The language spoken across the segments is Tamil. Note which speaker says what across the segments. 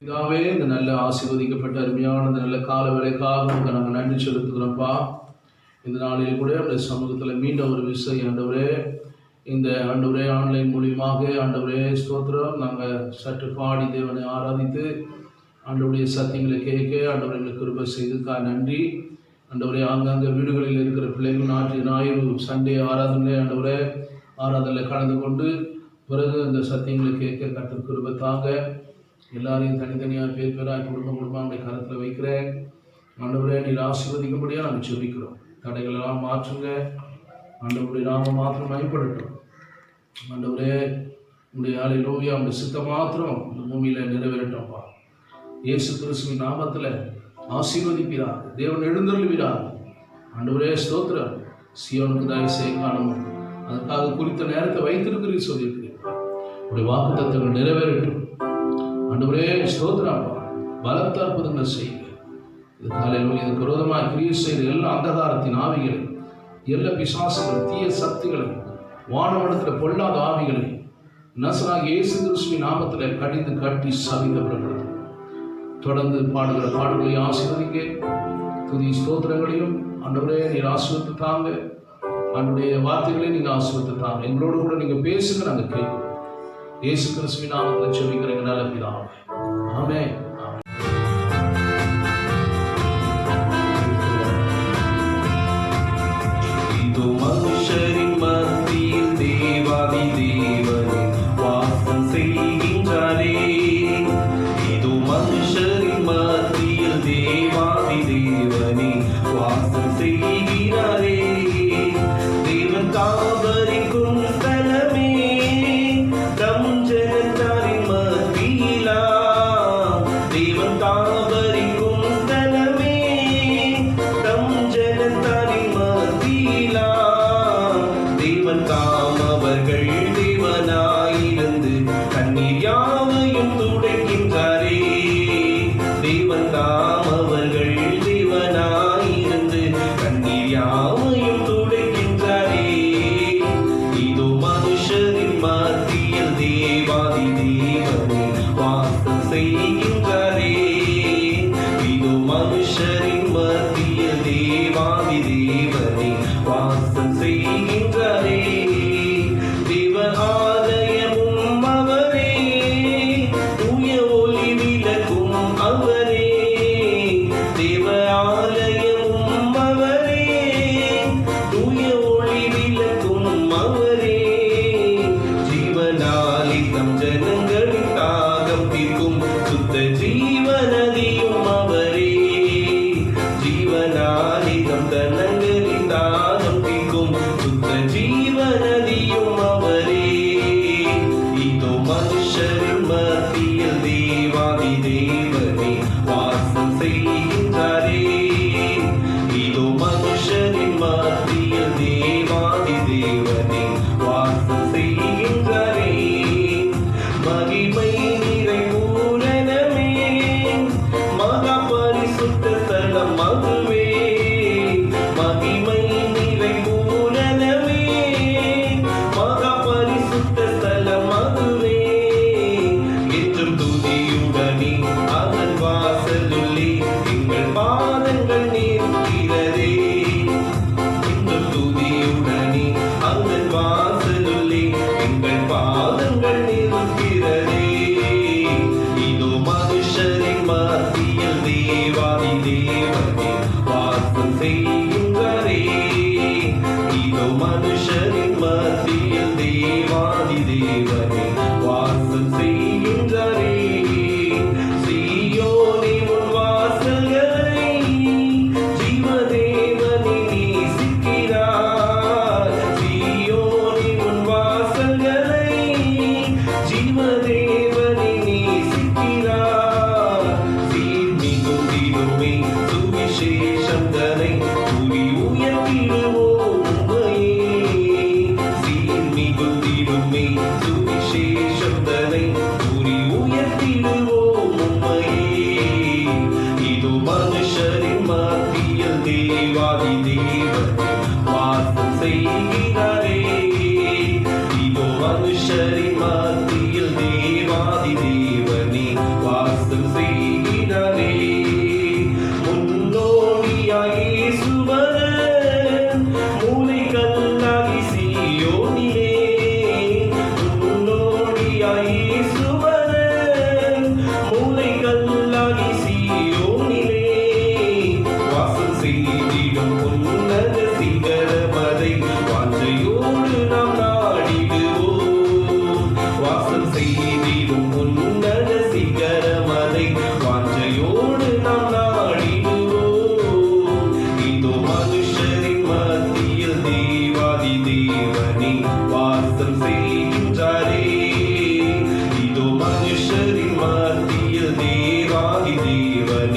Speaker 1: இதாவே இந்த நல்ல ஆசீர்வதிக்கப்பட்ட அருமையான இந்த நல்ல கால வேலைக்காக உங்களுக்கு நாங்கள் நன்றி செலுத்துகிறோம்ப்பா. இந்த நாளில் கூட அந்த சமூகத்தில் மீண்டும் ஒரு விஷயம் ஆண்டவரே, இந்த ஆண்டவரே ஆன்லைன் மூலியமாக ஆண்டவரே ஸ்தோத்திரம், நாங்கள் சற்று பாடி தேவனை ஆராதித்து ஆண்டவருடைய சத்தியங்களை கேட்க ஆண்டவர்களுக்கு கிருபை செய்ததுக்காக நன்றி. ஆண்டவரே ஆங்காங்கே வீடுகளில் இருக்கிற பிள்ளைகள் ஞாயிறு சண்டே ஆராதனை ஆண்டவரே ஆராதனையில் கலந்து கொண்டு பிறகு இந்த சத்தியங்களை கேட்க கர்த்தர் கிருபை தாங்க. எல்லாரையும் தனித்தனியாக பேராக குடும்பங்களுடைய கருத்தில் வைக்கிறேன். ஆண்டவரே நீர் ஆசீர்வதிக்கும்படியாக நாங்கள் செபிக்கிறோம். தடைகளெல்லாம் மாற்றுங்க. ஆண்டவருடைய நாம மாத்திரம் பயன்படட்டும். ஆண்டவரே உங்களுடைய ஹல்லேலூயா உங்களுடைய சித்தம் மாத்திரம் இந்த பூமியில் நிறைவேறட்டும்ப்பா. இயேசு கிறிஸ்துவின் நாமத்தில் ஆசீர்வதிப்பீராக. தேவன் எழுந்தருளுவீராக. ஆண்டவரே ஸ்தோத்திரம். சீயோனுக்கு தயவு செய்ய காணணும். அதுக்காக குறித்த நேரத்தை வைத்திருக்கிறீர் சொல்லியிருக்கிறீர். உடைய வாக்குத்தத்தங்கள் நிறைவேறட்டும். ஆண்டவரே ஸ்தோத்திரப்பா. பலத்த அற்புதங்களை செய்யுங்க. இது காலையில் இதுக்கு விரோதமாக கிரியை செய்த எல்லா அந்தகாரத்தின் ஆவிகளை, எல்லா பிசாசுகள், தீய சக்திகளை, வானமண்டலத்தில் பொல்லாத ஆவிகளை நசராகிய இயேசு கிறிஸ்துவின் நாமத்தில் கடிந்து கட்டி சபிக்கப்படுகிறது. தொடர்ந்து பாடுகிற பாடுகளை ஆசீர்வதிங்க. துதி ஸ்தோத்திரங்களையும் ஆண்டவரே நீர் ஆசீர்வதித்து தாங்க. ஆண்டவருடைய வார்த்தைகளை நீங்கள் ஆசீர்வதித்து தாங்க. எங்களோடு கூட நீங்கள் பேசுங்க, நாங்கள் கேட்கிறோம். இயேசு கிறிஸ்துவின் நாமத்தில் ஜெபிக்கிறேன் நல்ல பிதாவே. ஆமென்.
Speaker 2: இதோ மனுஷரின் மத்தியில் தேவாதி தேவனே வாசம் செய்கின்றாரே. இதோ மனுஷரின் மத்தியில் தேவாதி தேவனே வாசம் செய்கிறாரே. தேவன் தாவரிக்கும் ஸ்தலமே, தம் ஜனத்தாரின் மத்தியிலா. தேவன் தாவரிக்கும் ஸ்தலமே, தம் ஜனத்தாரின் மத்தியிலா. தேவன் தாம் அவர்கள் தேவனாயிருந்து கண்ணீர் யாவையும் துடைக்கின்றாரே. தேவன் தாம் அவர்கள் தேவனாயிருந்து கண்ணீர் யாவையும் துடைக்கின்றாரே. இதோ மனுஷரின் மத்தியில் தேவாதி தேவனே வாசம் செய்கின்றாரே. இதோ மனுஷரின் மத்தியில் தேவாதி தேவனே வாசம் செய்கின்றாரே. தேவ ஆலயமும் அவரே, தூய ஒளி விளக்கும் அவரே. தேவ ஆலயமும் அவரே, தூய ஒளி விளக்கும் அவரே. ஜீவனாலி தம் ஜனங்களின் தாகம் தீர்க்கும் சுத்த ஜீவநதியும் அவரே. ஜீவனாலி தம் ஜனங்களின் தாகம் தீர்க்கும் சுத்த ஜீவநதியும் அவரே. இதோ மனுஷரின் மத்தியில் தேவாதி தேவனே வாசம் செய்கின்றாரே. இதோ மனுஷரின் மத்தியில் தேவாதி தேவனே வாசம் செய்கின்றாரே. மகிமை நிறை பூரணமே, மகா பரிசுத்த ஸ்தலம் அதுவே. மகிமை நிறை பூரணமே, மகா பரிசுத்த ஸ்தலம் அதுவே. என்றும் துதியுடனே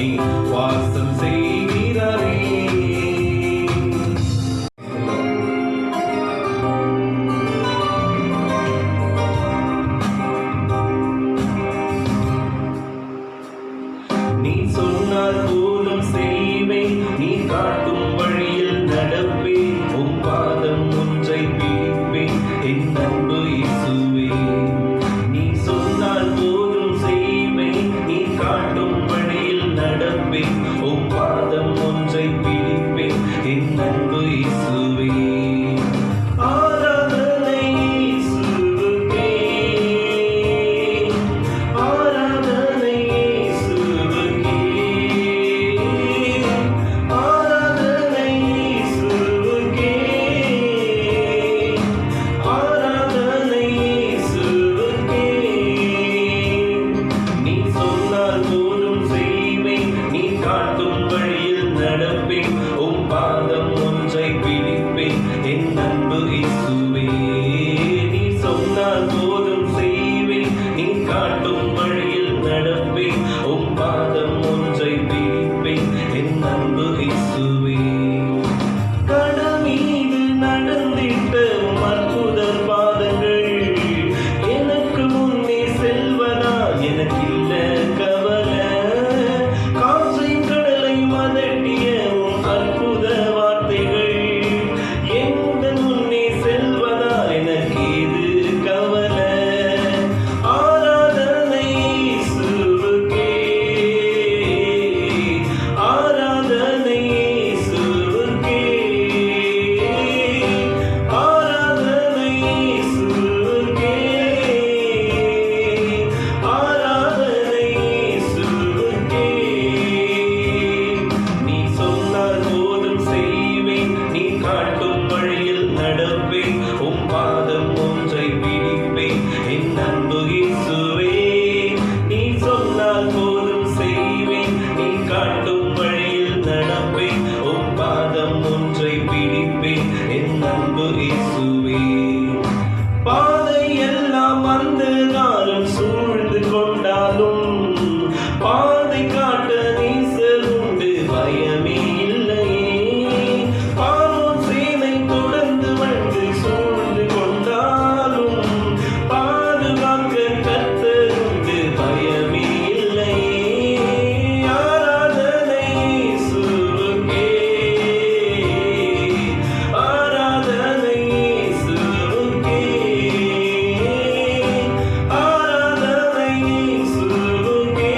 Speaker 2: தானே வாசம் செய்கிறாரே. நீ சொன்னால் போதும் செய்வேன், நீ காட்டும் வழியில் நடப்பேன், உன் பாதம் ஒன்றை பிடிப்பேன் என் அன்பு இயேசுவே. நீ சொன்னால் போதும் செய்வேன், நீ காட்டும் வழியில் நடப்பேன், உன் பாதம் ஒன்றை பிடிப்பேன் என் அன்பு இயேசுவே. ஆராதனை இயேசுவுக்கே, ஆராதனை இயேசுவுக்கே, ஆராதனை இயேசுவுக்கே, ஆராதனை இயேசுவுக்கே. நீ சொன்னால் போதும் செய்வேன், நீ காட்டும் வழியில் நடப்பேன், உன் பாதம் ஒன்றை பிடிப்பேன் என் அன்பு இயேசுவே. நீ சொன்னால் போதும் செய்வேன், நீ காட்டும் வழியில் நடப்பேன், உன் பாதம் ஒன்றை பிடிப்பேன் என் அன்பு இயேசுவே. கடல் மீது நடந்திட்ட உம் அற்புத பாதங்கள் எனக்கு முன்னே செல்வதா எனக்கில்ல கவலை. காற்றையும் கடலையும் அதட்டிய உம் அற்புத வார்த்தைகள் எந்த முன்னே செல்வதா எனக்கு இது கவலை. ஆராதனை இயேசுவுக்கே, ஆராதனை இயேசுவுக்கே, ஆராதனை இயேசுவுக்கே, ஆராதனை இயேசுவுக்கே. நீ சொன்னால் போதும் செய்வேன், நீ காட்டும் வழியில் நடப்பேன், உன் பாதம் ஒன்றை பிடிப்பேன் என் அன்பு இயேசுவே. நீ சொன்னால் போதும் செய்வேன், நீ காட்டும் வழியில் நடப்பேன், உன் பாதம் ஒன்றை பிடிப்பேன் என் அன்பு இயேசுவே. பாதை எல்லாம் அந்தகாரம் சூழ்ந்து கொண்டாலும் பாதை காட்ட நீசர் உண்டு பயமே இல்லையே. பாவம் சேனை தொடர்ந்து வந்து சூழ்ந்து கொண்டாலும் பாதுகாக்க கர்த்தர் உண்டு பயமே இல்லையே. ஆராதனை இயேசுவுக்கே, ஆராதனை இயேசுவுக்கே, ஆராதனை இயேசுவுக்கே,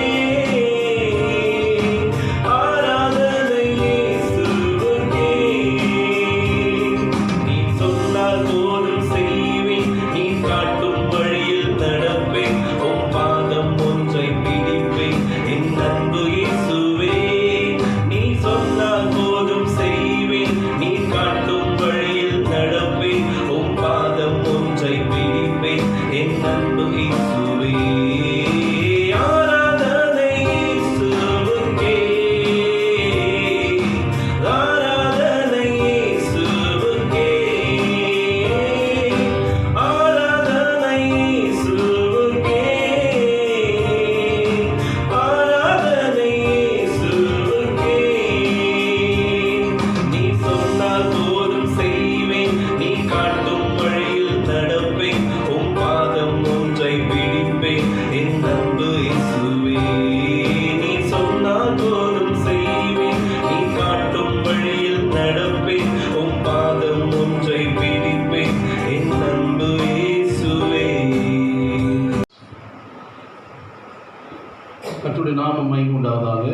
Speaker 2: ஆராதனை இயேசுவுக்கே. நீ சொன்னால் போதும் செய்வேன், நீ காட்டும் வழியில் நடப்பேன், உன் பாதம் ஒன்றை பிடிப்பேன் என் அன்பு இயேசுவே. நீ சொன்னால் போதும் செய்வேன், நீ காட்டும் வழியில் நடப்பேன், உன் பாதம் ஒன்றை பிடிப்பேன் என் அன்பு இயேசுவே. ஆராதனை இயேசுவுக்கே, ஆராதனை இயேசுவுக்கே, ஆராதனை இயேசுவுக்கே, ஆராதனை இயேசுவுக்கே. நீ சொன்னால் போதும் செய்வேன், நீ காட்டும் வழியில் நடப்பேன், உன் பாதம் ஒன்றை பிடிப்பேன் என் அன்பு இயேசுவே. நீ சொன்னால் போதும் செய்வேன், நீ காட்டும் வழியில் நடப்பேன், உன் பாதம் ஒன்றை பிடிப்பேன் என் அன்பு இயேசுவே.
Speaker 1: கர்த்தருடைய நாமம் மகிமையுண்டாவதாக.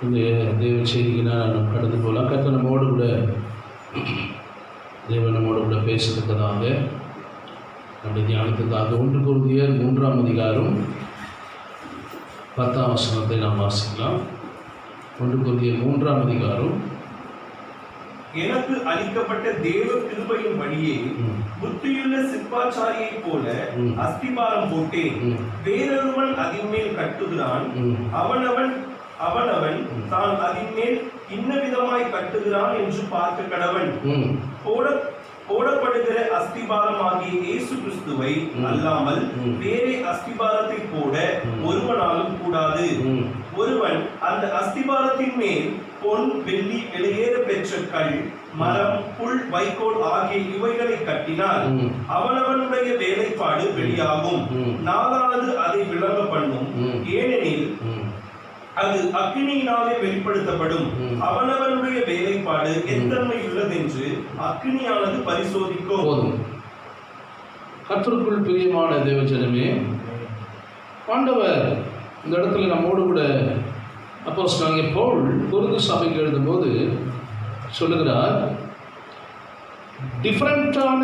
Speaker 1: இந்த தேவ செய்தியினால் நாம் கடந்து போகலாம். கர்த்தர் நம்மோடு கூட தேவன் நம்மோடு கூட பேசத்தக்கதாக நம்முடைய தியானத்துக்காக 1 கொரிந்தியர் 3ஆம் அதிகாரம் 10ஆம் வசனத்தை நாம் வாசிக்கலாம். 1 கொரிந்தியர் 3ஆம் அதிகாரம்.
Speaker 3: எனக்கு அளிக்கப்பட்ட தேவ கிருபையின் வழியே புத்தியுள்ள சிற்பாச்சாரியைப் போல அஸ்திபாரம் போட்டேன். வேறொருவன் அதின்மேல் கட்டுகிறான், அவனவன் தான் அதின்மேல் இன்ன விதமாய் கட்டுகிறான் என்று பார்க்க கடவன். போடப்படுகிற அஸ்திபாரமாகிய இயேசு கிறிஸ்துவை அல்லாமல் வேறே அஸ்திபாரத்தை போட ஒருவனாலும் கூடாது. ஒருவன் அந்த அஸ்திபாரத்தின் மேல் பொன், வெள்ளி, வெளியேற பெற்ற கல், மரம், புல், வைக்கோல் ஆகிய இவைகளை கட்டினால் அவனவனுடைய வேலைப்பாடு வெளியாகும். நாளானது அதை விளங்க பண்ணும். ஏனெனில் அது அக்கினியினாலே வெளிப்படுத்தப்படும். அவனவனுடைய வேலைப்பாடு எத்தன்மை உள்ளதென்று அக்கினியானது பரிசோதிக்கும்.
Speaker 1: கர்த்தருக்குள் பிரியமான தேவஜனமே, ஆண்டவர் இந்த இடத்துல நம்மோடு கூட அப்போஸ்தலனாகிய பவுல் கொரிந்து சபைக்கு எழுதும்போது சொல்லுகிறார், டிஃப்ரெண்ட்டான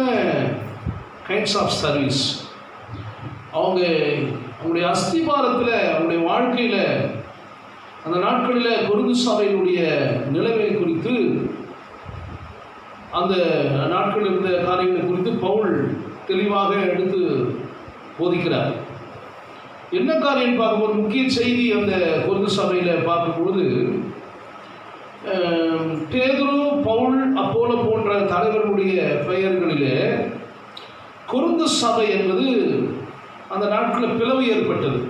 Speaker 1: கைண்ட்ஸ் ஆஃப் சர்வீஸ். அவங்களுடைய அஸ்திபாரத்தில், அவங்களுடைய வாழ்க்கையில் அந்த நாட்களில் கொரிந்து சபையினுடைய நிலைமை குறித்து, அந்த நாட்களில் இருந்த காரியங்களை குறித்து பவுல் தெளிவாக எடுத்து போதிக்கிறார். என்ன காரியம் பார்க்கும்போது, முக்கிய செய்தி அந்த கொரிந்து சபையில் பார்க்கும்பொழுது, பேதுரு, பவுல், அப்போலோ போன்ற தலைவர்களுடைய பெயர்களிலே கொரிந்து சபை என்பது அந்த நாட்களில் பிளவு ஏற்பட்டது.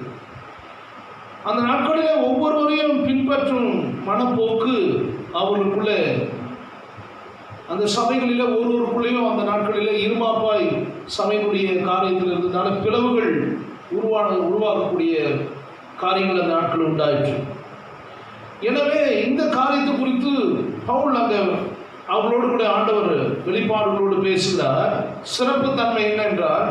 Speaker 1: அந்த நாட்களிலே ஒவ்வொருவரையும் பின்பற்றும் மனப்போக்கு அவர்களுக்குள்ளே, அந்த சபைகளில் ஒருவருக்குள்ளேயும் அந்த நாட்களில் இருமாப்பாய் சபையினுடைய காரியத்தில் இருந்ததால பிளவுகள் உருவாகக்கூடிய காரியங்கள் அந்த நாட்கள் உண்டாயிற்று. எனவே இந்த காரியத்தை குறித்து பவுல் அங்கே அவர்களோடு கூட ஆண்டவர் வெளிப்பாடுகளோடு பேசுகிறார். சிறப்பு தன்மை என்னென்றால்,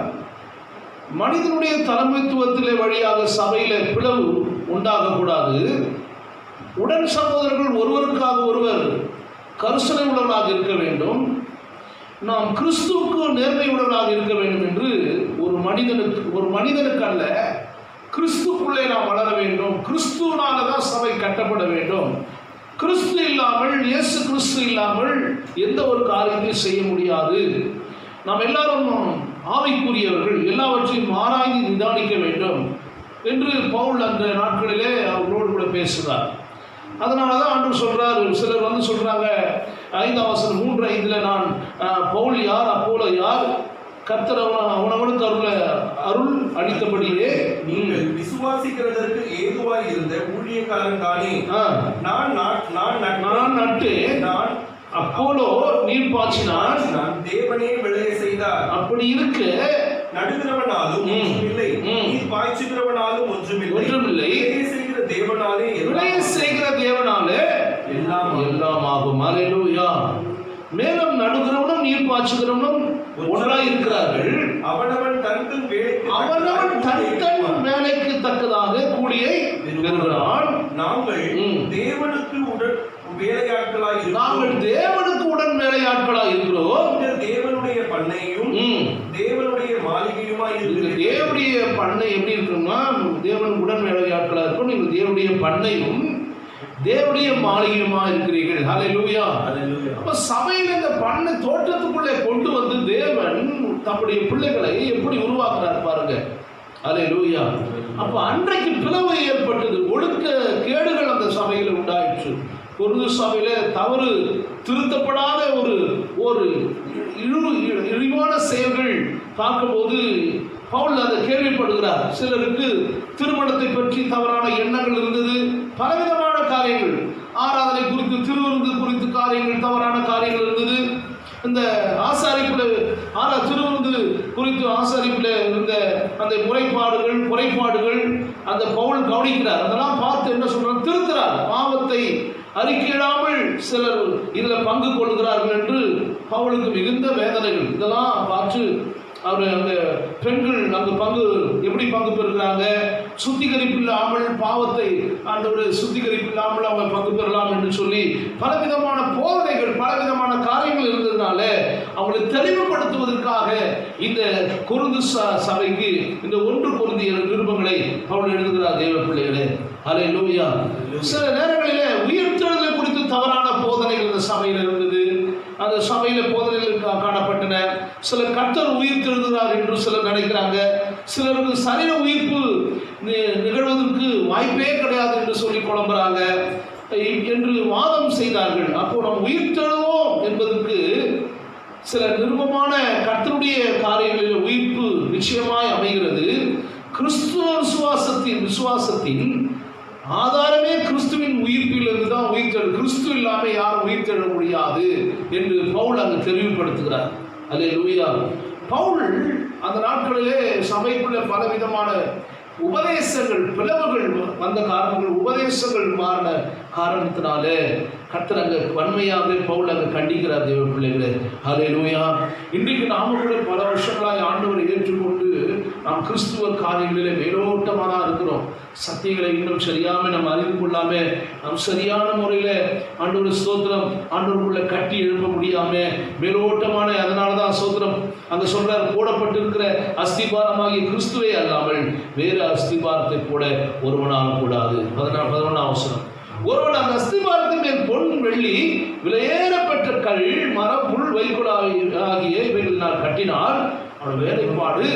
Speaker 1: மனிதனுடைய தலைமைத்துவத்திலே வழியாக சபையில பிளவு உண்டாகக்கூடாது. உடன் சகோதரர்கள் ஒருவருக்காக ஒருவர் கரிசனை உள்ளவர்களாக இருக்க வேண்டும். நாம் கிறிஸ்துவுக்கு நேர்மை உள்ளவர்களாக இருக்க வேண்டும் என்று ஒரு மனிதனுக்கு அல்ல, கிறிஸ்துக்குள்ளே நாம் வளர வேண்டும். கிறிஸ்துவனால தான் சபை கட்டப்பட வேண்டும். கிறிஸ்து இல்லாமல், இயேசு கிறிஸ்து இல்லாமல் எந்த ஒரு காரியத்தையும் செய்ய முடியாது. நாம் எல்லாரும் ஆவிக்குரியவர்கள், எல்லாவற்றையும் ஆராய்ந்து நிதானிக்க வேண்டும் என்று பவுல் அந்த நாட்களிலே அவர்களோடு கூட பேசுகிறார். அதனால தான் ஆண்டவர் சொல்றார். சிலர் சொல்றாங்க 5:3 நான் பவுல் யார், அப்போலோ யார், கர்த்தர் அவனவனுக்கு அருள் அளித்தபடியே
Speaker 3: நீங்கள் விசுவாசிக்கிறதற்கு ஏதுவாய் இருந்த ஊழியக்காரன் தானே. நான் நட்டேன், நான்
Speaker 1: அப்போலோ நீர் பாய்ச்சினான்,
Speaker 3: தேவனே விளைய செய்தார்.
Speaker 1: அப்படி இருக்க
Speaker 3: நடுகிறவனாலும் ஒன்றுமில்லை, நீர் பாய்ச்சுகிறவனாலும் ஒன்றுமில்லை. விளைய செய்கிற தேவனாலே
Speaker 1: எல்லாம் ஆகும். அல்லேலூயா. மேலும் நடுகிறவனும் நீர் பாய்ச்சுகிறவனும் ஒன்றாய் இருக்கிறார்கள்.
Speaker 3: அவனவன் தன்
Speaker 1: வேலைக்கு தக்கதாக கூலியை பெறுகிறான்.
Speaker 3: நாங்கள் தேவனுக்கு உடன் வேலையாட்களாய் இருக்கிறோம். தேவனுடைய பண்ணையும் தேவனுடைய மாளிகையுமாய் இருக்கிறது.
Speaker 1: தேவனுடைய பண்ணை எப்படி இருக்குன்னா, தேவன் உடன் வேலையாட்களாக இருக்கும். நீங்கள் தேவனுடைய பண்ணையும் தேவனுடைய மாளிகையுமா இருக்கிறீர்கள். ஹல்லேலூயா. அப்ப சபையில் இந்த பண்ணை தோற்றத்துக்குள்ளே கொண்டு வந்து தேவன் தம்முடைய பிள்ளைகளை எப்படி உருவாக்குறார் பாருங்க. ஹல்லேலூயா. அப்ப அன்றைக்கு பிளவு ஏற்பட்டது, ஒழுக்க கேடுகள் அந்த சபையில் உண்டாயிற்று. கொரிந்து சபையில தவறு திருத்தப்படாத ஒரு இழிவான செயல்கள் பார்க்கும்போது பவுல் அதை கேள்விப்படுகிறார். சிலருக்கு திருமணத்தை பற்றி தவறான எண்ணங்கள் இருந்தது, பலவிதமான காரியங்கள், ஆராதனை குறித்து, திருவிருந்து குறித்து காரியங்கள், தவறான காரியங்கள் இருந்தது. இந்த திருவிருந்து குறித்து ஆசாரிப்பில் இருந்த அந்த குறைபாடுகள் அந்த பவுல் கவனிக்கிறார். அதெல்லாம் பார்த்து என்ன சொல்றார், திருத்துறார். பாவத்தை அறிக்கையிடாமல் சிலர் இதில் பங்கு கொள்கிறார்கள் என்று பவுலுக்கு மிகுந்த வேதனைகள். இதெல்லாம் பார்த்து அவர் அந்த பெண்கள் அங்கு எப்படி பங்கு பெறுகிறாங்க, சுத்திகரிப்பு இல்லாமல் பாவத்தை சுத்திகரிப்பு இல்லாமல் அவங்க பங்கு பெறலாம் என்று சொல்லி பலவிதமான போதனைகள், பலவிதமான காரியங்கள் இருந்ததுனால அவங்களை தெளிவுபடுத்துவதற்காக இந்த கொரிந்து சபைக்கு இந்த 1 கொரிந்தியர் நிருபங்களை பவுல் எழுதுகிறார். தேவ பிள்ளைகளே, அல்லேலூயா. சில நேரங்களிலே உயிர்த்தெழுதலை குறித்து தவறான போதனைகள் இந்த சபையில் இருந்தது. அந்த சபையில போதனைகள் காணப்பட்டன. சிலர் கர்த்தர் உயிர்த்தெழுகிறார் என்று சிலர் நினைக்கிறாங்க. சிலருக்கு சரீர உயிர்ப்பு நிகழ்வதற்கு வாய்ப்பே கிடையாது என்று சொல்லி குழம்புறாங்க என்று வாதம் செய்தார்கள். அப்போ நாம் உயிர்த்தெழுவோம் என்பதற்கு சில நிருபமான கர்த்தருடைய காரியங்களில் உயிர்ப்பு நிச்சயமாய் அமைகிறது. கிறிஸ்துவ விசுவாசத்தின் ஆதாரமே கிறிஸ்துவின் உயிர்ப்பிலிருந்து தான் உயிர்த்தெழு. கிறிஸ்து இல்லாமல் யாரும் உயிர்த்தெழ முடியாது என்று பவுல் அங்கு தெளிவுபடுத்துகிறார். அல்லேலூயா. பவுல் அந்த நாட்களிலே சபைக்குள்ள பலவிதமான உபதேசங்கள் பிளவுகள் வந்த காரணங்கள், உபதேசங்கள் மாறின காரணத்தினாலே கர்த்தர் அங்க வன்மையாகவே பவுல் அங்க கண்டிக்கிறார். தேவ பிள்ளைகளே, அல்லேலூயா. இன்றைக்கு நாம கூட பல வருஷங்களாய் ஆண்டவரை ஏற்றுக்கொண்டு நாம் கிறிஸ்துவ காரியங்களிலே மேலோட்டமாக தான் இருக்கிறோம். சத்தியங்களை இன்னும் சரியாம நம்ம அறிந்து கொள்ளாம நாம் சரியான முறையில ஆண்டவர் ஸ்தோத்திரம் ஆண்டவருக்குள்ள கட்டி எழுப்ப முடியாம மேலோட்டமான, அதனாலதான் ஸ்தோத்திரம் அங்க சொல்றார், போடப்பட்டிருக்கிற அஸ்திபாரமாகிய கிறிஸ்துவே அல்லாமல் வேறு அஸ்திபாரத்தை போட ஒருவனாலும் கூடாது. 11 அவசரம். ஒருவன் அந்த அஸ்திபாரத்தின் மேல் பொன் வெள்ளி விலையேறப்பட்ட கல் மரம் புல் வைக்கோல் ஆகிய இவைகளினால் கட்டினால் அவன் வேலைப்பாடு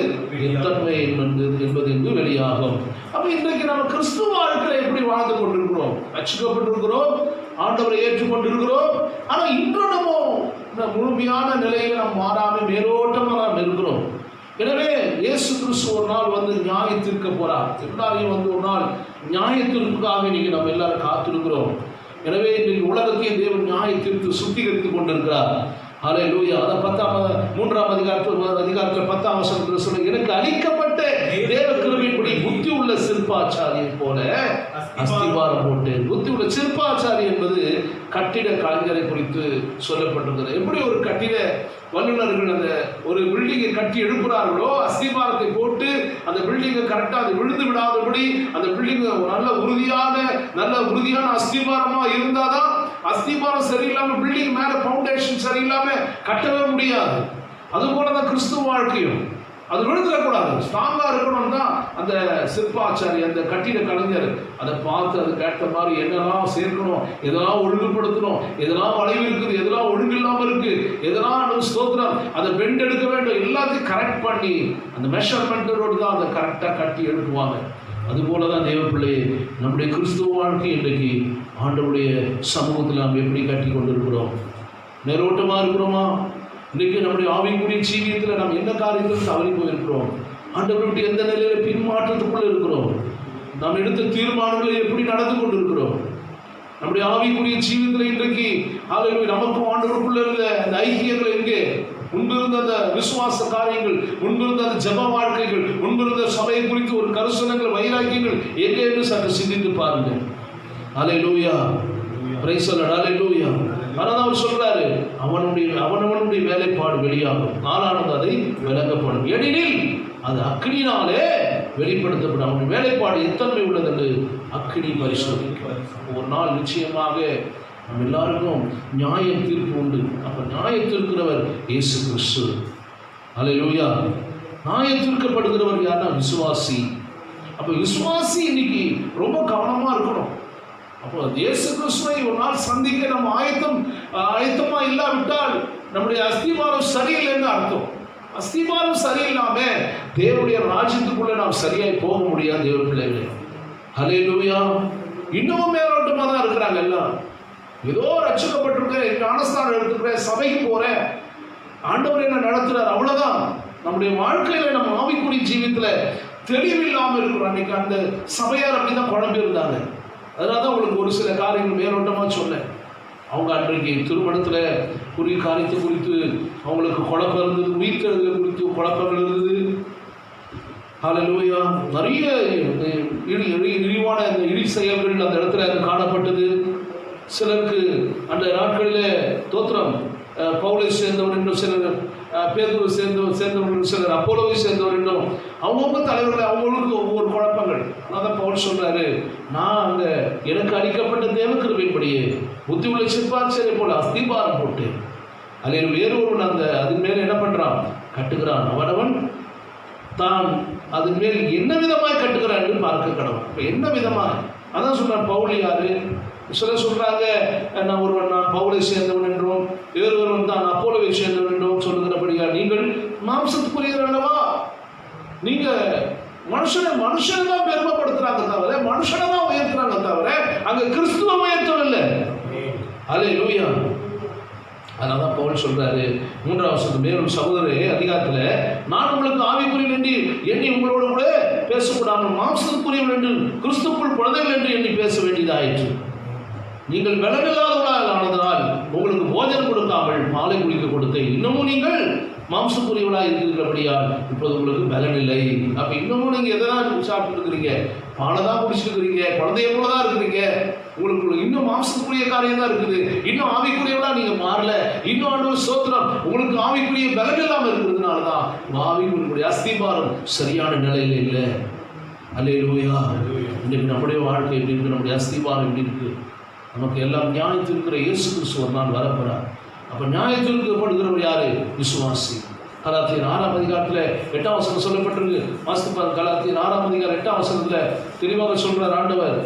Speaker 1: எத்தன்மை என்பது என்று வெளியாகும். அப்ப இன்றைக்கு நம்ம கிறிஸ்துவ வாழ்க்கையில எப்படி வாழ்ந்து கொண்டிருக்கிறோம்? ரட்சிக்கப்பட்டிருக்கிறோம், ஆண்டவரை ஏற்றுக்கொண்டிருக்கிறோம். ஆனா இன்றும் நம்ம முழுமையான நிலையில நாம் மாறாம மேலோட்டமா நாம் இருக்கிறோம். எனவே இயேசு கிறிஸ்து ஒரு நாள் வந்து நியாயத்திற்க போறார். எல்லாரையும் வந்து ஒரு நாள் நியாயத்திற்காக இன்னைக்கு நம்ம எல்லாரும் காத்திருக்கிறோம். எனவே இன்னைக்கு உலகத்தையும் தேவன் நியாயத்திற்கு சுத்திகரித்துக் கொண்டிருக்கிறார். அல்லேலூயா. அத 3ஆம் அதிகாரத்தில் 10ஆம் வசனத்தில் சொல்ல, எனக்கு அளிக்கப்பட்ட தேவ கிருபையின்படி புத்தி உள்ள சிற்பாச்சாரியை போல அஸ்திபாரம் போட்டேன். புத்தி உள்ள சிற்பாச்சாரி என்பது கட்டிட கலைஞரை குறித்து சொல்லப்பட்டிருக்கிறது. எப்படி ஒரு கட்டிட வல்லுநர்கள் அந்த ஒரு பில்டிங்கை கட்டி எழுப்புறார்களோ, அஸ்திபாரத்தை போட்டு அந்த பில்டிங்கை கரெக்டாக அது விழுந்து விடாதபடி அந்த பில்டிங் நல்ல உறுதியான அஸ்திபாரமா இருந்தாதான். அஸ்திபாரம் சரியில்லாம பில்டிங் மேல பவுண்டேஷன் சரியில்லாம கட்டவே முடியாது. அது போலதான் கிறிஸ்துவ வாழ்க்கையும், அது விழுந்துடக்கூடாது, ஸ்ட்ராங்கா இருக்கணும் தான் அந்த சிற்பாச்சாரி அந்த கட்டிட கலைஞர் அதை பார்த்து அதுக்கு ஏற்ற மாதிரி என்னெல்லாம் சேர்க்கணும், எதெல்லாம் ஒழுங்குபடுத்தணும், எதெல்லாம் வளைவு இருக்குது, எதெல்லாம் ஒழுங்கு இல்லாம இருக்கு, எதெல்லாம் ஸ்தோத்திரம் அதை பெண்ட் எடுக்க வேண்டும், எல்லாத்தையும் கரெக்ட் பண்ணி அந்த மெஷர்மெண்டோடு தான் அதை கரெக்டா கட்டி எழுப்புவாங்க. அதுபோலதான் தேவ பிள்ளையே நம்முடைய கிறிஸ்துவ வாழ்க்கை இன்றைக்கு ஆண்டவருடைய சமூகத்தில் நாம் எப்படி கட்டி கொண்டிருக்கிறோம்? நேரோட்டமா இருக்கிறோமா? இன்றைக்கு நம்முடைய ஆவிக்குரிய ஜீவியத்தில் நாம் என்ன காரியத்தில் தவறி போயிருக்கிறோம்? ஆண்டவருடைய எந்த நிலையில பின்மாற்றத்துக்குள்ள இருக்கிறோம்? நாம் எடுத்த தீர்மானங்களை எப்படி நடந்து கொண்டிருக்கிறோம்? நம்முடைய ஆவிக்குரிய ஜீவியத்தில் இன்றைக்கு நமக்கும் ஆண்டவருக்குள்ள இருந்த அந்த ஐக்கியங்கள் எங்கே? முன்பிருந்த அந்த விசுவாச காரியங்கள், முன்பிருந்த அந்த ஜப வாழ்க்கைகள், முன்பிருந்த சபையை குறித்து ஒரு கரிசனங்கள், வைராக்கியங்கள் எங்கே என்று சற்று சிந்தித்து பாருங்க. அல்லேலூயா, பிரைஸ் தி லார்ட், அல்லேலூயா. ஆனால் அவர் சொல்றாரு, அவனவனுடைய வேலைப்பாடு வெளியாகும், நாளானது அதை விளங்கப்படும், எனில் அது அக்னியினாலே வெளிப்படுத்தப்படும். அவனுடைய வேலைப்பாடு எத்தன்மை உள்ளது என்று அக்னி பரிசோதிக்கும். ஒரு நாள் நிச்சயமாக நம்ம எல்லாருக்கும் நியாய தீர்ப்பு உண்டு. அப்ப நியாயத்திற்கிறவர் இயேசு கிறிஸ்து. அல்லேலூயா. நியாயத்திற்கப்படுகிறவர் யாருன்னா விசுவாசி. அப்ப விசுவாசி இன்னைக்கு ரொம்ப கவனமா இருக்கணும். அப்போ இயேசு கிறிஸ்துவை ஒரு நாள் சந்திக்க நம்ம ஆயத்தமா இல்லாவிட்டால் நம்முடைய அஸ்திபாரம் சரியில்லைன்னு அர்த்தம். அஸ்திபாரம் சரியில்லாம தேவனுடைய ராஜ்யத்துக்குள்ள நாம் சரியாய் போக முடியாது. தேவ பிள்ளைகளே, அல்லேலூயா. இன்னமும் மேலோட்டமா தான் இருக்கிறாங்க எல்லாம். ஏதோ ரட்சிக்கப்பட்டிருக்கேன், ஞானஸ்தானம் எடுத்துக்கிறேன், சபைக்கு போறேன், ஆண்டவர் என்ன நடத்துறாரு, அவ்வளவுதான். நம்முடைய வாழ்க்கையில நம்ம ஆவிக்குரிய ஜீவியத்துல தெளிவில்லாம இருக்கிறோம். அன்னைக்கு அந்த சபையார் அப்படிதான் குழம்பு இருந்தாங்க. அதனாலதான் உங்களுக்கு ஒரு சில காரியங்கள் மேலோட்டமா சொன்னேன். அவங்க அன்றைக்கு திருமணத்துல குறி காரியத்தை குறித்து அவங்களுக்கு குழப்பம் இருந்தது, உயிர்த்தெழுதலை குறித்து குழப்பங்கள் இருந்தது. ஹல்லேலூயா. நிறைய இழிவான இழி செயல்கள் அந்த இடத்துல காணப்பட்டது. சிலருக்கு அந்த நாட்களிலே தோத்திரம் பவுலை சேர்ந்தவர் என்றும், சிலர் பேதுருவை சேர்ந்தவர்கள், சிலர் அப்போலோவை சேர்ந்தவர் என்றும், அவங்கவுங்க தலைவர்கள் அவங்களுக்கு ஒவ்வொரு குழப்பங்கள். அதான் பவுல் சொல்றாரு, நான் அங்க எனக்கு அளிக்கப்பட்ட தேவ கிருபையின்படியே புத்தி உள்ள சிற்பாச்சாரியை போல அஸ்திபாரம் போட்டு அதில் வேறொருவன் அந்த அதன் மேல் என்ன பண்றான், கட்டுகிறான். அவனவன் தான் அதன் மேல் என்ன விதமாய் கட்டுகிறான் என்று பார்க்க கடவுள். இப்போ என்ன விதமாய், அதான் சொல்றான். பவுல் யாரு? சிலர் சொல்றாங்க, நான் பவுலை சேர்ந்தவன் என்றும், வேறொருவன் தான் அப்போலோவை சேர்ந்தவன் என்றும் சொல்லுகிறபடியா நீங்கள் மாம்சத்துக்குரியவர் அல்லவா? நீங்க மனுஷனை தான் பெருமைப்படுத்துறாங்க தவிர, மனுஷனை தான் உயர்த்துறாங்க தவிர அங்க கிறிஸ்துவ உயர்த்தவில்லை. அல்லேலூயா. அதனால தான் பவுல் சொல்றாரு 3ஆம் வசனத்துல, மேலும் சகோதரரே அதிகாரத்துல நான் உங்களுக்கு ஆவிக்குரியவன் என்று எண்ணி உங்களோட கூட பேசக்கூடாமல் மாம்சத்துக்குரியவன் என்று கிறிஸ்துக்குள் குழந்தைகள் என்று எண்ணி பேச வேண்டியதாயிற்று. நீங்கள் பலனில்லாதவர்களால் ஆனதனால் உங்களுக்கு போஜனம் கொடுக்காமல் பாலை குடிக்க கொடுத்தேன். இன்னமும் நீங்கள் மாம்சக்குரியவர்களாக இருக்கிறபடியால் இப்போது உங்களுக்கு பலன் இல்லை. அப்போ இன்னமும் நீங்கள் எதை தான் சாப்பிட்டு இருக்கிறீங்க? பாலை தான் குடிச்சிட்டு இருக்கிறீங்க, குழந்தைய போல தான் இருக்கிறீங்க. உங்களுக்கு இன்னும் மாம்சத்துக்குரிய காரியம் தான் இருக்குது. இன்னும் ஆவிக்குரியவர்களாக நீங்கள் மாறல. இன்னும் ஆண்டவர் ஸ்தோத்திரம், உங்களுக்கு ஆவிக்குரிய பலன் இல்லாமல் இருக்கிறதுனால தான் ஆவிக்குரிய அஸ்திபாரம் சரியான நிலையில் இல்லை. அல்லேலூயா. இன்றைக்கு நம்முடைய வாழ்க்கை எப்படி இருக்குது? நம்முடைய அஸ்திபாரம் எப்படி இருக்குது? நமக்கு எல்லாம் நியாயத்திருக்கிற இயேசு கிறிஸ்து ஒரு நாள் வரப்போறார். அப்போ நியாயத்திற்கப்படுகிறவர் யாரு? விசுவாசி. கலாத்தியர் 6ஆம் அதிகாரத்தில் 8ஆம் வசனம் சொல்லப்பட்டிருக்கு. வாசிப்பார். கலாத்தியர் 6ஆம் அதிகாரம் 8ஆம் வசனத்தில் தெளிவாக சொல்றார் ஆண்டவர்.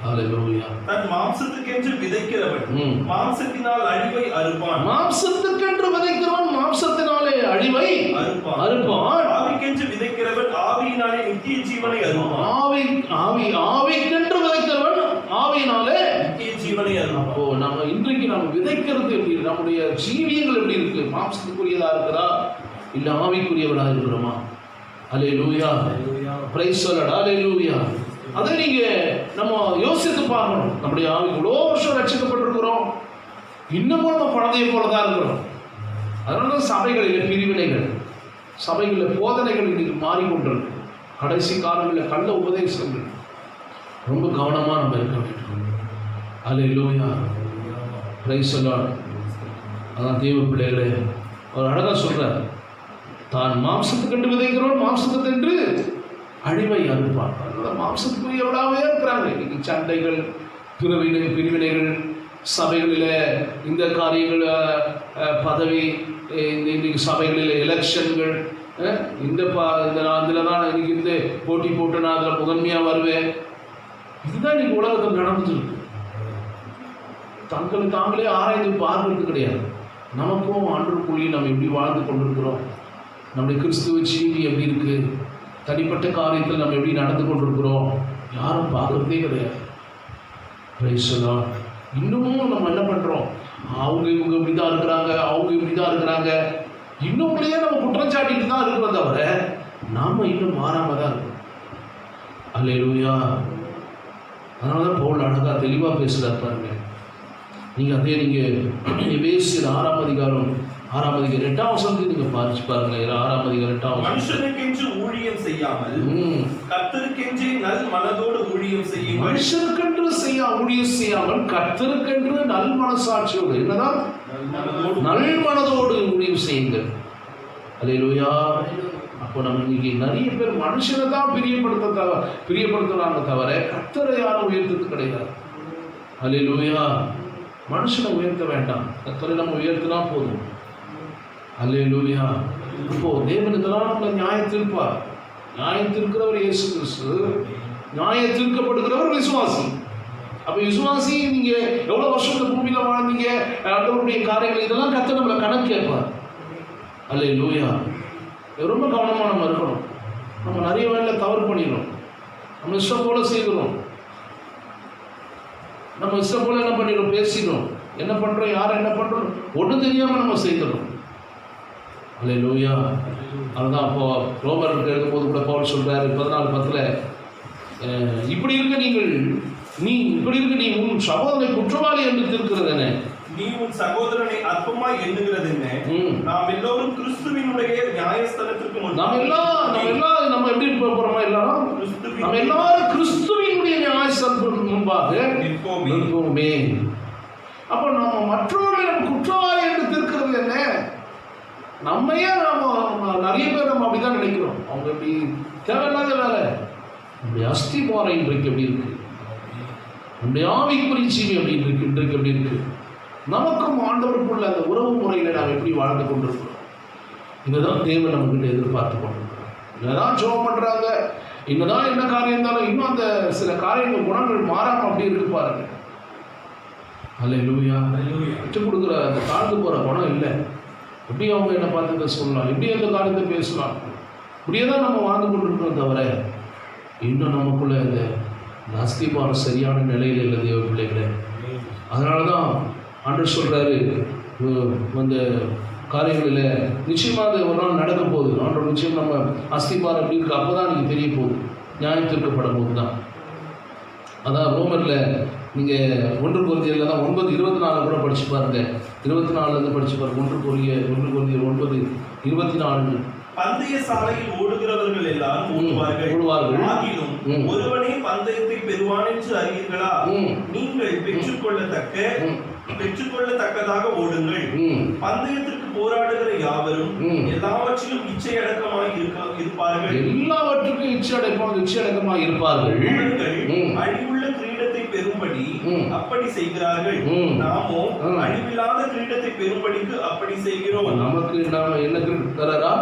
Speaker 1: ஹல்லேலூயா.
Speaker 3: தன் மாம்சத்துக்கென்று விதைக்கிறவன் மாம்சத்தினால் அழிவை அறுப்பான்.
Speaker 1: மாம்சத்துக்கென்று விதைக்கிறவன் மாம்சத்தினாலே அழிவை அறுப்பான்.
Speaker 3: ஆவிக்கென்று விதைக்கிறவன் ஆவியினாலே நித்திய ஜீவனை அறுப்பான்.
Speaker 1: ஆவிக்கென்று விதைக்கிறவன் ஆவியினாலே
Speaker 3: நித்திய ஜீவனை அறுப்பான்.
Speaker 1: அப்போ நம்ம இன்றைக்கு நம்ம விதைக்கிறது எப்படி? நம்முடைய ஜீவியங்கள் எப்படி இருக்கு? மாம்சத்துக்குரியதா இருக்கிறா இல்ல ஆவிக்குரியவரா இருக்கிறோமா? Hallelujah. Praise the lord. Hallelujah. அதை நீங்க நம்ம யோசித்து பார்க்கணும். நம்முடைய ஆவி இவ்வளோ வருஷம் ரட்சிக்கப்பட்டிருக்கிறோம், இன்னமும் நம்ம குழந்தைய போல தான் இருக்கிறோம். அதனால சபைகளில் பிரிவினைகள், சபைகளில் போதனைகள் இன்னைக்கு மாறிக்கொண்டிருக்கு. கடைசி காலங்களில் கள்ள உபதேசங்கள். ரொம்ப கவனமாக நம்ம இருக்க வேண்டும். அல்லேலூயா. Praise the lord. அதான் தேவ பிள்ளைகளே, அவர் அழகாக சொல்றார், தான் மாம்சத்துக்கென்று விதைக்கிறோம் மாம்சத்துக்கென்று அழிவை அறுப்பான். அதனால மாம்சத்துக்குரியவளாகவே இருக்கிறாங்க. இன்னைக்கு சண்டைகள், பிரிவினைகள், சபைகளில் இந்த காரியங்கள், பதவி, இன்னைக்கு சபைகளில் எலெக்ஷன்கள், இதில் தான் இன்னைக்கு இந்த போட்டி போட்டு நான் அதில் முதன்மையாக வருவேன். இதுதான் இன்னைக்கு உலகத்தில் நடந்துட்டு இருக்கு. தங்களை தாங்களே ஆராய்ந்து பார்க்கறது கிடையாது. நமக்கும் ஆண்டவருக்குள்ளேயும் நம்ம எப்படி வாழ்ந்து கொண்டிருக்கிறோம், நம்முடைய கிறிஸ்துவ ஜீவி எப்படி இருக்கு, தனிப்பட்ட காரியத்தில் நம்ம எப்படி நடந்து கொண்டிருக்கிறோம், யாரும் பார்க்கறதே கிடையாது. Price the Lord. இன்னமும் நம்ம என்ன பண்ணுறோம்? அவங்க இவங்க இப்படி தான் இருக்கிறாங்க, அவங்க இப்படி தான் இருக்கிறாங்க, இன்னும்லேயே நம்ம குற்றம் சாட்டிட்டு தான் இருக்கிறோம் தவிர நாம் இன்னும் மாறாமல் தான் இருக்கோம். அல்லேலூயா. அதனால தான் பவுல் அழகாக தெளிவாக பேசுகிறார் பாருங்க. நீங்கள் அதே நீங்கள் எபேசியர் 6ஆம் அதிகாரம் 8ஆம் வசனத்தை நீங்கள் பாருங்க. 6ஆம் அதிகாரம் 8ஆம் வசனம்.
Speaker 3: மனுஷனுக்கென்று ஊழியம் செய்யாமல் கர்த்தருக்கென்று நல் மனதோடு ஊழியம் செய்யும்.
Speaker 1: மனுஷனுக்கென்று ஊழியம் செய்யாமல் கர்த்தருக்கென்று நல் மனசாட்சியோடு, என்னதான் நல் மனதோடு ஊழியம் செய்யுங்கள். அல்லேலூயா. அப்போ நம்ம இன்னைக்கு நிறைய பேர் மனுஷனை தான் பிரியப்படுத்துறாங்க தவிர கர்த்தரை யாரும் உயர்த்தது கிடையாது. அல்லேலூயா. மனுஷனை உயர்த்த வேண்டாம், கர்த்தரை நம்ம உயர்த்தினா போதும். அல்லேலூயா. இப்போ தேவனுக்கெல்லாம் நம்மளை நியாயத்திருப்பார். நியாயத்திருக்கிறவர் இயேசு கிறிஸ்து, நியாயத்திருக்கப்படுகிறவர் விசுவாசி. அப்போ விசுவாசி நீங்க எவ்வளவு வருஷம் இந்த பூமியில வாழ்ந்தீங்க, ஆண்டவருடைய காரியங்கள் இதெல்லாம் கர்த்தர் நம்மளை கணக்கு கேட்பார். அல்லேலூயா. ரொம்ப கவனமாக நம்ம இருக்கணும். நம்ம நிறைய வேலையில் தவறு பண்ணிடுறோம், நம்ம இஷ்டம் போல செய்கிறோம், நம்ம இஷ்டம் போல என்ன பண்ணிடுறோம், பேசிடுறோம், என்ன பண்ணுறோம், யார் என்ன பண்ணுறோம் ஒன்றும் தெரியாமல் நம்ம செய்கிறோம். அல்லேலூயா. அதுதான் அப்போ ரோமருக்கு எழுதும்போது கூட பவுல் சொல்கிறாரு 14:10, இப்படி இருக்க நீ உன் சகோதரனை குற்றவாளி என்று தீர்க்கிறதென்ன?
Speaker 3: நீ உன் சகோதரனை அற்பமாய் எண்ணுகிறது என்ன? நாம் எல்லோரும் கிறிஸ்துவினுடைய நியாயஸ்தானத்திற்கு முன்
Speaker 1: நம்ம எப்படி போறோமா? எல்லாரும் நம்ம எல்லாரும் கிறிஸ்துவினுடைய நியாயஸ்தானத்திற்கு முன்பாக நிற்போமே. அப்போ நம்ம மற்றவர்களை நம்ம குற்றவாளி என்று தீர்க்கிறது என்ன? நம்மையே நம்ம நிறைய பேர் நம்ம அப்படிதான் நினைக்கிறோம். அவங்க எப்படி தேவையில்லாத வேலை. நம்முடைய அஸ்திபாரம் இன்றைக்கு எப்படி இருக்கு? நம்முடைய ஆவிக்குரிய ஜீவி எப்படி இருக்கு? இன்றைக்கு எப்படி இருக்கு? நமக்கும் ஆண்டவருக்குள்ள அந்த உறவு முறையில் நாம் எப்படி வாழ்ந்து கொண்டிருக்கிறோம்? இதுதான் தேவன் நம்மகிட்ட எதிர்பார்த்து கொண்டிருக்கிறோம். என்னதான் ஜெபம் பண்றாங்க, என்னதான் என்ன காரியம் இருந்தாலும் இன்னும் அந்த சில காரியங்கள் குணங்கள் மாறாம அப்படி இருக்கு பாருங்க. அல்லேலூயா. விட்டு கொடுக்குற அந்த தாழ்ந்து போற குணம் இல்லை. எப்படி அவங்க என்ன பார்த்து சொல்லலாம், எப்படி அந்த காரியத்தை பேசலாம், இப்படியே தான் நம்ம வாழ்ந்து கொண்டிருக்கிறோம் தவிர இன்னும் நமக்குள்ள இந்த அஸ்திபாரம் சரியான நிலையில் இல்லை தேவ பிள்ளைகளே. அதனால தான் ஆண்டவர் சொல்கிறாரு அந்த காரியங்களில் நிச்சயமாக ஒரு நாள் நடக்க போகுது. ஆண்டவர் நிச்சயம் நம்ம அஸ்திபாரம் எப்படி இருக்கு அப்போ தான் நீங்கள் தெரிய போகுது, நியாயம் தீர்க்கப்படும் போது தான். அதான் ரோமரில் நீங்கள் 1 கொரிந்தியரில் தான் 9:24 கூட படிச்சு பாருங்க. 24 படிச்சு பாருங்க. 1 கொரிந்தியர் 9:24.
Speaker 3: பந்தய சாலையில் ஓடுகிறவர்கள் எல்லாரும் ஓடுவார்கள். ஆகிலும் ஒருவனே பந்தயத்தை பெறுவான் என்று அறியீர்களா? நீங்கள் பெற்றுக்கொள்ளத்தக்கதாக ஓடுங்கள். பந்தயத்திற்கு போராடுகிற யாவரும் எல்லாவற்றிலும் இச்சையடக்கமாய் இருப்பார்கள்.
Speaker 1: எல்லாவற்றுக்கும் இச்சையடக்கமாய் இருப்பார்கள்.
Speaker 3: அழிவுள்ள கிரீடத்தை பெறும்படி அப்படி செய்கிறார்கள். நாமோ அழிவில்லாத கிரீடத்தை பெறும்படிக்கு அப்படி செய்கிறோம்.
Speaker 1: நமக்கு நாம என்ன கிரீடம் தராரா?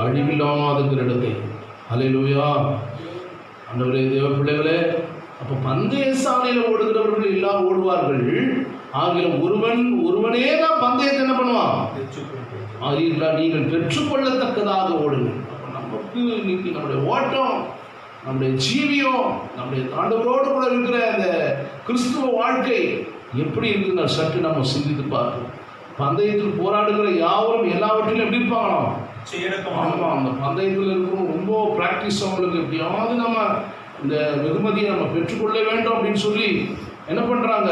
Speaker 1: அழிவில்லாத கிரீடத்தை. அல்லேலூயா. ஆண்டவரே, தேவ பிள்ளைகளே, அப்போ பந்தய சாலையில் ஓடுகிறவர்கள் எல்லாம் ஓடுவார்கள். ஆகிலும் ஒருவனே தான் பந்தயத்தை என்ன பண்ணுவான்? நீங்கள் பெற்றுக்கொள்ளத்தக்கதாக ஓடுங்கள். நமக்கு இன்னைக்கு நம்முடைய ஓட்டம், நம்முடைய ஜீவியம், நம்முடைய ஆண்டவரோடு கூட இருக்கிற அந்த கிறிஸ்துவ வாழ்க்கை எப்படி இருக்குன்னு சற்று நம்ம சிந்தித்து பார்ப்போம். பந்தயத்தில் போராடுகிற யாவரும் எல்லாவற்றிலும் எப்படி இருப்பாங்களாம்? ஆமாம், அந்த பந்தயத்தில் இருக்கிறோம் ரொம்ப ப்ராக்டிஸ். அவங்களுக்கு எப்படியாவது நம்ம இந்த வெகுமதியை நம்ம பெற்றுக்கொள்ள வேண்டும் அப்படின்னு சொல்லி என்ன பண்ணுறாங்க?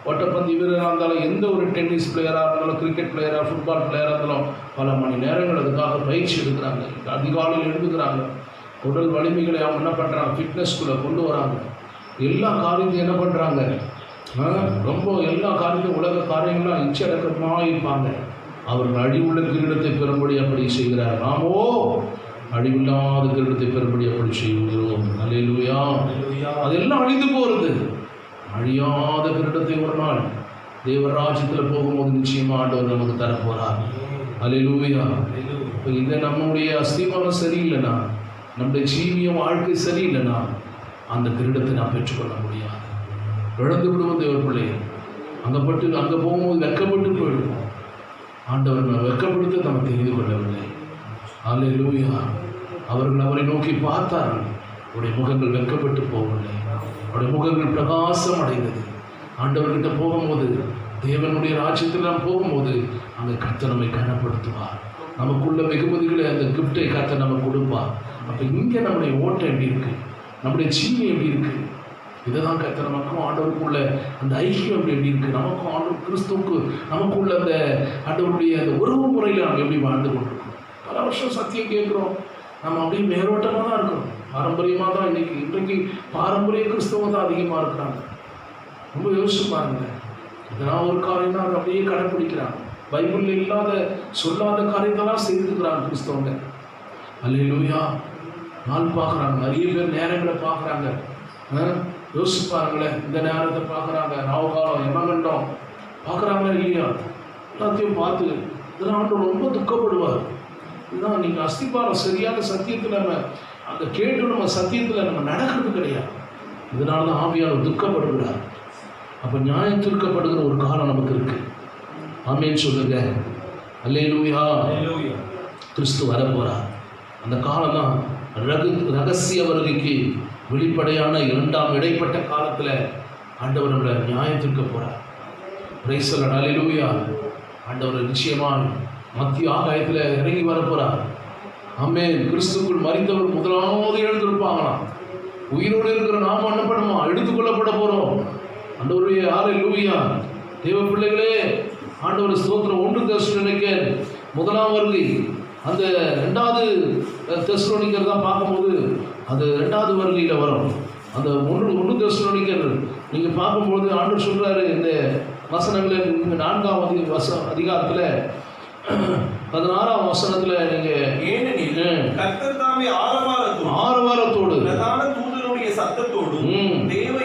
Speaker 1: ஓட்டப்பந்து வீரராக இருந்தாலும், எந்த ஒரு டென்னிஸ் பிளேயராக இருந்தாலும், கிரிக்கெட் பிளேயராக, ஃபுட்பால் பிளேயராக இருந்தாலும் பல மணி நேரங்கள் அதுக்காக பயிற்சி எடுக்கிறாங்க. அதிகாலையில் எடுத்துக்கிறாங்க. உடல் வலிமைகளை அவங்க என்ன பண்ணுறாங்க? ஃபிட்னஸ்குள்ளே கொண்டு வராங்க. எல்லா காரியத்தையும் என்ன பண்ணுறாங்க? ரொம்ப எல்லா காரியத்தையும் உலக காரியங்களாம் இச்சடக்கமாக இருப்பாங்க. அவர்கள் அழிவுள்ள கிரீடத்தை பெறும்படி அப்படி செய்கிறார். நாமோ அழிவில்லாத கிரீடத்தை பெறும்படி அப்படி செய்கிறோம். அல்லேலூயா. அதெல்லாம் அழிந்து போகிறது. அழியாத கிரீடத்தை ஒரு நாள் தேவராஜ்யத்தில் போகும்போது நிச்சயமாக ஆண்டவர் நமக்கு தரப்போறார். அல்லேலூயா. இப்போ இதை நம்முடைய அஸ்திபாரம் சரியில்லைனா, நம்முடைய ஜீவிய வாழ்க்கை சரியில்லைனா அந்த கிரீடத்தை நாம் பெற்றுக்கொள்ள முடியாது. இழந்து விடுவோம் தேவ பிள்ளையை. அங்கே போகும்போது வெக்கப்பட்டு போயிடுவோம். ஆண்டவர் வெக்கப்படுத்த நம்ம தெரிந்து கொள்ளவில்லை. அல்லேலூயா. அவர்கள் அவரை நோக்கி பார்த்தார்கள். அவருடைய முகங்கள் வெக்கப்பட்டு போகவில்லை. அவருடைய முகங்கள் பிரகாசம் அடைந்தது. ஆண்டவர்கிட்ட போகும்போது, தேவனுடைய ராஜ்யத்தில் நாம் போகும்போது அங்கே கர்த்தர் நம்மை கனப்படுத்துவார். நமக்குள்ள வெகுமதிகளை, அந்த கிஃப்டை கர்த்தர் நம்ம கொடுப்பார். அப்போ இங்கே நம்முடைய ஓட்டம் எப்படி இருக்கு, நம்முடைய ஜீவி எப்படி இருக்கு, இதை தான் கர்த்தர் நமக்கும் ஆண்டவருக்குள்ள அந்த ஐக்கியம் எப்படி இருக்கு, நமக்கும் ஆண்டவர் கிறிஸ்துவுக்கு நமக்குள்ள அந்த ஆண்டவருடைய அந்த உறவு முறையில் நம்ம எப்படி வாழ்ந்து கொண்டிருக்கோம். பல வருஷம் சத்தியம் கேட்குறோம், நம்ம அப்படியே மேலோட்டமாக தான் இருக்கிறோம். பாரம்பரியமாக தான் இன்றைக்கு பாரம்பரிய கிறிஸ்தவம் தான் அதிகமாக இருக்கிறாங்க. ரொம்ப யோசிச்சு பாருங்க. இதெல்லாம் ஒரு காரியம் தான், அதை அப்படியே கடைப்பிடிக்கிறாங்க. பைபிளில் இல்லாத சொல்லாத காரியத்தெல்லாம் செய்துக்கிறாங்க கிறிஸ்தவங்க. அல்லேலூயா. நாள் பார்க்குறாங்க, நிறைய பேர் நேரங்களை பார்க்குறாங்க. யோசிச்சு பாருங்களேன், இந்த நேரத்தை பார்க்குறாங்க, ராவுகாலம், யமகண்டம் பார்க்குறாங்களா இல்லையா? எல்லாத்தையும் பார்த்து இதெல்லாம் ஆண்டவர் ரொம்ப துக்கப்படுவார். இதுதான் நீங்கள் அஸ்திபாரம் சரியான சத்தியத்தில் நம்ம அந்த கேட்டு நம்ம சத்தியத்தில் நம்ம நடக்கிறது கிடையாது. இதனால தான் ஆவியானவர் துக்கப்படுகிறார். அப்போ நியாயம் தீர்க்கப்படுகிற ஒரு காலம் நமக்கு இருக்கு. ஆமென் சொல்லுங்க. அல்லேலூயா. கிறிஸ்து வரப்போறார். அந்த காலம் தான் ரகசிய வருகைக்கு வெளிப்படையான 2ஆம் இடைப்பட்ட காலத்தில் ஆண்டவர் நம்மளை நியாயம் தீர்க்க போறார். Praise the lord. அல்லேலூயா. ஆண்டவர் நிச்சயமாக மத்திய ஆகாயத்தில் இறங்கி வரப்போறார். ஆமென். கிறிஸ்துக்குள் மரித்தவர் முதலாவது எழுந்திருப்பாங்களாம். உயிரோடு இருக்கிற நாம என்ன பண்ணுமா? எடுத்துக்கொள்ளப்பட போறோம். ஆண்டவருடைய அல்லேலூயா. தேவ பிள்ளைகளே, ஆண்டவர் ஸ்தோத்திரம். 1 தெசலோனிக்கர் 1ஆம் வருகை, அந்த 2வது தெசலோனிக்கர் தான் பார்க்கும்போது அது 2வது வருகையில் வரும். அந்த 1 தெசலோனிக்கர் நீங்கள் பார்க்கும்போது ஆண்டவர் சொல்கிறாரு, இந்த வசனங்களை 4ஆம் அதிகாரத்தில் 16ஆம் வசனத்தில் நீங்கள்
Speaker 3: ஏனெனில் கர்த்தர் தாமே ஆரவாரத்தோடு பிரதான தூதனுடைய சத்தத்தோடு தேவ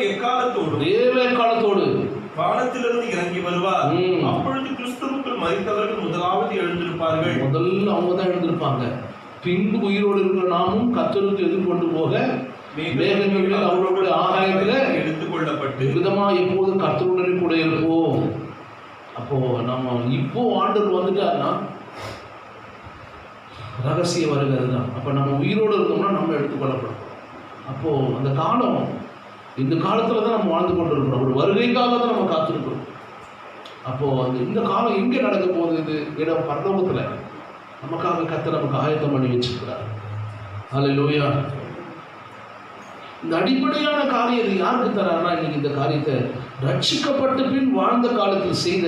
Speaker 3: எக்காலத்தோடு வானத்திலிருந்து இறங்கி வருவார். அப்பொழுது கிறிஸ்துவுக்குள் மரித்தவர்கள் முதலாவது எழுந்திருப்பார்கள்.
Speaker 1: முதல்ல அவங்க தான் எழுந்திருப்பாங்க. பின்பு உயிரோடு இருக்கிற நாமும் கர்த்தருக்கு எதிர்கொண்டு போக மேகங்களில் அவர்களுடைய ஆகாயத்தில்
Speaker 3: எடுத்துக்கொள்ளப்பட்டு
Speaker 1: விதமா எப்போதும் கர்த்தருடனே கூட இருப்போம். அப்போ நம்ம இப்போ ஆண்டவர் வந்துட்டாருன்னா ரகசிய வருகிறது தான். அப்போ நம்ம உயிரோடு இருந்தோம்னா நம்ம எடுத்துக்கொள்ளப்படும். அப்போ அந்த காலம், இந்த காலத்தில் தான் நம்ம வாழ்ந்து கொண்டு இருக்கிறோம். ஒரு வருகைக்காக தான் நம்ம காத்திருக்கிறோம். அப்போது இந்த காலம் எங்கே நடக்க போகுது? இது இடம் பரலோகத்தில் நமக்காக கர்த்தர் நமக்கு ஆயத்தம் பண்ணி வச்சிருக்கிறார். ஹல்லேலூயா. இந்த அடிப்படையான காரியத்தை யாருக்கு தராருன்னா, இன்னைக்கு இந்த காரியத்தை ரட்சிக்கப்பட்ட பின் வாழ்ந்த காலத்தில் செய்த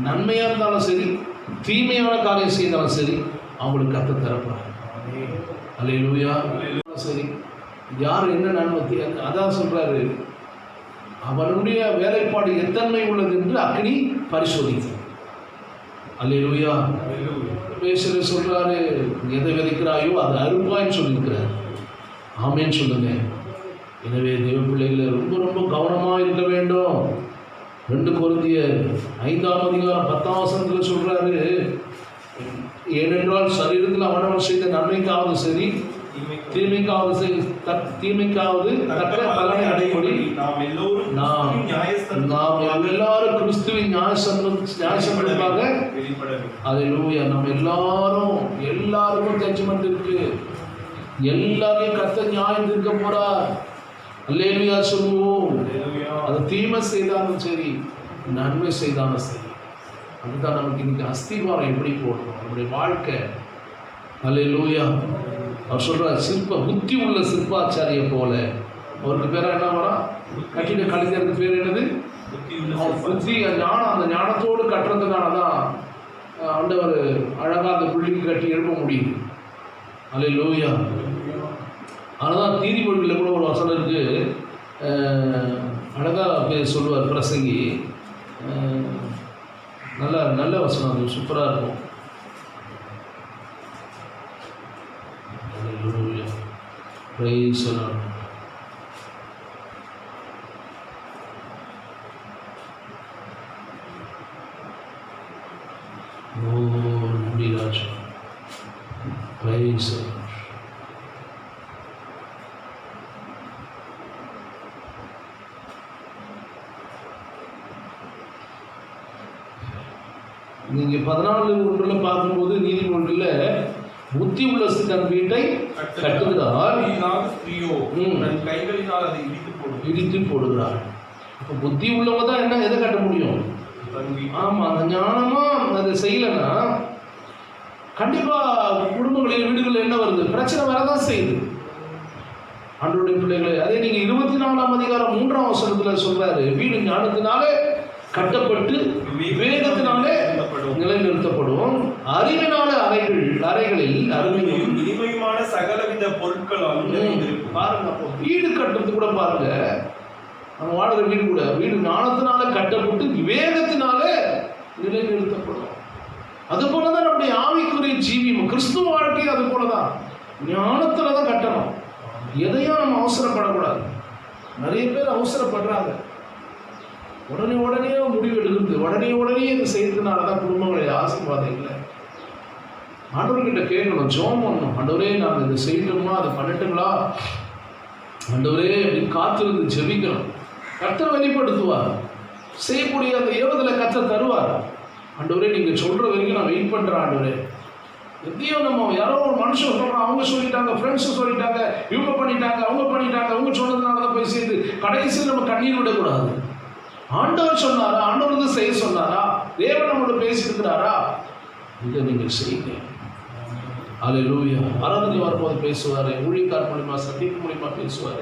Speaker 1: நன்மையாக இருந்தாலும் சரி, தீமையான காரியம் செய்தாலும் சரி, அவங்களுக்கு கர்த்தர் தரப்பார். ஹல்லேலூயா. சரி, யார் என்ன நன்மை, அதான் சொல்றாரு, அவனுடைய வேலைப்பாடு எத்தன்மை உள்ளது என்று அக்னி பரிசோதிக்கும். அல்லேலூயா. பேசுகிற சொல்றாரு, எதை விதைக்கிறாயோ அதை அறுப்பான்னு சொல்லியிருக்கிறார். ஆமேன்னு சொல்லுங்க. எனவே தேவ பிள்ளைகளை ரொம்ப ரொம்ப கவனமாக இருக்க வேண்டும். 2 கொரிந்தியர் 5:10 சொல்றாரு, ஏனென்றால் சரீரத்தில் அவனவன் செய்த நன்மைக்காவது சரி, தீமைக்காவது தக்க பலனை அடையும்படி நாம் எல்லாரும் கிறிஸ்துவின் நியாயசம்பந்தமாக. அல்லேலூயா. நம்ம எல்லாருக்கும் ஜட்ஜ்மெண்ட் இருக்கு. எல்லாரையும் கர்த்தர் நியாயம் தீர்க்க போறார். அல்லேலூயா சொல்லுவோம். அது தீமை செய்தாலும் சரி, நன்மை செய்தாலும் சரி. அதுதான் நமக்கு இன்னைக்கு அஸ்திவாரம் எப்படி போடணும் நம்முடைய வாழ்க்கை. அல்லேலூயா. அவர் சொல்றார், புத்தி உள்ள சிற்பாச்சாரிய போல. அவருக்கு பேரா என்ன வரா? கட்டிட கலைஞருக்கு பேர் என்னது? புத்தி, ஞானம். அந்த ஞானத்தோடு கட்டுறதுனால தான் ஆண்டவர் அழகாக அந்த புள்ளிக்கு கட்டி எழுப்ப முடியுது. அல்லேலூயா. அதனால்தான் நீதிமொழியில் கூட ஒரு வசனம் இருக்கு, அழகாக சொல்லுவார் பிரசங்கி. நல்ல வசனம், அது சூப்பராக இருக்கும். Hallelujah. Praise the Lord. Oh, Raja. Praise the Lord. நீங்கள் 14:1 பார்க்கும்போது நீதிமொழியில் புத்தி உள்ள தன் வீட்டை கட்டுகிறார், இடித்து போடுகிறார். இப்போ புத்தி உள்ளவங்க தான் என்ன எதை கட்ட முடியும்? ஆமாம், அந்த ஞானமாக அதை செய்யலைன்னா கண்டிப்பாக குடும்பங்களில் வீடுகளில் என்ன வருது? பிரச்சனை வரதான் செய்யுது. ஆண்டவருடைய பிள்ளைகளை, அதே நீங்கள் 24ஆம் அதிகாரம் 3ஆம் வசனத்தில் சொல்றாரு, வீடு ஞானத்தினாலே கட்டப்பட்டு விவேகத்தினாலே நிலைநிறுத்தப்படும், அறிவினால அறைகளில் அருமையும்
Speaker 3: இனிமையுமான சகலவித பொருட்களாலும்
Speaker 1: பாருங்க. அப்போ வீடு கட்டுறது கூட பாருங்க, நம்ம வாழ்கிற வீடு கூட வீடு ஞானத்தினால கட்டப்பட்டு விவேகத்தினால நிலைநிறுத்தப்படும். அது போலதான் நம்முடைய ஆவிக்குரிய ஜீவியம், கிறிஸ்துவ வாழ்க்கையும் அது போலதான் ஞானத்துல தான் கட்டணும். எதையும் நம்ம அவசரப்படக்கூடாது. நிறைய பேர் அவசரப்படுறாங்க, உடனே முடிவு எடுக்கிறது, உடனே இது செய்யறதுனால தான் குடும்பங்களை ஆசீர்வாதம் இல்லை. ஆண்டவர்கிட்ட கேட்கணும், ஜெபம் பண்ணணும். ஆண்டவரே, நாங்கள் இதை செய்யணுமா, அதை பண்ணட்டுங்களா ஆண்டவரே அப்படின்னு காத்திருந்து ஜெபிக்கணும். கர்த்தர் வெளிப்படுத்துவார், செய்யக்கூடிய அந்த ஏவுதலை கர்த்தர் தருவார். ஆண்டவரே, நீங்கள் சொல்கிற வரைக்கும் நான் வெயிட் பண்ணுறேன். ஆண்டவரே, எதையோ நம்ம யாரோ ஒரு மனுஷன் சொல்கிறோம், அவங்க சொல்லிட்டாங்க, ஃப்ரெண்ட்ஸும் சொல்லிட்டாங்க, இவங்க பண்ணிட்டாங்க, அவங்க சொன்னதுனால தான் போய் சேர்ந்து கடைசியில் நம்ம கண்ணீர் விடக்கூடாது. ஆண்டவர் சொன்னாரா? ஆண்டவர் தான் செய்ய சொன்னாரா? தேவன் நம்மளோட பேசியிருக்கிறாரா? இதை நீங்கள் செய்யுங்க. அல்லேலூயா. ஆராதனை வரும்போது பேசுவார், ஊழியக்கார் மூலிமா, சத்தியத்தின் மூலிமா பேசுவார்.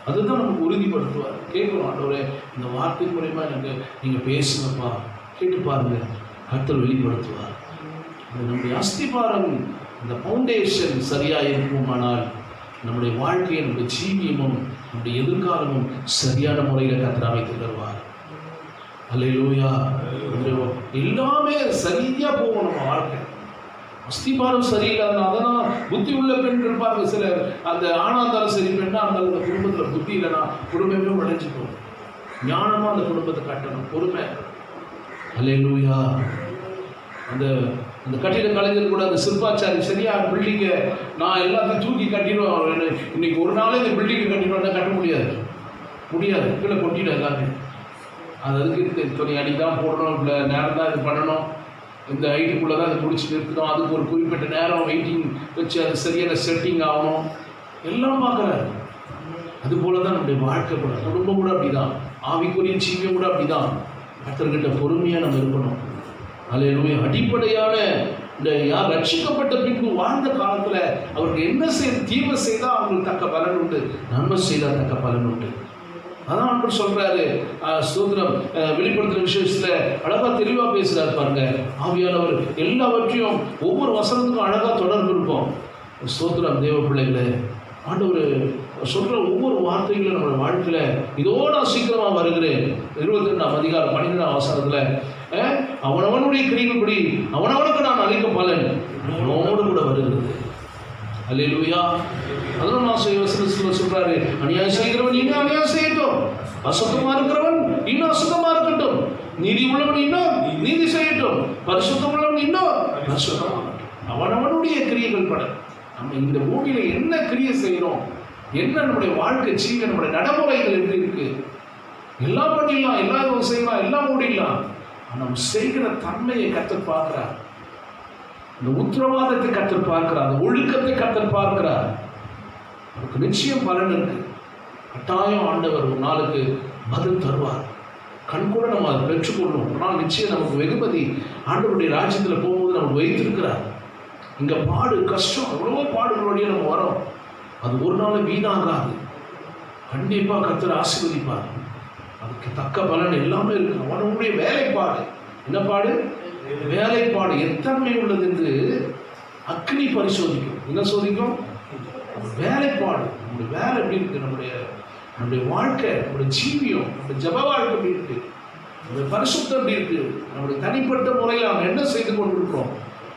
Speaker 1: அதுதான் நமக்கு உறுதிப்படுத்துவார். கேட்கணும், ஆண்டவரே இந்த வார்த்தை மூலிமா எனக்கு நீங்கள் பேசுங்கப்பா, கேட்டு பாருங்க, கர்த்தர் வெளிப்படுத்துவார். நம்முடைய அஸ்திபாரம், இந்த ஃபவுண்டேஷன் சரியாக இருக்குமானால் நம்முடைய வாழ்க்கையை, நம்முடைய ஜீவியமும் நம்முடைய எதிர்காலமும் சரியான முறையில் கர்த்தர் அமைத்து தருவார். அல்லேலூயா. எல்லாமே சரியா போகும் நம்ம வாழ்க்கை. அஸ்திபாரம் சரியில்லாதனால தான் புத்தி உள்ள பெண்கள் பாருங்க, சிலர் அந்த ஆணா இருந்தாலும் சரி, பெண்ணா இருந்தாலும் அந்த குடும்பத்தில் புத்தி இல்லைன்னா குடும்பமே உடைஞ்சு போகும். ஞானமா அந்த குடும்பத்தை கட்டணும், பொறுமை. அல்லேலூயா. அந்த அந்த கட்டிட கலைஞர் கூட அந்த சிற்பாச்சாரி சரியா பில்டிங்கை நான் எல்லாத்தையும் தூக்கி கட்டிடுவேன், இன்னைக்கு ஒரு நாளே இந்த பில்டிங்கை கட்டிடுவேன், கட்ட முடியாது, கீழே கொட்டிடும் எல்லாமே. அதுக்கு துணை அடி தான் போடணும், இல்லை நேரம் தான் இது பண்ணணும், இந்த ஹைட்டுக்குள்ளே தான் அதை முடிச்சு நிறுத்தணும், அதுக்கு ஒரு குறிப்பிட்ட நேரம் வெயிட்டிங் வச்சு அது சரியான செட்டிங் ஆகணும், எல்லாம் பார்க்குறாரு. அதுபோல தான் நம்முடைய வாழ்க்கை கூட, குடும்பம் கூட அப்படி தான், ஆவிக்குரிய ஜீவியம் கூட அப்படி தான். கர்த்தர்கிட்ட பொறுமையாக நம்ம இருக்கணும். அல்லேலூயா. அடிப்படையான இந்த யார் ரட்சிக்கப்பட்ட பின்பு வாழ்ந்த காலத்தில் அவருக்கு என்ன தீமை செய்தால் அவங்களுக்கு தக்க பலன் உண்டு, நன்மை செய்தால் தக்க பலன் உண்டு. அதான் அவர் சொல்றாரு. ஸ்தோத்திரம். வெளிப்படுத்துற விஷயத்துல அழகா தெளிவா பேசுறாரு பாருங்க. ஆவியானவர் எல்லாவற்றையும் ஒவ்வொரு வசனத்துக்கும் அழகா தொடர்பு இருக்கும். ஸ்தோத்திரம். தேவ பிள்ளைகளே, ஆண்டவர் சொல்ற ஒவ்வொரு வார்த்தைகளும் நம்மளோட வாழ்க்கையில இதோ நான் சீக்கிரமா வருகிறேன். 22ஆம் அதிகாரம் 12ஆம் வசனத்துல அவனவனுடைய கிரியைப்படி அவனவனுக்கு நான் அளிக்கும் பலன் அவனோடு கூட வருகிறது. அல்லேலூயா. அதெல்லாம் நான் வசனத்துல சொல்றாரு, அநியாயம் செய்கிறவன் இன்னும் அநியாயம் செய்யட்டும், அசுத்தமா இருக்கிறவன் இன்னும் அசுத்தமா இருக்கட்டும், நீதி உள்ளவன் இன்னும் நீதி செய்யட்டும், பரிசுத்தம் உள்ளவன் இன்னும் பரிசுத்தமாகட்டும். அவனவனுடைய கிரியைகள் பட நம்ம இந்த பூமியில என்ன கிரியை செய்யறோம், என்ன நம்முடைய வாழ்க்கை ஜீவன், நம்முடைய நடைமுறைகள் எப்படி இருக்கு, எல்லாம் பண்ணிடலாம், எல்லாம் செய்யலாம், எல்லாம் ஓடிடலாம். நம்ம செய்கிற தன்மையை கர்த்தர் பார்க்கிறார். இந்த உத்தரவாதத்தை கர்த்தர் பார்க்கிறார், அந்த ஒழுக்கத்தை கர்த்தர் பார்க்கிறார். அதுக்கு நிச்சயம் பலன் இருக்கு. கட்டாயம் ஆண்டவர் ஒரு நாளுக்கு பதில் தருவார். கண்கூட நம்ம அதை பெற்றுக்கொள்ளணும். ஒரு நாள் நிச்சயம் நமக்கு வெகுமதி ஆண்டவருடைய ராஜ்யத்தில் போகும்போது நமக்கு வைத்திருக்கிறார். இங்க பாடு கஷ்டம், எவ்வளவோ பாடுகளுடைய நம்ம வரோம், அது ஒரு நாள் வீணாகாது. கண்டிப்பா கர்த்தர் ஆசீர்வதிப்பார். அதுக்கு தக்க பலன் எல்லாமே இருக்கு. அவனுடைய வேலைப்பாடு என்ன பாடு? வேலைப்பாடு எத்தன்மை உள்ளது என்று அக்னி பரிசோதிக்கும். என்ன சோதிக்கும்? வேலைப்பாடு. நம்முடைய வேலை எப்படி இருக்கு, நம்முடைய வாழ்க்கை, நம்முடைய ஜீவியம், நம்முடைய ஜப வாழ்க்கை எப்படி இருக்கு, நம்முடைய பரிசுத்தம் எப்படி இருக்கு, நம்முடைய தனிப்பட்ட முறையில் நாம் என்ன செய்து கொண்டிருக்கிறோம்,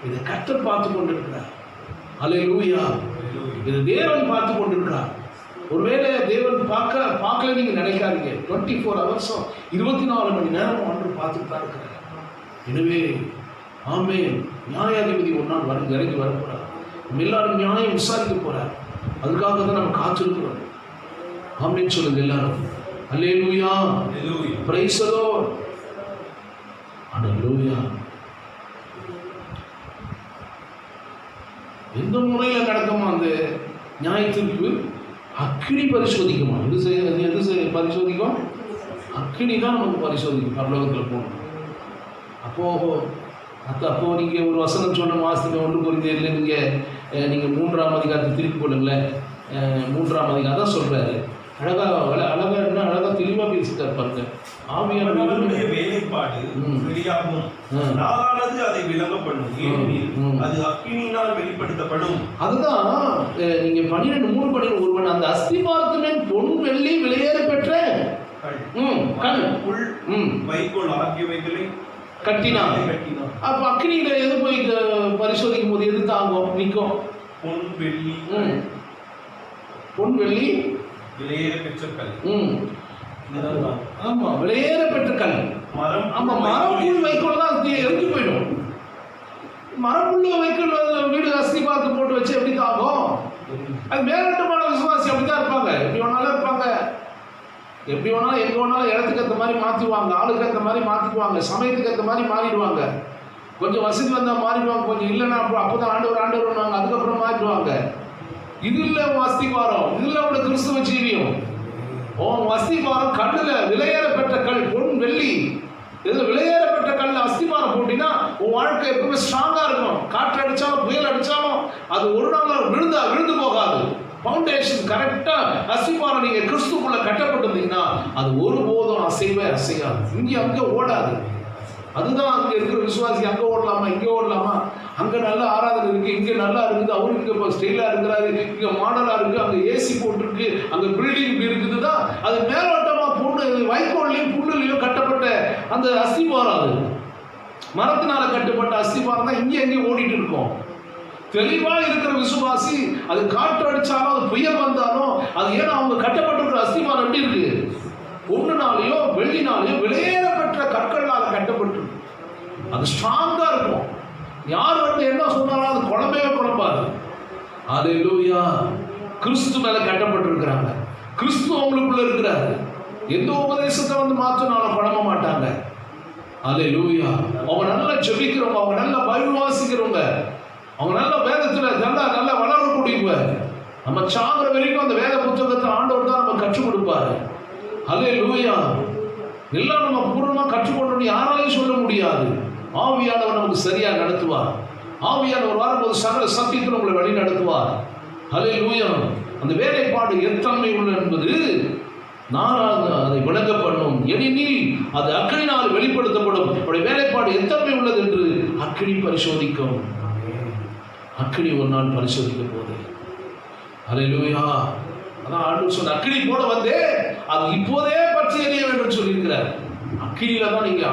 Speaker 1: இதை கர்த்தர் பார்த்து கொண்டிருக்கிறார். அல்லேலூயா. இது தேவன் பார்த்து கொண்டிருக்கிறார். ஒருவேளை தேவன் பார்க்கல நீங்க நினைக்காதீங்க. 24 hours 24 மணி நேரம் ஆண்டு பார்த்துட்டு தான் இருக்கிறார். எனவே ஆமென். நியாயாதிபதி ஒரு நாள் இறங்கி வரப்போறார். நம்ம எல்லாரும் நியாயம் விசாரிக்க போறார். அதுக்காக தான் நம்ம காத்திருக்கிறோம். ஆமென் சொல்லுங்க எல்லாரும். அல்லேலூயா. Praise the lord. அல்லேலூயா. எந்த முறையில் நடக்குமா அந்த நியாய தீர்ப்பு? அக்கினி பரிசோதிக்குமா? எது பரிசோதிக்கும்? அக்கினி தான் நமக்கு பரிசோதிக்கும். பரலோகத்தில் போகணும். அப்போ நீங்கள் ஒரு வசனம் சொன்ன மாதத்துக்கு 1 கொரிந்தியரில் நீங்கள் 3ஆம் அதிகாரத்தை திருப்பி கொள்ளுங்களேன். 3ஆம் அதிகாரம் தான் சொல்கிறாரு. அழகா என்ன அழகா தெளிவாக பேசிட்டு இருப்பாங்க.
Speaker 3: ஆவியானவருடைய வேலைப்பாடு வெளியாகும், நாளானது அதை விளங்க பண்ணும், ஏனெனில் அது அக்கினியினால் வெளிப்படுத்தப்படும்.
Speaker 1: அதுதான் நீங்க 12:3 ஒருவன் அந்த அஸ்திபாரத்தின் பொன் வெள்ளி விலையேற பெற்ற கல்
Speaker 3: வைக்கோல் ஆகியவைகளை
Speaker 1: கட்டினான். அப்ப அக்னியில எது போய் பரிசோதிக்கும் போது எது தாங்கும், நிற்கும்? பொன் வெள்ளி
Speaker 3: விலையேற பெற்ற கல்.
Speaker 1: ஆமா, விலையேற பெற்ற கல். ஆமா, மரப்புள் வைக்கோல் தான் எரிஞ்சு போயிடும். மரப்புள்ள வைக்கோல் வீடு அஸ்திபாரத்தை போட்டு வச்சு எப்படி தாங்கும்? அது மேலட்டமான விசுவாசி அப்படித்தான் இருப்பாங்க. எப்படி வேணாலும் இருப்பாங்க, எப்படி வேணாலும் எங்க வேணாலும் இடத்துக்கு ஏற்ற மாதிரி மாற்றிடுவாங்க, ஆளுக்கு ஏற்ற மாதிரி மாற்றிடுவாங்க, சமயத்துக்கு ஏற்ற மாதிரி மாறிடுவாங்க. கொஞ்சம் வசதி வந்தால் மாறிடுவாங்க, கொஞ்சம் இல்லைன்னா அப்போதான் ஆண்டவர் வருவாங்க, அதுக்கப்புறம் மாறிடுவாங்க. இது இல்லை அஸ்திபாரம், இது இல்லை அவங்களோட கிறிஸ்துவ ஜீவியம். அஸ்திபாரம் கல்லில் விலையேற பெற்ற கல், பொன் வெள்ளி இதில் விலையேறப்பட்ட கல் அஸ்திபாரம் போட்டினா உன் வாழ்க்கை எப்பவுமே ஸ்ட்ராங்காக இருக்கும். காற்று அடித்தாலும் புயல் அடித்தாலும் அது ஒரு நாள் விழுந்து போகாது. ஃபவுண்டேஷன் கரெக்டாக அஸ்திபாரம் நீங்கள் கிறிஸ்துக்குள்ள கட்டப்பட்டிருந்தீங்கன்னா அது ஒருபோதும் அசையாது, இங்கே அங்கே ஓடாது. அதுதான் அங்கே இருக்கிற விசுவாசி. அங்கே ஓடலாமா, இங்கே ஓடலாமா, அங்கே நல்ல ஆராதனை இருக்குது, இங்கே நல்லா இருக்குது, அவரு இங்கே இப்போ ஸ்டைலாக இருக்கிறாரு, இங்கே மாடலாக இருக்குது, அங்கே ஏசி போட்டிருக்கு, அங்கே பில்டிங் இருக்குது தான். அது மேலோட்டமாக பொண்ணு வைக்கோல்லையும் புல்லுலையும் கட்டப்பட்ட அந்த அஸ்திபாரம், அது மரத்தினால கட்டப்பட்ட அஸ்திபாரம் தான் இங்கே எங்கேயும் ஓடிட்டு இருக்கோம். தெளிவாக இருக்கிற விசுவாசி அது காற்று அடித்தாலும் அது புயல் வந்தாலும் அது ஏன்னா அவங்க கட்டப்பட்டிருக்கிற அஸ்திபாரம் எப்படி இருக்கு? பொண்ணுனாலேயோ வெள்ளினாலேயோ விலையேறப்பட்ட கற்களால் கட்டப்பட்டு அது ஸ்ட்ராங்கா இருக்கும். யார் என்ன சொன்னாலும் அது குழம்பாது. அல்லேலூயா. கிறிஸ்து மேல கட்டப்பட்டிருக்கிறாங்க, கிறிஸ்து அவங்களுக்குள்ள இருக்கிறாரு. எந்த உபதேசத்தை மாற்றினாலும் குழம்ப மாட்டாங்க. அல்லேலூயா. அவங்க நல்லா ஜெபிக்கிறவங்க, அவங்க நல்லா பைபிள் வாசிக்கிறவங்க, அவங்க நல்ல வேதத்துல நல்லா வளரக்கூடியவங்க. நம்ம சாகிற வரைக்கும் அந்த வேத புத்தகத்தை ஆண்டவர் தான் நம்ம கற்றுக் கொடுப்பாரு. அல்லேலூயா. எல்லாம் நம்ம பூர்ணமாக கற்றுக்கொண்டு யாராலையும் சொல்ல முடியாது. ஆவியானவர் நமக்கு சரியாக நடத்துவார். ஆவியானவர் வரும்போது சகல சத்தியத்தில் உங்களை வழி நடத்துவார். ஹல்லேலூயா. அந்த வேலைப்பாடு எத்தன்மை உள்ள என்பது நான் அதை விளங்க பண்ணும். எனினில் அது அக்கினினால் வெளிப்படுத்தப்படும். அவருடைய வேலைப்பாடு எத்தன்மை உள்ளது என்று அக்கினி பரிசோதிக்கும். அக்கினி ஒரு நாள் பரிசோதிக்க போகுது. ஹல்லேலூயா. அதான் ஆண்டவர் சொன்ன அக்கினி போட வந்தே அது இப்போதே பற்றி எறிய வேண்டும் சொல்லியிருக்கிறார். அக்கினியில தான் நீங்க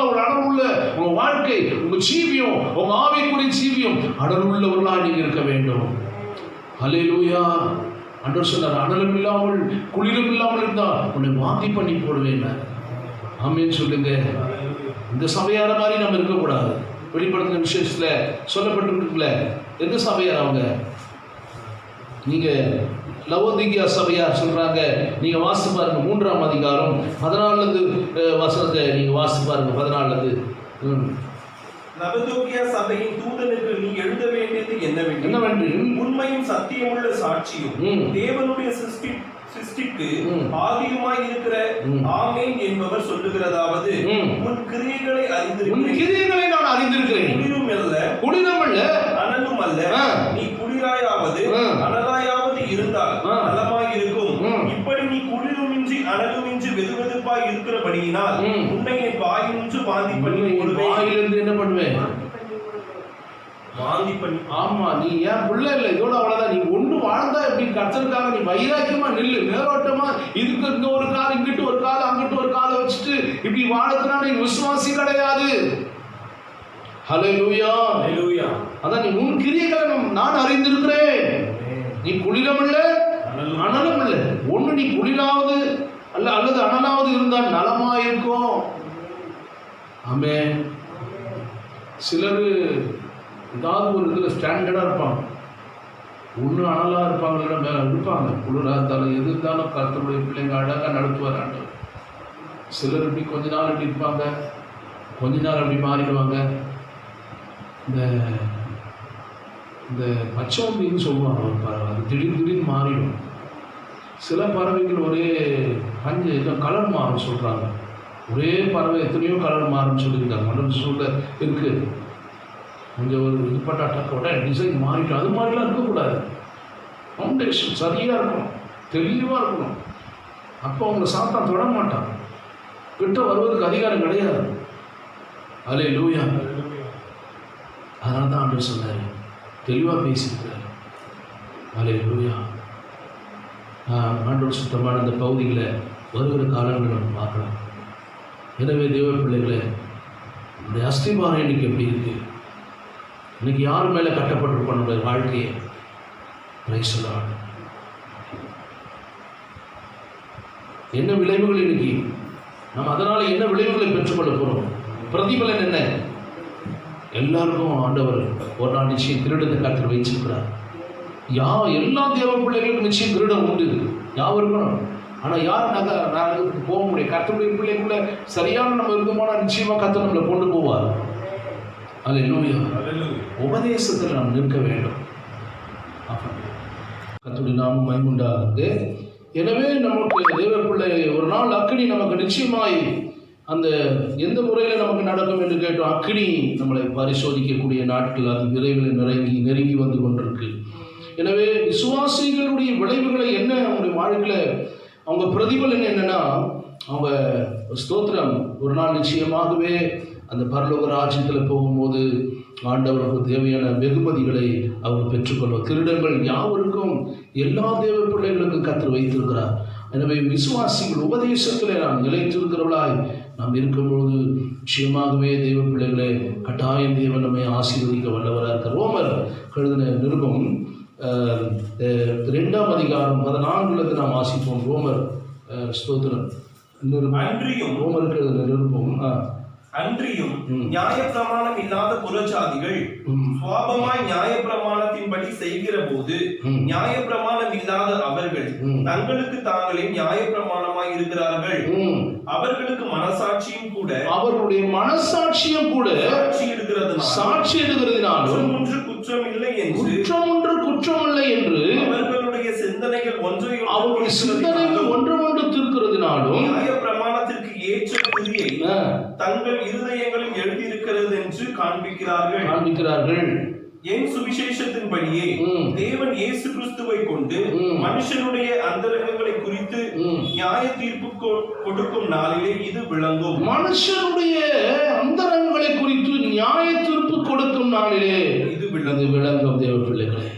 Speaker 1: ஒரு அனல் உள்ள உங்க வாழ்க்கை, உங்க ஜீவியம், உங்க ஆவிக்குரிய ஜீவியம் அனல் உள்ளவர்களாக நீங்க இருக்க வேண்டும். ஹல்லேலூயா. ஆண்டவர் சொன்னார், அனலும் இல்லாமல் குளிரும் இல்லாமல் இருந்தா உன்னை வாந்தி பண்ணி போடுவேன். ஆமென் சொல்லுங்க. இந்த சபையார மாதிரி நம்ம இருக்கக்கூடாது. வெளிப்படுத்தின விசேஷத்துல சொல்லப்பட்டிருக்குல்ல, எந்த சபையார் அவங்க? நீங்க லவோதிகியா சபையார் சொல்றாங்க. நீங்க வாசித்து பாருங்க 3ஆம் அதிகாரம் 14 வசனத்தை நீங்க வாசித்து பாருங்க. 14
Speaker 3: லவோதிகியா சபையின் தூதனுக்கு நீ எழுத வேண்டியது என்னவென்று, உண்மையும் சத்தியமுள்ள சாட்சியும் தேவனுடைய சிருஷ்டிக்கு ஆதியுமாய் இருக்கிற ஆமென் என்பவர் சொல்லுகிறதாவது, உன் கிரியைகளை நான் அறிந்திருக்கிறேன். குளிரும் அல்ல அனலும் அல்ல. நீ குளிராயாவது அனலாயாவது இருந்தால் நலமாய் இருக்கும். இப்படி நீ குளிருமின்றி அனலுமின்றி வெதுவெதுப்பாய் இருக்கிறபடியினால் உன்னை என் வாயினின்று வாந்தி பண்ணி போடுவேன். வாயிலிருந்து என்ன பண்ணுவேன்? வாந்தி பண்ணி. ஆமா, நீ ஏன் பிள்ளை இல்லை, இதோட அவ்வளவுதான். நீ ஒண்ணு வாழ்ந்தா எப்படி கர்த்தருக்காக நீ வைராக்கியமா நில்லு. மேலோட்டமா இதுக்கு இங்க ஒரு கால், இங்கிட்டு ஒரு கால், அங்கிட்டு ஒரு காலை வச்சுட்டு இப்படி வாழத்துனா நீ விசுவாசி கிடையாது. ஹல்லேலூயா. ஹல்லேலூயா. அதான் நீ உன் கிரியைகளை நான் அறிந்திருக்கிறேன். நீ குளிரும் இல்ல அனலும் இல்லை. ஒண்ணு நீ குளிராவது அல்லது அனலாவது இருந்தால் நலமா இருக்கும். ஆமென். சிலர் ஏதாவது ஒரு இதில் ஸ்டாண்டர்டாக இருப்பாங்க. ஒன்று அனலாக இருப்பாங்க, இல்லை மேலே இருப்பாங்க. குளிராக இருந்தாலும் எது இருந்தாலும் கர்த்தருடைய பிள்ளைங்க அழகாக நடத்துவார் ஆண்டவர். சிலர் இப்படி கொஞ்ச நாள் இப்படி இருப்பாங்க, கொஞ்ச நாள் அப்படி மாறிடுவாங்க. இந்த பச்சைன்னு சொல்லுவாங்க ஒரு பறவை, அது திடீர்னு மாறிடும். சில பறவைகள் ஒரே பஞ்சு கலர் மாறும் சொல்கிறாங்க. ஒரே பறவை எத்தனையோ கலர் மாறும்னு சொல்லியிருக்காங்க. மற்ற சூழல் இருக்குது. கொஞ்சம் ஒரு இது பட்டாட்டோட டிசைன் மாறிட்டோம். அது மாதிரிலாம் இருக்கக்கூடாது. ஃபவுண்டேஷன் சரியாக இருக்கணும், தெளிவாக இருக்கணும். அப்போ அவங்களை சாத்தான் தொட மாட்டான், கிட்ட வருவதற்கு அதிகாரம் கிடையாது. ஹல்லேலூயா. அதனால தான் ஆண்டவர் சொன்னார், தெளிவாக பேசியிருக்கிறார். ஹல்லேலூயா. ஆண்டவர் சுத்தமான இந்த பகுதியில் வருகிற காலங்களை நம்ம பார்க்கலாம். எனவே தேவ பிள்ளைகளை, இந்த அஸ்திபாரம் இன்னைக்கு எப்படி இருக்கு? இன்னைக்கு யார் மேலே கட்டப்பட்டிருப்போம் நம்முடைய வாழ்க்கையை? Price the Lord. என்ன விளைவுகள் இன்னைக்கு நம்ம அதனால என்ன விளைவுகளை பெற்றுக்கொள்ள போறோம்? பிரதிபலன் என்ன? எல்லாருக்கும் ஆண்டவர் ஒரு நாள் நிச்சயம் திருடத்தை கர்த்தர் வைச்சிருக்கிறார். எல்லா தேவ பிள்ளைகளுக்கும் நிச்சயம் திருடம் உண்டு, யாவருக்கும். ஆனால் யார் நாங்கள் போக முடியும்? கர்த்தருடைய பிள்ளைக்குள்ள சரியான நம்ம இருக்குமானா நிச்சயமாக கர்த்தர் நம்மளை கொண்டு போவார். ஹல்லேலூயா. உபதேசத்தில் நாம் நிற்க வேண்டும். கர்த்தருடைய நாமம் மகிமையுண்டாகுது. எனவே நமக்கு தேவ பிள்ளை ஒரு நாள் அக்கினி நமக்கு நிச்சயமாய் அந்த எந்த முறையில் நமக்கு நடக்கும் என்று கேட்டோம். அக்கினி நம்மளை பரிசோதிக்கக்கூடிய நாட்கள் அது விரைவில் நெருங்கி வந்து கொண்டிருக்கு. எனவே விசுவாசிகளுடைய விளைவுகளை என்ன அவங்களுடைய வாழ்க்கையில் அவங்க பிரதிபலன் என்னன்னா, அவங்க ஸ்தோத்திரம் ஒரு நாள் நிச்சயமாகவே அந்த பரலோக ராஜ்யத்தில் போகும்போது ஆண்டவருக்கு தேவையான வெகுமதிகளை அவர் பெற்றுக்கொள்வார். திருடங்கள் யாவருக்கும் எல்லா தேவ பிள்ளைகளுக்கும் கர்த்தர் வைத்திருக்கிறார். எனவே விசுவாசிகள் உபதேசத்தில் நாம் நிலைத்திருக்கிறவர்களாய் நாம் இருக்கும்போது நிச்சயமாகவே தெய்வ பிள்ளைகளை கட்டாயம் தேவன் நம்மை ஆசீர்வதிக்க வல்லவராக இருக்கிறார். ரோமர் எழுதின நிருபம் 2ஆம் அதிகாரம் 14 நாம் வாசிப்போம். ரோமர் ஸ்தோத்திரம் ரோமருக்கு எழுதின நிருபம். அன்றியும் நியாயப்பிரமாணம் இல்லாத புறஜாதிகள் சுவாபமாய் நியாயப்பிரமாணத்தின்படி செய்கிற போது நியாயப்பிரமாணம் இல்லாத அவர்கள் தங்களுக்கு தாங்களே நியாயப்பிரமாணமாய் இருக்கிறார்கள். அவர்களுக்கு மனசாட்சியும் கூட, அவர்களுடைய
Speaker 1: மனசாட்சியும் கூட சாட்சி எடுக்கிறதுனாலும்
Speaker 3: குற்றம் இல்லை என்று அவர்களுடைய சிந்தனைகள் ஒன்று திருக்கிறதுனாலும் நியாயப்பிரமாணத்திற்கு ஏற்ற
Speaker 2: அவர்கள் இருதயங்களில் எழுதியிருக்கிறது என்று காண்பிக்கிறார்கள். என் சுவிசேஷத்தின்படியே தேவன் இயேசு கிறிஸ்துவை கொண்டு மனுஷனுடைய அந்தரங்கங்களை குறித்து நியாய தீர்ப்பு கொடுக்கும் நாளிலே இது விளங்கும்.
Speaker 3: மனுஷனுடைய அந்தரங்களை குறித்து நியாய தீர்ப்பு கொடுக்கும் நாளிலே இது விளங்கும். தேவ பிள்ளைகளே,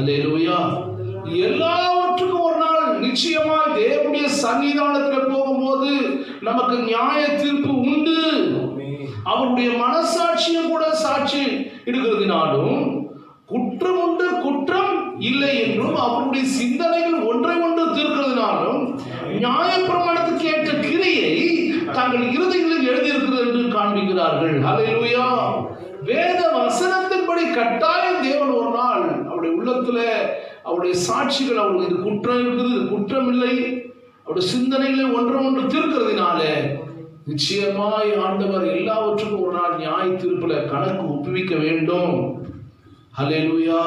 Speaker 3: அல்லேலூயா. எல்லாவற்றுக்கும் ஒரு நாள் நிச்சயமாய் தேவனுடைய சன்னிதானத்தில் போகும்போது நமக்கு நியாய தீர்ப்பு உண்டு. அவருடைய மனசாட்சியும் கூட சாட்சி எடுக்கிறதுனாலும் குற்றம் உண்டு குற்றம் இல்லை என்றும் அவருடைய சிந்தனைகள் ஒன்றை ஒன்று தீர்க்கிறதுனாலும் நியாயப்பிரமாணத்துக்கு ஏற்ற கிரியை தங்கள் இருதயங்களில் எழுதியிருக்கிறது என்று காண்பிக்கிறார்கள். அல்லேலூயா. வேத வசனத்தின்படி கட்டாயம் தேவன் ஒரு நாள் அவருடைய உள்ளத்துல அவருடைய சாட்சிகள், அவருக்கு இது குற்றம் இருக்குது, இது குற்றம் இல்லை, அவருடைய சிந்தனைகளை ஒன்றை ஒன்று தீர்க்கிறதுனால நிச்சயமாய் ஆண்டவர் எல்லாவற்றுக்கும் ஒரு நாள் நியாய தீர்ப்புல கணக்கு ஒப்புவிக்க வேண்டும். ஹல்லேலூயா.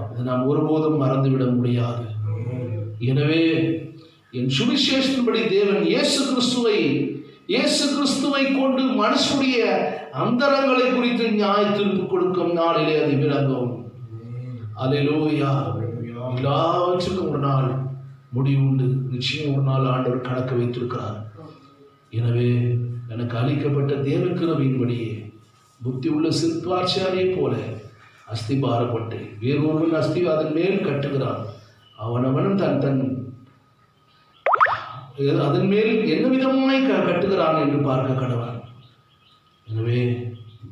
Speaker 3: இதை நாம் ஒருபோதும் மறந்துவிட முடியாது. எனவே என் சுவிசேஷத்தின்படி தேவன் இயேசு கிறிஸ்துவை கொண்டு மனுஷனுடைய அந்தரங்களை குறித்து நியாய தீர்ப்பு கொடுக்கும் நாளிலே அது விளங்கும். அல்லேலூயா. எல்லாவற்றுக்கும் ஒரு நாள் முடிவு உண்டு. நிச்சயம் ஒரு நாள் ஆண்டவர் கணக்கு வைத்திருக்கிறார். எனவே எனக்கு அளிக்கப்பட்ட தேவ கிருபையின்படியே புத்தி உள்ள சிற்பாச்சாரியை போல அஸ்திபாரப்பட்டு வேறொருவன் அஸ்தி அதன் மேல் கட்டுகிறான். அவனவனும் தன் அதன் மேல் என்ன விதமாய் கட்டுகிறான் என்று பார்க்க கடவான். எனவே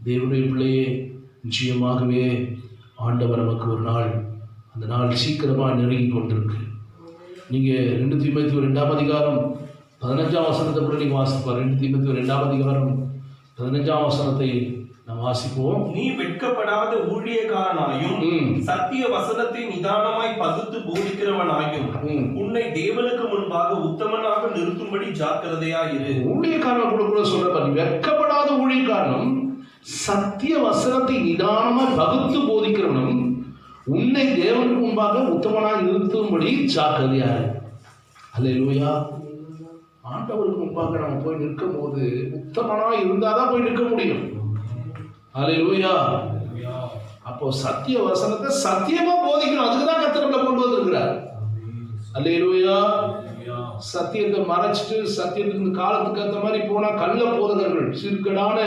Speaker 3: தேவனுடைய பிள்ளையே, நிச்சயமாகவே ஆண்டவர் நமக்கு ஒரு நாள், அந்த நாள் சீக்கிரமாக நெருங்கி கொண்டிருக்கு. நீங்கள் 2 தீமோத்தேயு 2ஆம் அதிகாரம் 15ஆம் வசனத்தை கூட நீங்கள் வாசிப்பார். 2 தீமோத்தேயு 2ஆம் அதிகாரம் 15ஆம் வசனத்தை நாம் வாசிப்போம்.
Speaker 2: நீ வெட்கப்படாத ஊழியக்காரனாயும் சத்திய வசனத்தை நிதானமாய் பகுத்து போதிக்கிறவனாயும் உன்னை தேவனுக்கு முன்பாக உத்தமனாக நிறுத்தும்படி ஜாக்கிரதையாயிரு.
Speaker 3: ஊழியக்காரன் கூட சொல்ற, வெட்கப்படாத ஊழியக்காரனும் சத்திய வசனத்தை நிதானமாய் பகுத்து போதிக்கிறவனும் உன்னை தேவனுக்கு முன்பாக உத்தமனாக நிறுத்தும்படி ஜாக்கிரதையாயிரு. அல்லேலூயா. ஆண்டவருக்கு முன்பாக நம்ம போய் நிற்கும் போது உத்தமனா இருந்தாதான் போய் நிற்க முடியும். அல்லேலூயா. அப்போ சத்திய வசனத்தை சத்தியமா போதிக்கணும். அதுக்குதான் கர்த்தர் நம்மளை கொண்டு வந்திருக்கிறார். அல்லேலூயா. சத்தியத்தை மறைச்சிட்டு சத்தியத்துக்கு காலத்துக்கு ஏற்ற மாதிரி போனா கள்ள போதகர்கள் சிறுக்கடான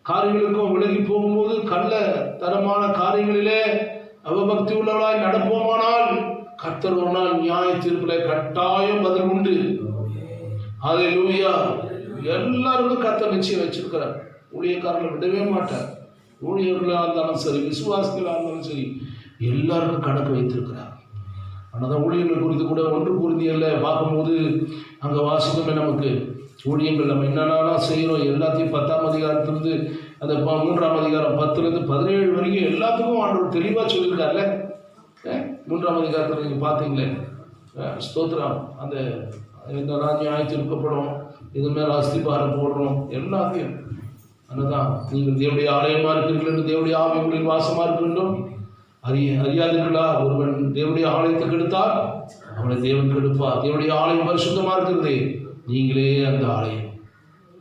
Speaker 3: காரியங்களுக்கும் விலகி போகும்போது கள்ள தரமான காரியங்களிலே அவபக்தி உள்ளவர்களாய் நடப்போமானால் கர்த்தர் ஒரு நாள் நியாய தீர்ப்புல கட்டாயம் பதில் உண்டு. அல்லேலூயா. எல்லாருக்கும் கர்த்தர் நிச்சயம் வச்சிருக்கிறார். ஊழியக்காரர்களை விடவே மாட்டார். ஊழியர்களாக இருந்தாலும் சரி, விசுவாசிகளாக இருந்தாலும் சரி, எல்லாருக்கும் கணக்கு வைத்திருக்கிறார். ஆனால் ஊழியர்கள் குறித்து கூட 1 கொரிந்தியரில் பார்க்கும்போது அங்கே வாசிக்கமே நமக்கு ஊழியங்கள் நம்ம என்னென்னலாம் செய்கிறோம் எல்லாத்தையும் 10ஆம் அதிகாரத்திலிருந்து அந்த 3ஆம் அதிகாரம் 10லேருந்து 17 வரைக்கும் எல்லாத்துக்கும் ஆண்டவர் தெளிவாக சொல்லியிருக்காருல்ல. 3ஆம் அதிகாரத்தில் நீங்கள் பார்த்தீங்களே, ஸ்தோத்திரம். அந்த என்னெல்லாம் நியாயத்தில் இருக்கப்படும், இது மேலே அஸ்திபாரம் போடுறோம் எல்லாத்தையும். அதுதான் நீங்கள் தேவனுடைய ஆலயமாக இருக்கிறீர்கள் என்று தேவனுடைய ஆவிகளில் வாசமாக இருக்கின்றோம் அறியாதீர்களா? ஒருவன் தேவனுடைய ஆலயத்தை கெடுத்தால் அவனை தேவன் கெடுப்பார். தேவனுடைய ஆலயம் பரிசுத்தமாக இருக்கிறதே, நீங்களே அந்த ஆலயம்.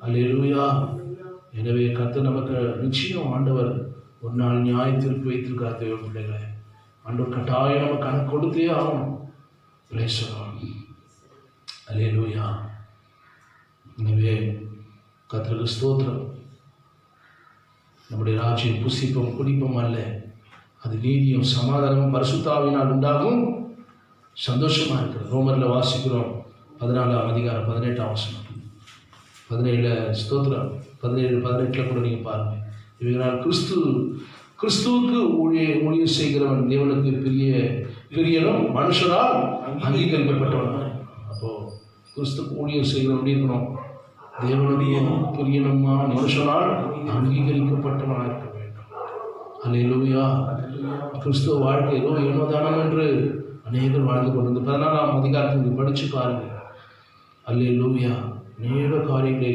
Speaker 3: அல்லேலூயா. எனவே கர்த்தர் நமக்கு நிச்சயம் ஆண்டவர் ஒரு நாள் நியாய தீர்ப்பு வைத்திருக்கார். தேவ பிள்ளைகளை ஆண்டவர் கட்டாயம் நம்ம கணக்கு கொடுத்தே ஆகணும். அல்லேலூயா. எனவே கர்த்தருக்கு ஸ்தோத்திரம். நம்முடைய ராஜ்யம் புசிப்பும் குடிப்பும் அல்ல, அது நீதியும் சமாதானமும் பரிசுத்தாவினால் உண்டாகும் சந்தோஷமாக இருக்கிறது. ரோமரில் வாசிக்கிறோம் 14ஆம் அதிகாரம் 18ஆம் வசனம் 17 ஸ்தோத்திரம் 17-18 கூட நீங்கள் பாருங்கள். இவங்களால் கிறிஸ்துவுக்கு ஊழியம் செய்கிறவன் தேவனுக்கு பிரியனும் மனுஷரால் அங்கீகரிக்கப்பட்டவன். அப்போது கிறிஸ்துக்கு ஊழியம் செய்கிறவன் இருக்கணும், தேவனுடைய பிரியனுமா மனுஷனால் அங்கீகரிக்கப்பட்டவனாக இருக்க வேண்டும். அல்லேலூயா. கிறிஸ்துவ வாழ்க்கையிலோ ஏனோதானம் என்று அநேகர் வாழ்ந்து கொண்டு 14ஆம் அதிகாரத்தில் படித்து பாருங்கள். அல்லேலூயா. அநேக காரியங்களை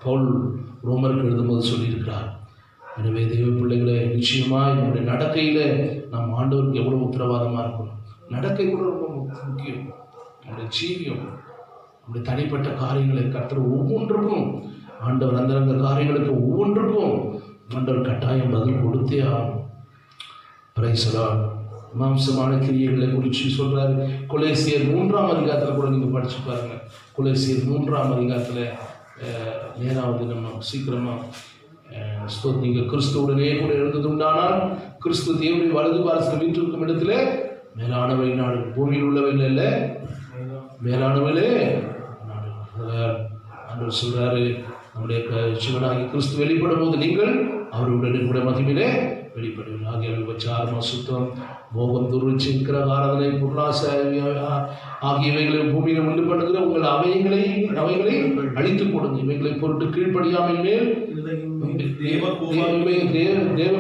Speaker 3: பவுல் ரோமருக்கு எழுதும்போது சொல்லியிருக்கிறார். எனவே தெய்வ பிள்ளைகளை நிச்சயமாக நம்முடைய நடக்கையில் நாம் ஆண்டவருக்கு எவ்வளோ உத்தரவாதமாக இருக்கணும். நடக்கை கூட ரொம்ப முக்கியம். நம்முடைய ஜீவியம், நம்முடைய தனிப்பட்ட காரியங்களை கர்த்தர் ஒவ்வொன்றுக்கும் ஆண்டவர் அந்தரங்க காரியங்களுக்கு ஒவ்வொன்றுக்கும் ஆண்டவர் கட்டாயம் பதில் கொடுத்தே ஆகும். Price the Lord. மாம்சமான கிரியைகளை குறித்து சொல்றாரு. கொலேசியர் 3ஆம் அதிகாரத்தில் கூட நீங்கள் படிச்சு பாருங்க. கொலேசியர் 3ஆம் அதிகாரத்தில் நேராவது நம்ம சீக்கிரமாக நீங்கள் கிறிஸ்துவுடனே கூட எழுந்தது உண்டானால் கிறிஸ்து தேவனுடைய வலது பாரசத்தில் வீற்றிருக்கும் இடத்துல மேலானவை நாடு, பூமியில் உள்ளவைகள் இல்லை, மேலானவைகளே நாடு சொல்றாரு. நம்முடைய சிவனாகி கிறிஸ்து வெளிப்படும் போது நீங்கள் அவருடனே கூட மகிமையிலே வெளிப்படுவீர்கள். ஆகிய விபச்சாரம், அசுத்தம், மோகம், துர்ச்சி, விக்கிரக ஆராதனை, பொருளாசை ஆகியவைகளை பூமியில் உண்டு பண்ணுகிற உங்கள் அவைகளை அழித்துக் கொடுங்க. இவைகளை பொருட்டு கீழ்ப்படியாமல் மேல் தேவ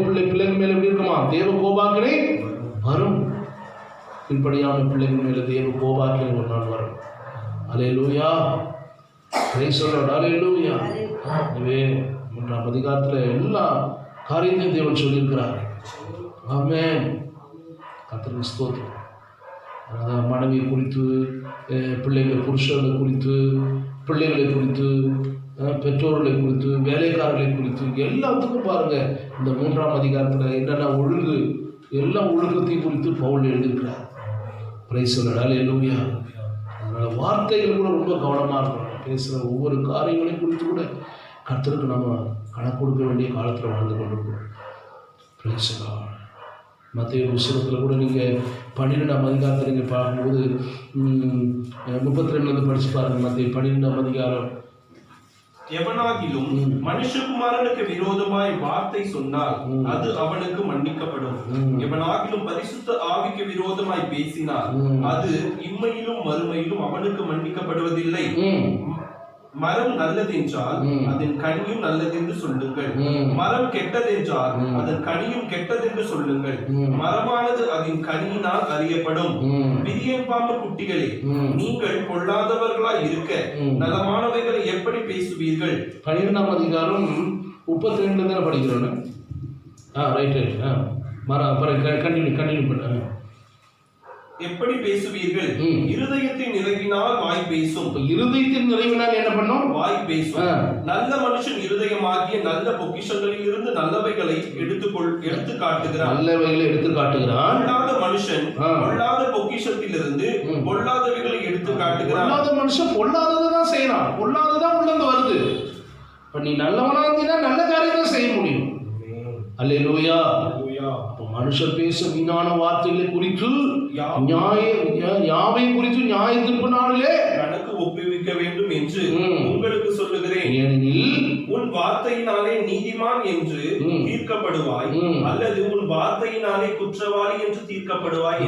Speaker 3: பிள்ளைகள் மேல எப்படி இருக்குமா? தேவ கோபாக்கினை வரும். கீழ்ப்படியாமல் பிள்ளைகள் மேல தேவ கோபாக்கினை ஒரு நாள் வரும். அல்லேலூயா. Praise the lord. அல்லேலூயா. எனவே 3ஆம் அதிகாரத்தில் எல்லா காரியத்தையும் தேவன் சொல்லியிருக்கிறார். ஆமென். கர்த்தருக்கு ஸ்தோத்திரம். அதாவது மனைவி குறித்து, பிள்ளைகள், புருஷர்களை குறித்து, பிள்ளைகளை குறித்து, பெற்றோர்களை குறித்து, வேலைக்காரர்களை குறித்து எல்லாத்துக்கும் பாருங்க இந்த 3ஆம் அதிகாரத்தில் என்னென்ன ஒழுங்கு, எல்லா ஒழுக்கத்தையும் குறித்து பவுல் எழுதியிருக்கிறார். Praise the lord. அல்லேலூயா. அதனால் வார்த்தைகள் கூட ரொம்ப கவனமாக இருக்கணும். பேசுகிற ஒவ்வொரு காரியங்களையும் குறித்து கூட கர்த்தருக்கு நம்ம கணக்கு கொடுக்க வேண்டிய காலத்தில் வாழ்ந்து கொண்டிருக்கிறோம். Price the Lord. மத்திய புஸ்தகத்தில் கூட நீங்கள் 12ஆம் அதிகாரத்தை நீங்கள் பார்க்கும்போது 32 படிச்சு பாருங்கள். மத்திய 12ஆம் அதிகாரம்.
Speaker 2: எவனாகிலும் மனுஷகுமாரனுக்கு விரோதமாய் வார்த்தை சொன்னால் அது அவனுக்கு மன்னிக்கப்படும். எவனாகிலும் பரிசுத்த ஆவிக்கு விரோதமாய் பேசினால் அது இம்மையிலும் மறுமையிலும் அவனுக்கு மன்னிக்கப்படுவதில்லை. மரம் நல்லதென்றால் அதன் கனியும் நல்லதென்று சொல்லுங்கள். மரம் கெட்டதென்றால் அதன் கனியும் கெட்டதென்று சொல்லுங்கள். மரமானது அதன் கனியினால் அறியப்படும். விரியன் பாம்பு குட்டிகளே, நீங்கள் கொள்ளாதவர்களாய் இருக்க நலமானவைகளை எப்படி பேசுவீர்கள்?
Speaker 3: 12ஆம் அதிகாரம் 32 தானே படிக்கிறோம். ரைட். கண்டினியூ பண்ண.
Speaker 2: எப்படி பேசுவீர்கள்? இருதயத்தின் நிறைவினால் வாய் பேசும்.
Speaker 3: இருதயத்தின் நிறைவினால் என்ன பண்ணும்?
Speaker 2: வாய் பேசும். நல்ல மனுஷன் இருதயமாகிய நல்ல பொக்கிஷங்களில் இருந்து நல்லவைகளை எடுத்து காட்டுகிறான்.
Speaker 3: நல்லவைகளை எடுத்து காட்டுகிறான்.
Speaker 2: பொல்லாத மனுஷன் பொல்லாத பொக்கிஷத்திலிருந்து பொல்லாதவைகளை எடுத்து காட்டுகிறான்.
Speaker 3: பொல்லாத மனுஷன் பொல்லாததான் செய்யறான். பொல்லாததான் உள்ளந்து வருது. இப்ப நீ நல்லவனா இருந்தீனா நல்ல காரியத்தை செய்ய முடியும். அல்லேலூயா. அப்போ மனுஷர் பேச வீணான வார்த்தைகளை குறித்து யாவை குறித்து நியாய தீர்ப்பு நாளிலே
Speaker 2: கணக்கு ஒப்புவிக்க வேண்டும் என்று உங்களுக்கு சொல்லுகிறேன்.
Speaker 3: ஏனெனில்
Speaker 2: உன் வார்த்தையினாலே நீதிமான் என்று தீர்க்கப்படுவாய், அல்லது உன் வார்த்தையினாலே குற்றவாளி என்று தீர்க்கப்படுவாய்.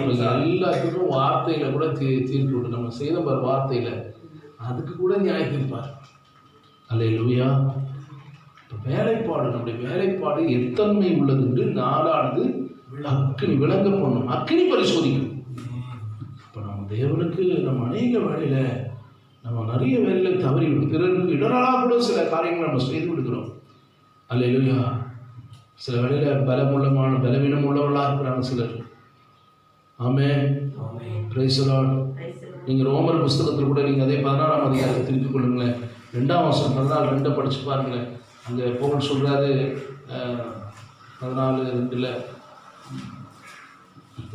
Speaker 3: எல்லாத்துக்கும் வார்த்தையில கூட தீர்ப்பு நம்ம செய்த வார்த்தையில அதுக்கு கூட நியாய தீர்ப்பார். அல்லேலூயா. வேலைப்பாடு, நம்முடைய வேலைப்பாடு எத்தன்மை உள்ளது என்று நாளானது அக்கினி விளங்க பண்ணும், அக்கினி பரிசோதிக்கும். இப்போ நம்ம தேவனுக்கு நம்ம அநேக வேலையில நம்ம நிறைய வேலையில தவறி பிறருக்கு இடராக கூட சில காரியங்களை நம்ம செய்து விடுகிறோம். அல்லேலூயா. சில வேலையில பலவீனம் உள்ளவர்களாக இருக்கிறாங்க சிலர். ஆமென். Praise the lord. நீங்கள் ரோமர் புஸ்தகத்தில் கூட நீங்கள் அதே 14ஆம் அதிகாரத்தை திருப்பிக் கொள்ளுங்களேன். 2ஆம் வசனம் 14:2 படிச்சு பாருங்களேன். அங்கே பவுல் சொல்றாரு 14:2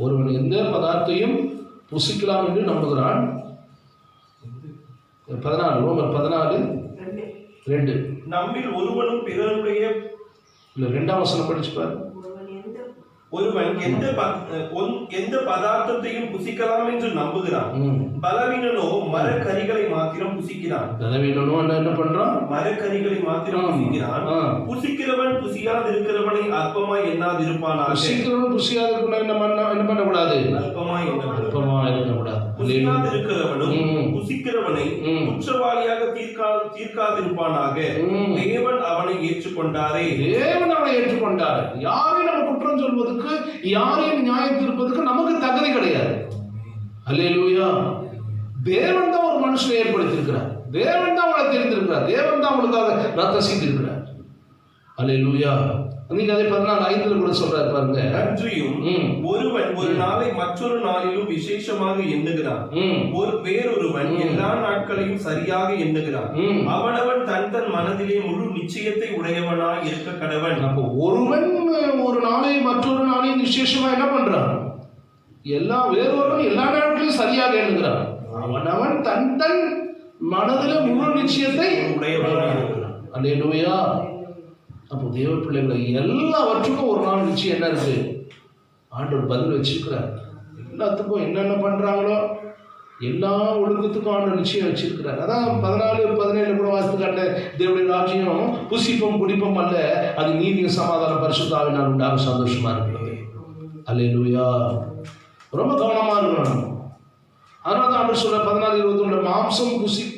Speaker 3: ஒருவன் எந்த பதார்த்தையும் புசிக்கலாம் என்று நம்புகிறான். 14 ரோமர் 14:2
Speaker 2: நம்மில் ஒருவனும் பிறருடைய
Speaker 3: இல்லை 2ஆம் வசனம் படிச்சு பாரு.
Speaker 2: ஒருவன் எந்த பதார்த்தத்தையும் புசிக்கலாம் என்று நம்புகிறான். பலவீனனோ மரக்கறிகளை மாத்திரம் புசிக்கிறான்.
Speaker 3: பலவீனனோ என்ன பண்றான்?
Speaker 2: மரக்கறிகளை மாத்திரம் புசிக்கிறான். புசிக்கிறவன் புசியாதிருக்கிறவனை அற்பமாய் எண்ணாதிருப்பானாக.
Speaker 3: புசிக்கிறவன் புசியாதிருக்கிறவனை என்ன பண்ணக்கூடாது?
Speaker 2: அற்பமாய்
Speaker 3: எண்ணக்கூடாது.
Speaker 2: புசியாதிருக்கிறவனும் புசிக்கிறவனை குற்றவாளியாக தீர்க்காதிருப்பானாக. தேவன் அவனை ஏற்றுக்கொண்டாரே.
Speaker 3: தேவன் அவனை ஏற்றுக்கொண்டார். யாரையும் நம்ம குற்றம் சொல்வதற்கு, யாரையும் நியாயம் தீர்ப்பதற்கு நமக்கு தகுதி கிடையாது. அல்லேலூயா. தேவன் தான் ஒரு மனுஷனை ஏற்படுத்தியிருக்கிறார். தேவன் தான் அவளை தெரிந்திருக்கிறார். தேவன் தான் அவளுக்காக ரத்தம் செய்திருக்கிறார். அல்லேலூயா. நீங்க அதே 14:5 கூட சொல்றாரு பாருங்க.
Speaker 2: அன்றியும் ஒருவன் ஒரு நாளை மற்றொரு நாளிலும் விசேஷமாக எண்ணுகிறான், வேறொருவன் எல்லா நாட்களையும் சரியாக எண்ணுகிறான். அவனவன் தன் தன் மனதிலே முழு நிச்சயத்தை உடையவனாய் இருக்க கடவன்.
Speaker 3: அப்போ ஒருவன் ஒரு நாளை மற்றொரு நாளையும் விசேஷமா என்ன பண்றான்? வேறொருவன் எல்லா நாட்களையும் சரியாக எண்ணுகிறான். அவனவன் தன் தன் மனதில முழு நிச்சயத்தை
Speaker 2: உடையவனாய் இருக்கிறான்.
Speaker 3: அல்லேலூயா. அப்போ தேவ பிள்ளைகளை எல்லாவற்றுக்கும் ஒரு நாள் நிச்சயம் என்ன இருக்கு? ஆண்டவர் பதில் வச்சிருக்கிறார். எல்லாத்துக்கும் என்னென்ன பண்றாங்களோ எல்லா ஒழுக்கத்துக்கும் ஆண்டவர் நிச்சயம் வச்சிருக்கிறார். அதான் 14-17 கூட வாசித்து காட்ட, தேவனுடைய ராஜ்யம் புசிப்பம் குடிப்பம் அல்ல, அது நீதியும் சமாதானம் பரிசுத்த ஆவியினால் உண்டாக சந்தோஷமா இருக்கிறது. அல்லேலூயா. ரொம்ப கவனமா இருக்கணும். அதனால தான் ஆண்டவர் சொல்ற 14:21 மாம்சம்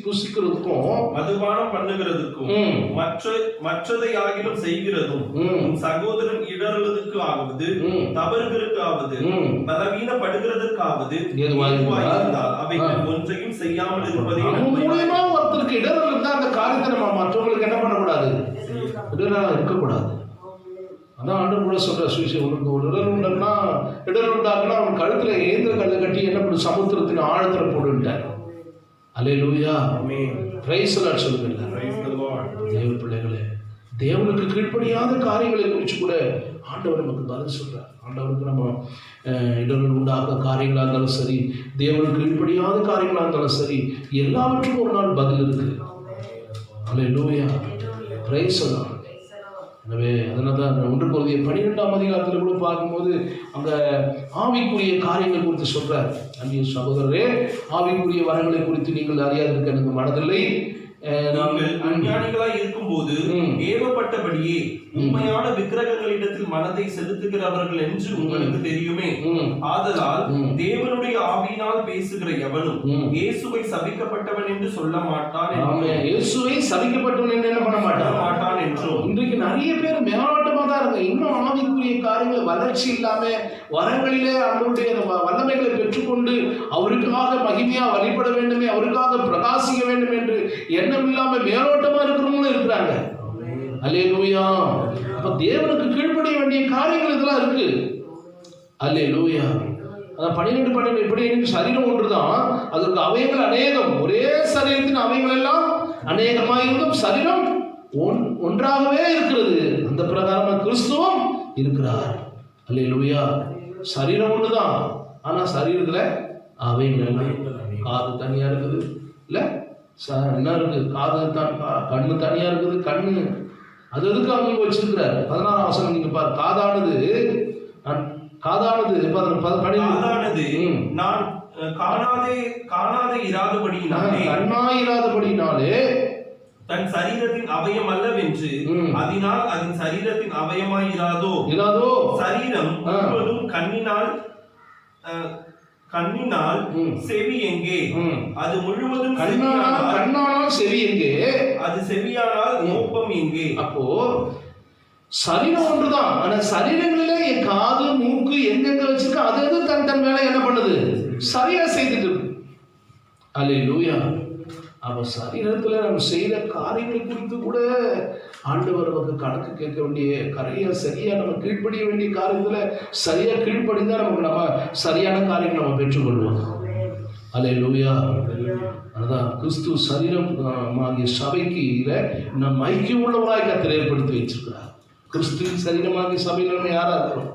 Speaker 3: புசிக்கிறதுக்கும்
Speaker 2: மதுபானம் பண்ணுகிறதுக்கும் மற்றதை ஆகிலும் செய்கிறதும் சகோதரன் இடறுவதற்கு ஆவது தவறுகளுக்கு ஆவது பலவீனப்படுகிறதுக்காவது அவைகள் ஒன்றையும் செய்யாமல் இருப்பதே
Speaker 3: மூலமா ஒருத்தருக்கு இடரல் இருந்தா அந்த காரியத்தை நம்ம மற்றவங்களுக்கு என்ன பண்ணக்கூடாது? இடரா இருக்கக்கூடாது. அதான் ஆண்டவர் கூட சொல்ற சுவிசேஷம், உனக்கு ஒரு இடர் உண்டாக்குனா அவன் கழுத்துல ஏந்திர கல்லை கட்டி என்ன பண்ணு, சமுத்திரத்தின் ஆழத்துல போடுன்ட்டார். அல்லேலூயா. பிரைஸ் தி லார்ட் சொல்லுங்க. தேவ பிள்ளைகளே, தேவனுக்கு கீழ்ப்படியாத காரியங்களை குறித்து கூட ஆண்டவர் நமக்கு பதில் சொல்றார். ஆண்டவருக்கு நம்ம இடர்கள் உண்டாக்க காரியங்களா இருந்தாலும் சரி, தேவனுக்கு கீழ்ப்படியாத காரியங்களா இருந்தாலும் சரி, எல்லாவற்றுக்கும் ஒரு நாள் பதில் இருக்கு. அல்லேலூயா. Praise the lord. எனவே அதனால தான் 1 கொரிந்தியர் 12ஆம் அதிகாரத்தில் கூட பார்க்கும்போது அங்கே ஆவிக்குரிய காரியங்கள் குறித்து சொல்றார். அன்பிய சகோதரரே, ஆவிக்குரிய வரங்களை குறித்து நீங்கள் அறியாதிருக்க எனக்கு மனதில்லை.
Speaker 2: நாங்கள் அஞ்ஞானிகளாய் இருக்கும்போது ஏவப்பட்டபடியே உண்மையான விக்கிரகங்களிடத்தில் மனதை செலுத்துகிறவர்கள் என்று உங்களுக்கு தெரியுமே. ஆதலால் தேவனுடைய ஆவியினால் பேசுகிற எவனும் இயேசுவை சபிக்கப்பட்டவன் என்று சொல்ல மாட்டான்.
Speaker 3: இயேசுவை சபிக்கப்பட்டவன் என்று என்ன பண்ண
Speaker 2: மாட்டான் என்றும்.
Speaker 3: இன்றைக்கு நிறைய பேர் மேலோட்டமா தான் இருக்கு. இன்னும் ஆவிக்குரிய காரியங்கள் வளர்ச்சி இல்லாம வரங்களிலே அவருடைய வல்லமைகளை பெற்றுக்கொண்டு அவருக்காக மகிமையா வழிபட வேண்டுமே, அவருக்காக பிரகாசிக்க வேண்டும் என்று எண்ணம் இல்லாம மேலோட்டமா இருக்கிறவங்களும் இருக்கிறாங்க. அல்லேலூயா. அப்ப தேவனுக்கு கீழ்ப்படிய வேண்டிய காரியங்கள் இதெல்லாம் இருக்கு. அல்லேலூயா. 12 எப்படி சரீரம் ஒன்றுதான், அதற்கு அவயங்கள் அநேகம். ஒரே சரீரத்தின் அவயங்கள் எல்லாம் அநேகமாயிருந்தும் சரீரம் ஒன்றாகவே இருக்கிறது. அந்த பிரகாரமா கிறிஸ்துவும் இருக்கிறார். அல்லேலூயா. சரீரம் ஒண்ணுதான், ஆனா சரீரத்துல அவயங்கள் காது தனியா இருக்குது, இல்ல என்ன இருக்கு? காது கண்ணு தனியா இருக்குது. கண்ணு அது எதுக்கு அவங்க வச்சிருக்கிறார்? 16ஆம் வசனம் நீங்க பாரு. காதானது
Speaker 2: நான் காணாதே
Speaker 3: இராதபடினாலே
Speaker 2: தன் சரீரத்தின் அவயம் அல்லவென்று அதனால் அதன் சரீரத்தின் அவயமாய் இராதோ. சரீரம் முழுவதும் கண்ணினால் செவி எங்கே? அது முழுவதும்
Speaker 3: கண்ணானால் செவி எங்கே?
Speaker 2: அது செவியானால் மோப்பம் எங்கே?
Speaker 3: அப்போ சரீரம் ஒன்றுதான், ஆனா சரீரங்களிலே என் காது மூக்கு எங்கெங்க வச்சிருக்க அது எது தன் தன் வேலை என்ன பண்ணுது? சரியா செய்துட்டு இருக்கு. அல்லேலூயா. அப்ப சரீரத்துல நம்ம செய்த காரியங்கள் குறித்து கூட ஆண்டவர் நமக்கு கணக்கு கேட்க வேண்டிய சரியா நம்ம கீழ்ப்படிய வேண்டிய காரியத்துல சரியா கீழ்ப்படிந்தா நமக்கு நம்ம சரியான காரியங்கள் நம்ம பெற்றுக்கொள்வோம். அல்லேலூயா. அதான் கிறிஸ்து சரீரம் ஆகிய சபைக்கு நம் ஐக்கியம் உள்ளவராய் கர்த்தர் ஏற்படுத்தி வச்சிருக்கிறார். கிறிஸ்துவின் சரீரமாகிய சபையில் நம்ம யாரா இருக்கிறோம்?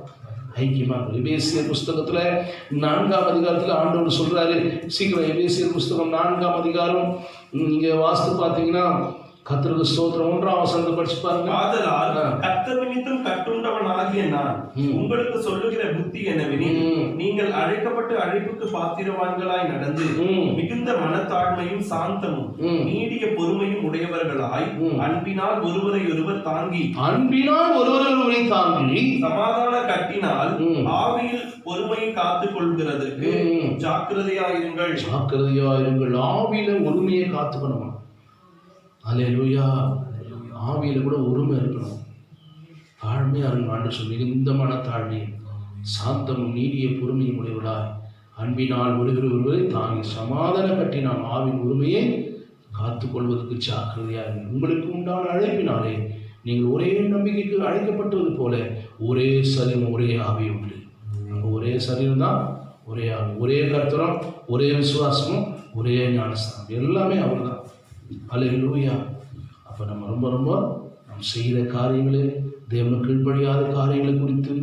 Speaker 3: ஐக்கியமா. எபேசியர் புஸ்தகத்துல 4ஆம் அதிகாரத்துல ஆண்டவர் சொல்றாரு. சீக்கிரம் எபேசியர் புஸ்தகம் 4ஆம் அதிகாரம் நீங்க வாஸ்து பாத்தீங்கன்னா கர்த்தருக்கு ஸ்தோத்திரம் 1ஆம் வசனத்தை படிச்சு பாருங்க.
Speaker 2: ஆதலால் கர்த்தர் நிமித்தம் கட்டுண்டவன் ஆகிய நான் உங்களுக்கு சொல்லுகிற புத்தி என்னவெனில், நீங்கள் அழைக்கப்பட்ட அழைப்புக்கு பாத்திரவான்களாய் நடந்து மிகுந்த மனத்தாழ்மையும் சாந்தமும் நீடிய பொறுமையும் உடையவர்களாய் அன்பினால் ஒருவரை ஒருவர் தாங்கி சமாதான கட்டினால் ஆவியில் பொறுமையை காத்துக் கொள்கிறதற்கு ஜாக்கிரதையாயிருங்கள்.
Speaker 3: ஆவியில ஒருமையை காத்துக்கணும். அல்லேலூயா. ஆவியில கூட ஒருமை இருக்கணும். தாழ்மையா இருக்கணும். சொல்லி இந்த மனத்தாழ்மை சாந்தமும் நீடிய பொறுமையும் உடையவளாய் அன்பினால் ஒருவரை தாங்கி சமாதான கட்டினால் ஆவின் உரிமையை காத்துக் கொள்வதற்கு ஜாக்கிரதையாக உங்களுக்கு உண்டான அழைப்பினாலே நீங்கள் ஒரே நம்பிக்கைக்கு அழைக்கப்பட்டது போல ஒரே சரீரம் ஒரே ஆவி உண்டு. நம்ம ஒரே சரீரம் தான், ஒரே ஆவி, ஒரே கர்த்தரம், ஒரே விசுவாசமும், ஒரே ஞானஸ்தானம், எல்லாமே அவர் தான். அல்லேலூயா. அப்போ நம்ம ரொம்ப நாம் செய்கிற காரியங்களே, தேவனுக்கு கீழ்ப்படியாத காரியங்களை குறித்து,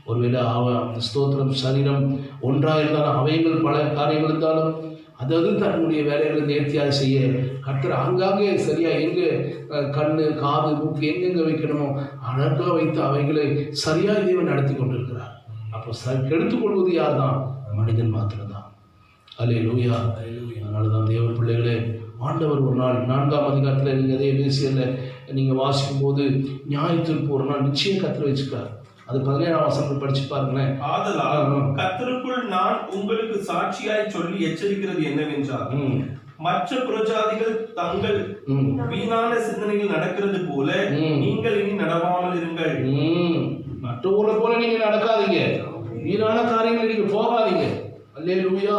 Speaker 3: ஒருவேளை அந்த ஸ்தோத்திரம் சரீரம் ஒன்றாக இருந்தாலும் அவைகள் பல காரியங்கள் இருந்தாலும் அதாவது தன்னுடைய வேலைகளை நேர்த்தியாக செய்ய கர்த்தர் ஆங்காங்கே சரியாக எங்கே கண்ணு காது மூக்கு எங்கெங்கே வைக்கணுமோ அழகாக வைத்து அவைகளை சரியாக தேவன் நடத்தி கொண்டிருக்கிறார். அப்போ கெடுத்துக்கொள்வது யார் தான்? மனிதன் மாத்திரம்தான். அல்லேலூயா. அதனால தான் தேவ பிள்ளைகளே, ஆண்டவர் ஒரு நாள் 4ஆம் அதிகாரத்தில் நீங்கள் அதே எபேசியரில் நீங்கள் வாசிக்கும் போது நியாயத்திற்கு ஒரு நாள் நிச்சயம் கர்த்தர் வச்சுக்கார். அது 17ஆம் வசனத்தை படிச்சு பாருங்களேன்.
Speaker 2: ஆதலால் கர்த்தருக்குள் நான் உங்களுக்கு சாட்சியாய் சொல்லி எச்சரிக்கிறது என்னவென்றால், மற்ற புறஜாதிகள் தங்கள் வீணான சிந்தனைகள் நடக்கிறது போல நீங்கள் இனி நடவாமல் இருங்கள்.
Speaker 3: மற்றவர்களை போல நீங்க நடக்காதீங்க, வீணான காரியங்கள் நீங்க போகாதீங்க. அல்லேலூயா.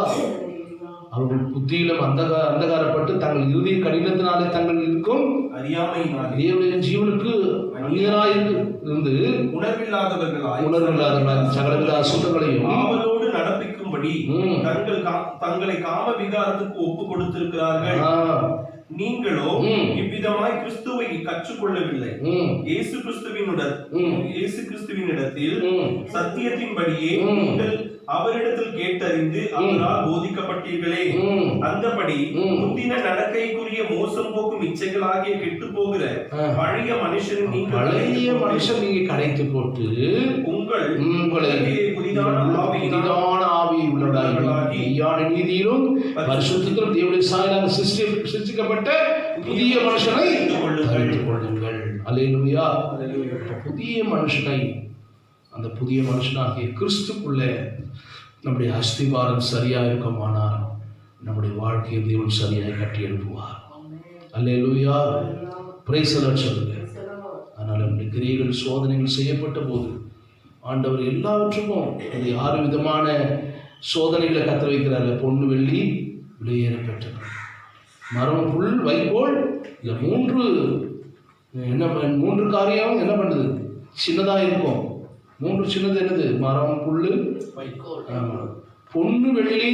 Speaker 3: அவர்கள் புத்தியிலும் அந்தகாரப்பட்டு தங்கள் இறுதி கடினத்தினாலே தங்கள் இருக்கும்
Speaker 2: அறியாமையினாலே
Speaker 3: தேவனுடைய ஜீவனுக்கு அந்நியராய் இருந்து உணர்வில்லாதவர்களாய் சகலவித அசுத்தங்களையும்
Speaker 2: ஆவலோடு நடப்பிக்கும்படி தங்களை காம விகாரத்துக்கு ஒப்பு கொடுத்திருக்கிறார்கள். நீங்களோ இவ்விதமாய் கிறிஸ்துவை கற்றுக்கொள்ளவில்லை. இயேசு கிறிஸ்துவினிடத்தில் சத்தியத்தின்படியே நீங்கள் அவரிடத்தில் கேட்டறிந்து அவரால் போதிக்கப்பட்டீர்களே. அந்தபடி முந்தின நடக்கைக்குரிய மோசம் போக்கும் இச்சைகளாகிய கெட்டு போகிற பழைய மனுஷன்
Speaker 3: நீங்க கடைத்து போட்டு உங்களை புதிதான ஆவி உள்ளவர்களாகி நீதியிலும் பரிசுத்தத்திலும் தேவனுடைய சாயலாக சிருஷ்டிக்கப்பட்ட புதிய மனுஷனை தரித்துக் கொள்ளுங்கள். அல்லேலூயா. புதிய மனுஷனை, அந்த புதிய மனுஷனாகிய கிறிஸ்துக்குள்ளே நம்முடைய அஸ்திவாரம் சரியாக இருக்குமானால் நம்முடைய வாழ்க்கையை தேவன் சரியாக கட்டி எழுப்புவார். அல்லேலூயா. பிரைஸ் தி லார்ட் சொல்லுங்க. அதனால் நம்முடைய கிரியைகள் சோதனைகள் செய்யப்பட்ட போது ஆண்டவர் எல்லாவற்றுக்கும் அந்த 6 விதமான சோதனைகளை கற்று வைக்கிறாங்க. பொண்ணு வெள்ளி விலையேற பெற்றது, மரம் புல் வைக்கோல், இந்த 3 காரியம் என்ன பண்ணுது? சின்னதாக இருக்கும். 3 சின்னது என்னது? மரம், புல், வைக்கோல். பொண்ணு வெள்ளி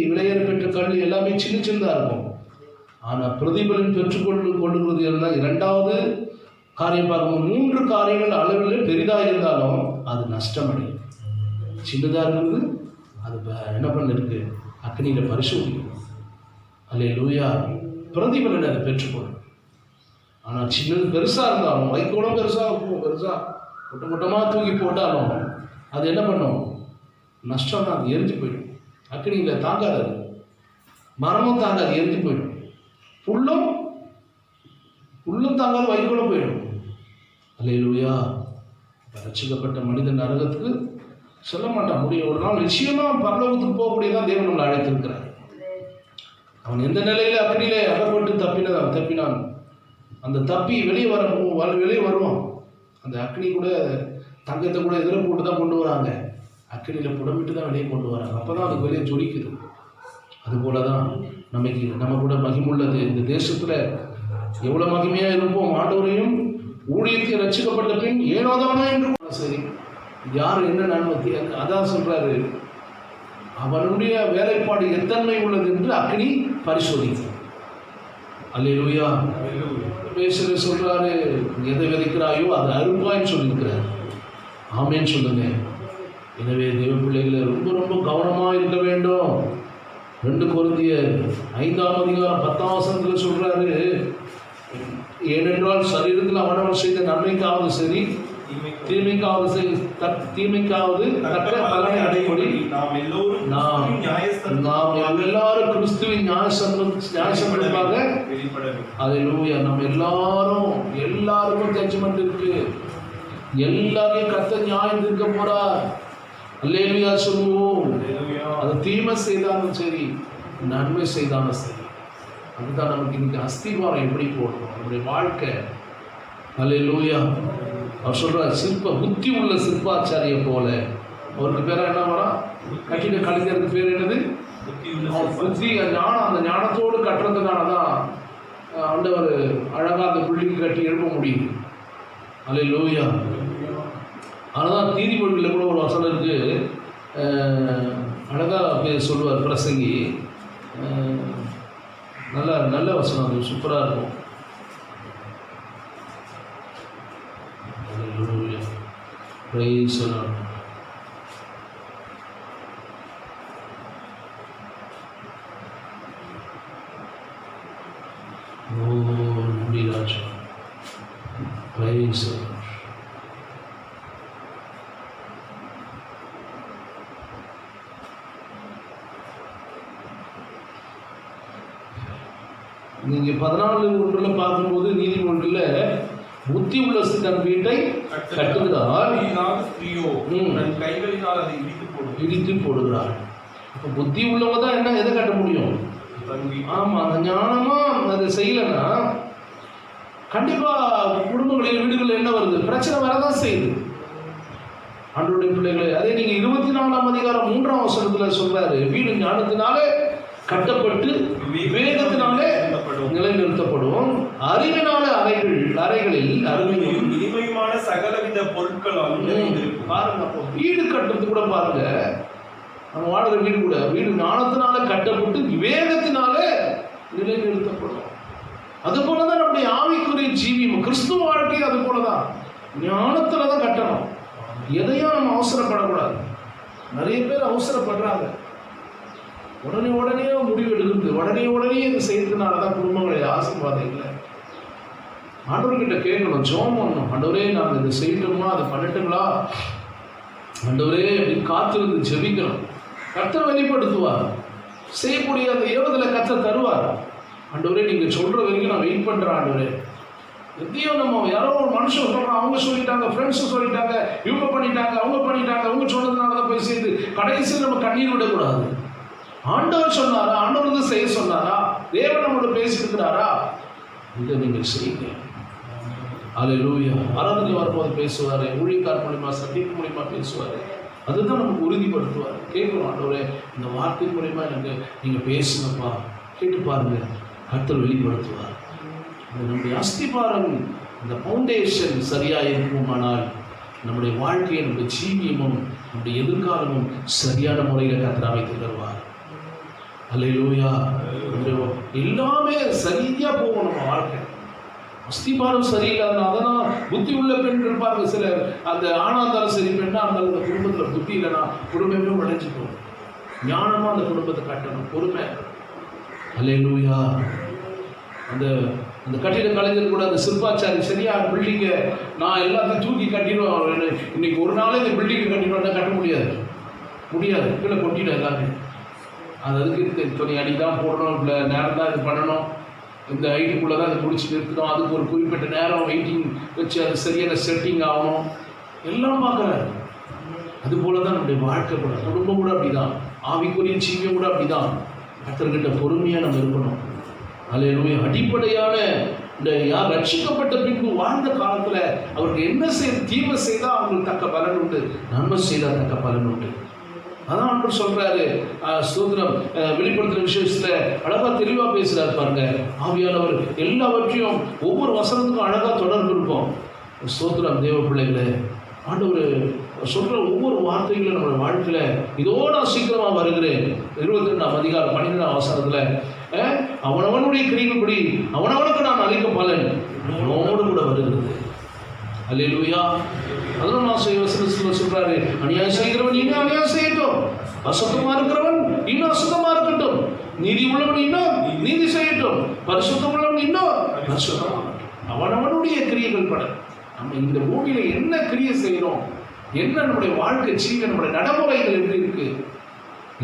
Speaker 3: விலையேற பெற்ற கல் எல்லாமே சின்னதாக இருக்கும். ஆனால் பிரதிபலன் கொள்ளுகிறது இருந்தால் 2வது காரியம் பார்க்கும்போது 3 காரியங்கள் அளவில் பெரிதாக இருந்தாலும் அது நஷ்டமடையும். சின்னதாக இருக்கிறது அது என்ன பண்ணிருக்கு? அக்னியில் பரிசோதிக்கும். அல்லேலூயா. பிரதிபலன் அதை பெற்றுக்கொள்ளும். ஆனால் சின்னது பெருசாக இருந்தாலும், வைக்கோலும் பெருசாக இருக்கும், பெருசாக கூட்டமாக தூக்கி போட்டாலும் அது என்ன பண்ணும்? நஷ்டம் தான். அது எரிஞ்சு போயிடும். அக்னியில் தாங்காது, அது மரமும் தாங்காது, எரிஞ்சு போயிடும். புல்லும் தாங்காது, வைக்கோலும் போயிடும். அல்லேலூயா. ரட்சிக்கப்பட்ட மனிதன் நரகத்துக்கு சொல்ல மாட்டான். முடியும் ஒரு நாள் நிச்சயமாக பரலோகத்துக்கு போகக்கூடியதான் தேவன் நம்மளை அழைத்திருக்கிறார். அவன் எந்த நிலையில அக்னியிலே அகப்பட்டு தப்பினான், அந்த தப்பி வெளியே வருவான். அந்த அக்னி கூட தங்கத்தை கூட எதிர போட்டு தான் கொண்டு வராங்க. அக்னியில் புடமிட்டு தான் வெளியே கொண்டு வராங்க. அப்போ தான் அதுக்கு வெளியே ஜொலிக்குது. அதுபோல தான் நம்ம கூட மகிமுள்ளது. இந்த தேசத்தில் எவ்வளோ மகிமையாக இருப்போம், ஆண்டவரையும் ஊழியத்தை ரட்சிக்கப்பட்ட பின் ஏனோதானோ என்று சரி, யார் என்ன நன்மை அதான் சொல்றாரு, அவனுடைய வேலைப்பாடு எத்தன்மை உள்ளது என்று அக்னி பரிசோதிக்கும். அல்லேலூயா. பேசுகிற சொல்றாரு, எதை விதைக்கிறாயோ அதை அறுப்பான்னு சொல்லியிருக்கிறார். ஆமேன்னு சொல்லுங்க. எனவே தேவ பிள்ளைகளை ரொம்ப கவனமாக இருக்க வேண்டும். 2 கொரிந்தியர் 5ஆம் அதிகாரம் 10ஆம் வசனத்தில் சொல்றாரு, ஏனென்றால் சரீரத்தில் அவனவன் செய்த நன்மைக்காவது சரி தீமைக்காவது தக்க பலனை அடையும்படி நாம் எல்லாரும் கிறிஸ்துவின் நியாயசம்பந்தமாக அல்லேலூயா. நம்ம எல்லாருக்கும் ஜட்ஜ்மெண்ட் இருக்கு. எல்லாரையும் கர்த்தர் நியாயம் தீர்க்க போறார். அல்லேலூயா சொல்லுவோம். அது தீமை செய்தாலும் சரி, நன்மை செய்தாலும் சரி, அதுதான் நமக்கு இன்னைக்கு அஸ்திவாரம் எப்படி போடணும் நம்முடைய வாழ்க்கை. அல்லேலூயா. அவர் சொல்றார், புத்தி உள்ள சிற்பாச்சாரிய போல. அவருக்கு பேர என்ன வரா? கட்டிட கலைஞருக்கு பேர் என்னது? புத்தி, ஞானம். அந்த ஞானத்தோடு கட்டுறதுனால தான் ஆண்டவர் அழகாக அந்த பிள்ளைக்கு கட்டி எழுப்ப முடியுது. அல்லேலூயா. அதனால நீதிமொழிகளில் கூட ஒரு வசனம் இருக்கு, அழகாக சொல்லுவார் பிரசங்கி, நல்ல வசனம், அது சூப்பராக இருக்கும். அல்லேலூயா, பிரைஸ் தி லார்ட். ராஜா, பிரைஸ் தி லார்ட். நீங்க 14:1 பார்க்கும்போது நீதிமொழிகளில் புத்தி உள்ள தன் வீட்டை கட்டுகிறார்,
Speaker 2: ஸ்திரீயோ தன் கைகளினால் அதை
Speaker 3: இடித்து போடுகிறார். இப்போ புத்தி உள்ளவங்க தான் என்ன எதை கட்ட முடியும்? ஆமா, அந்த ஞானமா அதை செய்யலைன்னா கண்டிப்பா குடும்பங்களில் வீடுகளில் என்ன வருது? பிரச்சனை வரதான் செய்யுது. ஆண்டவருடைய பிள்ளைகளே, அதே நீங்க 24ஆம் அதிகாரம் 3ஆம் வசனத்துல சொல்றாரு, வீடு ஞானத்தினாலே கட்டப்பட்டு விவேகத்தினாலே நிலைநிறுத்தப்படும், அறிவினால அறைகளில் அருமையும்
Speaker 2: இனிமையுமான சகலவித பொருட்களால்
Speaker 3: பாருங்க. அப்போ வீடு கட்டுறது கூட பாருங்க, நம்ம வாழ்கிற வீடு கூட வீடு ஞானத்தினால கட்டப்பட்டு விவேகத்தினாலே நிலைநிறுத்தப்படும். அது போலதான் நம்முடைய ஆவிக்குரிய ஜீவியம், கிறிஸ்துவ வாழ்க்கை அது போலதான் ஞானத்துல தான் கட்டணும். எதையும் நம்ம அவசரப்படக்கூடாது. நிறைய பேர் அவசரப்படுறாங்க, உடனே முடிவு எடுக்கிறது, உடனே இது செய்யறதுனால தான் குடும்பங்களை ஆசீர்வாதம் இல்லை. ஆண்டவர்கிட்ட கேட்கணும், ஜெபம் பண்ணணும். ஆண்டவரே, நாங்கள் இதை செய்யட்டுமா, அதை பண்ணட்டுங்களா ஆண்டவரே அப்படின்னு காத்திருந்து ஜெபிக்கணும். கர்த்தர் வெளிப்படுத்துவார், செய்யக்கூடிய அந்த ஏவுதலை கர்த்தர் தருவார். ஆண்டவரே, நீங்கள் சொல்ற வரைக்கும் நான் வெயிட் பண்றேன். ஆண்டவரே, எதையோ நம்ம யாரோ ஒரு மனுஷன் சொல்றான், அவங்க சொல்லிட்டாங்க, ஃப்ரெண்ட்ஸும் சொல்லிட்டாங்க, இவங்க பண்ணிட்டாங்க, அவங்க சொன்னதுனால தான் போய் செய்து கடைசியில் நம்ம கண்ணீர் விடக்கூடாது. ஆண்டவர் சொன்னாரா? ஆண்டவர் வந்து செய்ய சொன்னாரா? தேவன் நம்மளோட பேசியிருக்கிறாரா? இதை நீங்கள் செய்யுங்க. அல்லேலூயா. ஆராதனை வரும்போது பேசுவார், ஊழியக்கார் மூலியமா, சத்தியம் மூலியமா பேசுவார். அதுதான் நமக்கு உறுதிப்படுத்துவார். கேட்கணும், ஆண்டவரே இந்த வார்த்தை மூலியமா எனக்கு நீங்கள் பேசுங்கப்பா, கேட்டு பாருங்க, கர்த்தர் வெளிப்படுத்துவார். நம்முடைய அஸ்திபாரம், இந்த ஃபவுண்டேஷன் சரியாக இருக்குமானால் நம்முடைய வாழ்க்கையை, நம்முடைய ஜீவியமும் நம்முடைய எதிர்காலமும் சரியான முறையில் கர்த்தர் அமைத்து தருவார். அல்லேலூயா. எல்லாமே சரியா போகும் நம்ம வாழ்க்கை. அஸ்திபாரம் சரியில்லாத, அதனால் புத்தி உள்ள பெண் இருப்பாங்க சிலர், அந்த ஆணா இருந்தாலும் சரி, பெண்ணா இருந்தாலும் அந்த குடும்பத்தில் புத்தி இல்லைன்னா குடும்பமே உடைஞ்சு போகும். ஞானமா அந்த குடும்பத்தை கட்டணும், பொறுமை. அல்லேலூயா. அந்த கட்டிட கலைஞர் கூட, அந்த சிற்பாச்சாரி சரியா பில்டிங்கை நான் எல்லாத்தையும் தூக்கி கட்டிடுவேன், இன்னைக்கு ஒரு நாளே இந்த பில்டிங்கை கட்டிடுவேன், கட்ட முடியாது, கீழே கொட்டிடும் எல்லாமே. அதுக்கு துணை அடி தான் போடணும், இல்லை நேரம் தான் இது பண்ணணும், இந்த ஹைட்டுக்குள்ளே தான் அதை முடிச்சு நிறுத்தணும், அதுக்கு ஒரு குறிப்பிட்ட நேரம் வெயிட்டிங் வச்சு அது சரியான செட்டிங் ஆகணும், எல்லாம் பார்க்குறாரு. அதுபோல தான் நம்முடைய வாழ்க்கை கூட, குடும்பம் கூட அப்படி தான், ஆவிக்குரிய ஜீவியம் கூட அப்படி தான். கர்த்தர்கிட்ட பொறுமையாக நம்ம இருக்கணும். அல்லேலூயா. அடிப்படையான இந்த யார் ரட்சிக்கப்பட்ட பின்பு வாழ்ந்த காலத்தில் அவருக்கு என்ன தீமை செய்தால் அவங்களுக்கு தக்க பலன் உண்டு, நன்மை செய்தால் தக்க பலன் உண்டு. அதான் ஆண்டவர் சொல்றாரு, ஸ்தோத்திரம், வெளிப்படுத்துற விஷயத்துல அழகா தெளிவா பேசுறாரு பாருங்க. ஆவியானவர் எல்லாவற்றையும் ஒவ்வொரு வசனத்துக்கும் அழகா தொடர்பு இருக்கும். ஸ்தோத்திரம், தேவ பிள்ளைகளே, ஆண்டவர் சொல்ற ஒவ்வொரு வார்த்தைகளும் நம்மளோட வாழ்க்கையில இதோ நான் சீக்கிரமா வருகிறேன். 22ஆம் அதிகாரம் 12ஆம் வசனத்துல அவனவனுடைய கிரியைப்படி அவனவனுக்கு நான் அளிக்க பலன் அவனோடு கூட வருகிறது. அல்லேலூயா. அதெல்லாம் நான் சொல்றாரு, அநியாயம் செய்கிறவன் இன்னும் அநியாயம் செய்யட்டும், அசுத்தமா இருக்கிறவன் இன்னும் அசுத்தமா இருக்கட்டும், நீதி உள்ளவன் இன்னும் நீதி செய்யட்டும், பரிசுத்தம் உள்ளவன் இன்னும் பரிசுத்தமா, அவனவனுடைய கிரியைகள் பட. நம்ம இந்த பூமியில என்ன கிரியை செய்யறோம், என்ன நம்முடைய வாழ்க்கை ஜீவன், நம்முடைய நடைமுறைகள் எப்படி இருக்கு,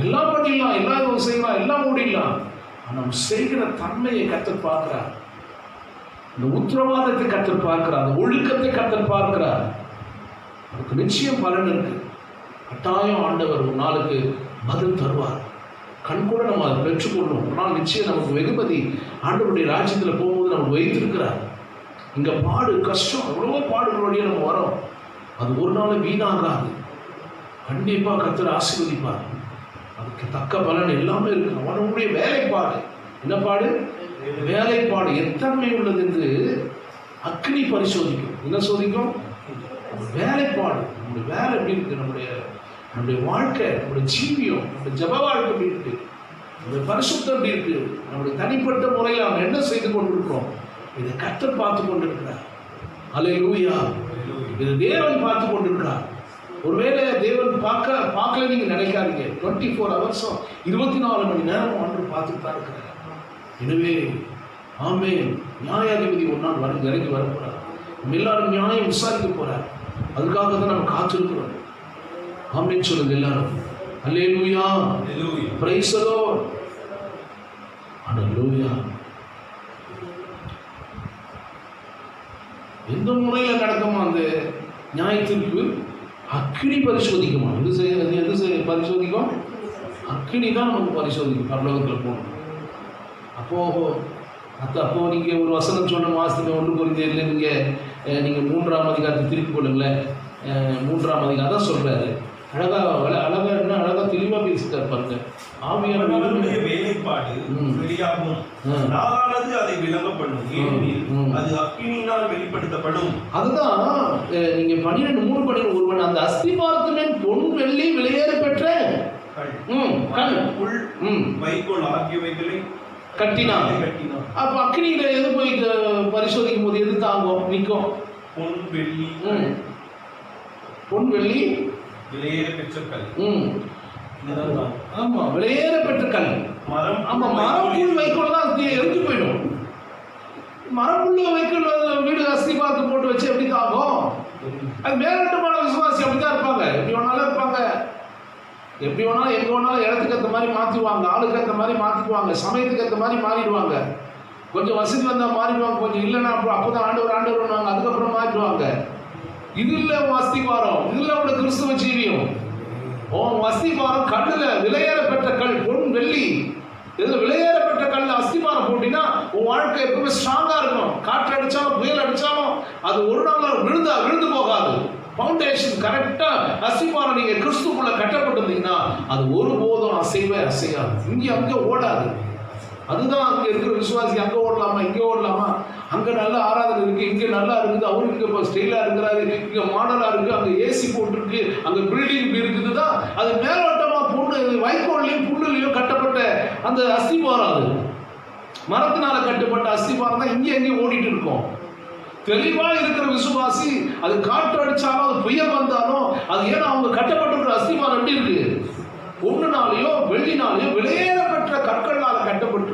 Speaker 3: எல்லாம் பண்ணிடலாம், எல்லாம் செய்யலாம், எல்லாம் ஓடிடலாம். நம்ம செய்கிற தன்மையை கர்த்தர் பார்க்கிறார், இந்த உத்தரவாதத்தை கர்த்தர் பார்க்கிறார், அந்த ஒழுக்கத்தை கர்த்தர் பார்க்கிறார். அதுக்கு நிச்சயம் பலன் இருக்கு. கட்டாயம் ஆண்டவர் ஒரு நாளுக்கு பதில் தருவார். கண் கூட நம்ம அதை பெற்றுக்கொள்ளணும். ஒரு நாள் நிச்சயம் நமக்கு வெகுமதி ஆண்டவருடைய ராஜ்யத்தில் போகும்போது நமக்கு வைத்திருக்கிறார். இங்க பாடு, கஷ்டம், எவ்வளவோ பாடுகளுடைய நம்ம வரோம், அது ஒரு நாள் வீணாகாது. கண்டிப்பா கர்த்தர் ஆசீர்வதிப்பார். அதுக்கு தக்க பலன் எல்லாமே இருக்கு. அவனுடைய வேலைப்பாடு, என்ன பாடு? வேலைப்பாடு எத்தன்மை உள்ளது என்று அக்னி பரிசோதிக்கும். என்ன சோதிக்கும்? வேலைப்பாடு, நம்முடைய வேலை எப்படி இருக்கு, நம்முடைய வாழ்க்கை, நம்முடைய ஜீவியம், நம்முடைய ஜப வாழ்க்கை எப்படி இருக்கு, நம்முடைய பரிசுத்தம் எப்படி இருக்கு, நம்முடைய தனிப்பட்ட முறையில் நாம் என்ன செய்து கொண்டிருக்கிறோம், இதை கர்த்தர் பார்த்து கொண்டிருக்கிறார். அல்லேலூயா. இது தேவன் பார்த்து கொண்டிருக்கிறார். ஒருவேளை தேவன் பார்க்கல நீங்க நினைக்காதீங்க. 24 ஹவர்ஸும் 24 மணி நேரம் ஒன்று பார்த்துட்டு தான் இருக்கிறார். எனவே ஆமென். நியாயாதிபதி ஒரு நாள் இறங்கி வரப்போறார். நம்ம எல்லாரும் நியாயம் விசாரிக்க போறார். அதுக்காக தான் நம்ம காத்திருக்கிறோம். ஆமென் சொல்லுங்க எல்லாரும். அல்லேலூயா. Praise the lord. அல்லேலூயா. எந்த முறையில் நடக்குமா அந்த நியாயத்திற்கு? அக்கினி பரிசோதிக்குமா? எது பரிசோதிக்கும்? அக்கினி தான் நமக்கு பரிசோதிக்கும். பரலோகத்தில் போகணும். அப்போ நீங்கள் ஒரு வசனம் சொன்ன மாதத்துக்கு 1 கொரிந்தியரில் நீங்கள் 3ஆம் அதிகாரத்தை திருப்பி கொள்ளுங்களேன். 3ஆம் அதிகாரம் தான் சொல்கிறாரு. அழகா தெளிவாக பேசிட்டார் பாருங்க.
Speaker 2: ஆவியானவருடைய வேலைப்பாடு வெளியாகும், நாளானது அதை விளங்கப்படும், ஏனெனில் அது அக்கினியினால் வெளிப்படுத்தப்படும்.
Speaker 3: அதுதான் நீங்க 12:3 ஒருவன் அந்த அஸ்திபாரத்தின் பொன் வெள்ளி விலையேற பெற்ற
Speaker 2: புல் வைக்கோல் ஆகியவைகளை
Speaker 3: கட்டினான். அப்ப அக்கினியில எது போய் பரிசோதிக்கும் போது எது தாங்கும், நிற்கும்? பொன் வெள்ளி
Speaker 2: விலையேற பெற்ற கல்.
Speaker 3: ஆமா, விலையேற பெற்ற கல். ஆமா, மரப்புள் வைக்கோல் தான் எரிஞ்சு போயிடும். மரப்புள்ள வைக்கோல் வீடு அஸ்திபாரத்தை போட்டு வச்சு எப்படி தாகும்? அது மேலோட்டமான விசுவாசி அப்படித்தான் இருப்பாங்க. எப்படி வேணாலும் இருப்பாங்க, எப்படி வேணாலும் எங்க வேணாலும் இடத்துக்கு ஏற்ற மாதிரி மாற்றிடுவாங்க, ஆளுக்கு ஏற்ற மாதிரி மாற்றிக்குவாங்க, சமயத்துக்கு ஏற்ற மாதிரி மாறிடுவாங்க. கொஞ்சம் வசதி வந்தால் மாறிடுவாங்க, கொஞ்சம் இல்லைன்னா அப்போதான் ஆண்டவர் அதுக்கப்புறம் மாறிடுவாங்க. இது இல்லை அஸ்திபாரம், இது இல்லை உங்களோட கிறிஸ்துவ ஜீவியம். அஸ்திபாரம் கல்லில் விலையேற பெற்ற கல், பொன் வெள்ளி, இதில் விலையேற பெற்ற கல் அஸ்திபாரம் போட்டினா உன் வாழ்க்கை எப்பவுமே ஸ்ட்ராங்காக இருக்கும். காற்று அடித்தாலும் புயல் அடித்தாலும் அது ஒரு நாள் விழுந்து போகாது. ஃபவுண்டேஷன் கரெக்டாக அஸ்திபாரம் நீங்கள் கிறிஸ்துக்குள்ள கட்டப்பட்டிருந்தீங்கன்னா அது ஒருபோதும் அசையாது. இங்கே அங்கே ஓடாது. அதுதான் அங்கே இருக்கிற விசுவாசி. அங்கே ஓடலாமா, இங்கே ஓடலாமா, அங்கே நல்ல ஆராதனை இருக்குது, இங்கே நல்லா இருக்குது, அவரு இங்கே இப்போ ஸ்டைலாக இருக்கிறாரு, இங்கே மாடலாக இருக்குது, அங்கே ஏசி போட்டிருக்கு, அங்கே பில்டிங் இருக்குது தான். அது மேலோட்டமாக பொண்ணு வைக்கோல்லையும் புல்லுலையும் கட்டப்பட்ட அந்த அஸ்திபாரம், அது மரத்தினால கட்டப்பட்ட அஸ்திபாரம் தான் இங்கே எங்கேயும் ஓடிட்டு இருக்கோம். தெளிவாக இருக்கிற விசுவாசி அது காற்று அடித்தாலும் அது புயல் வந்தாலும் அது ஏன்னா அவங்க கட்டப்பட்டிருக்கிற அஸ்திபாரம் எப்படி இருக்கு? பொண்ணுனாலேயோ வெள்ளினாலேயோ விலையேற பெற்ற கற்களால் கட்டப்பட்டு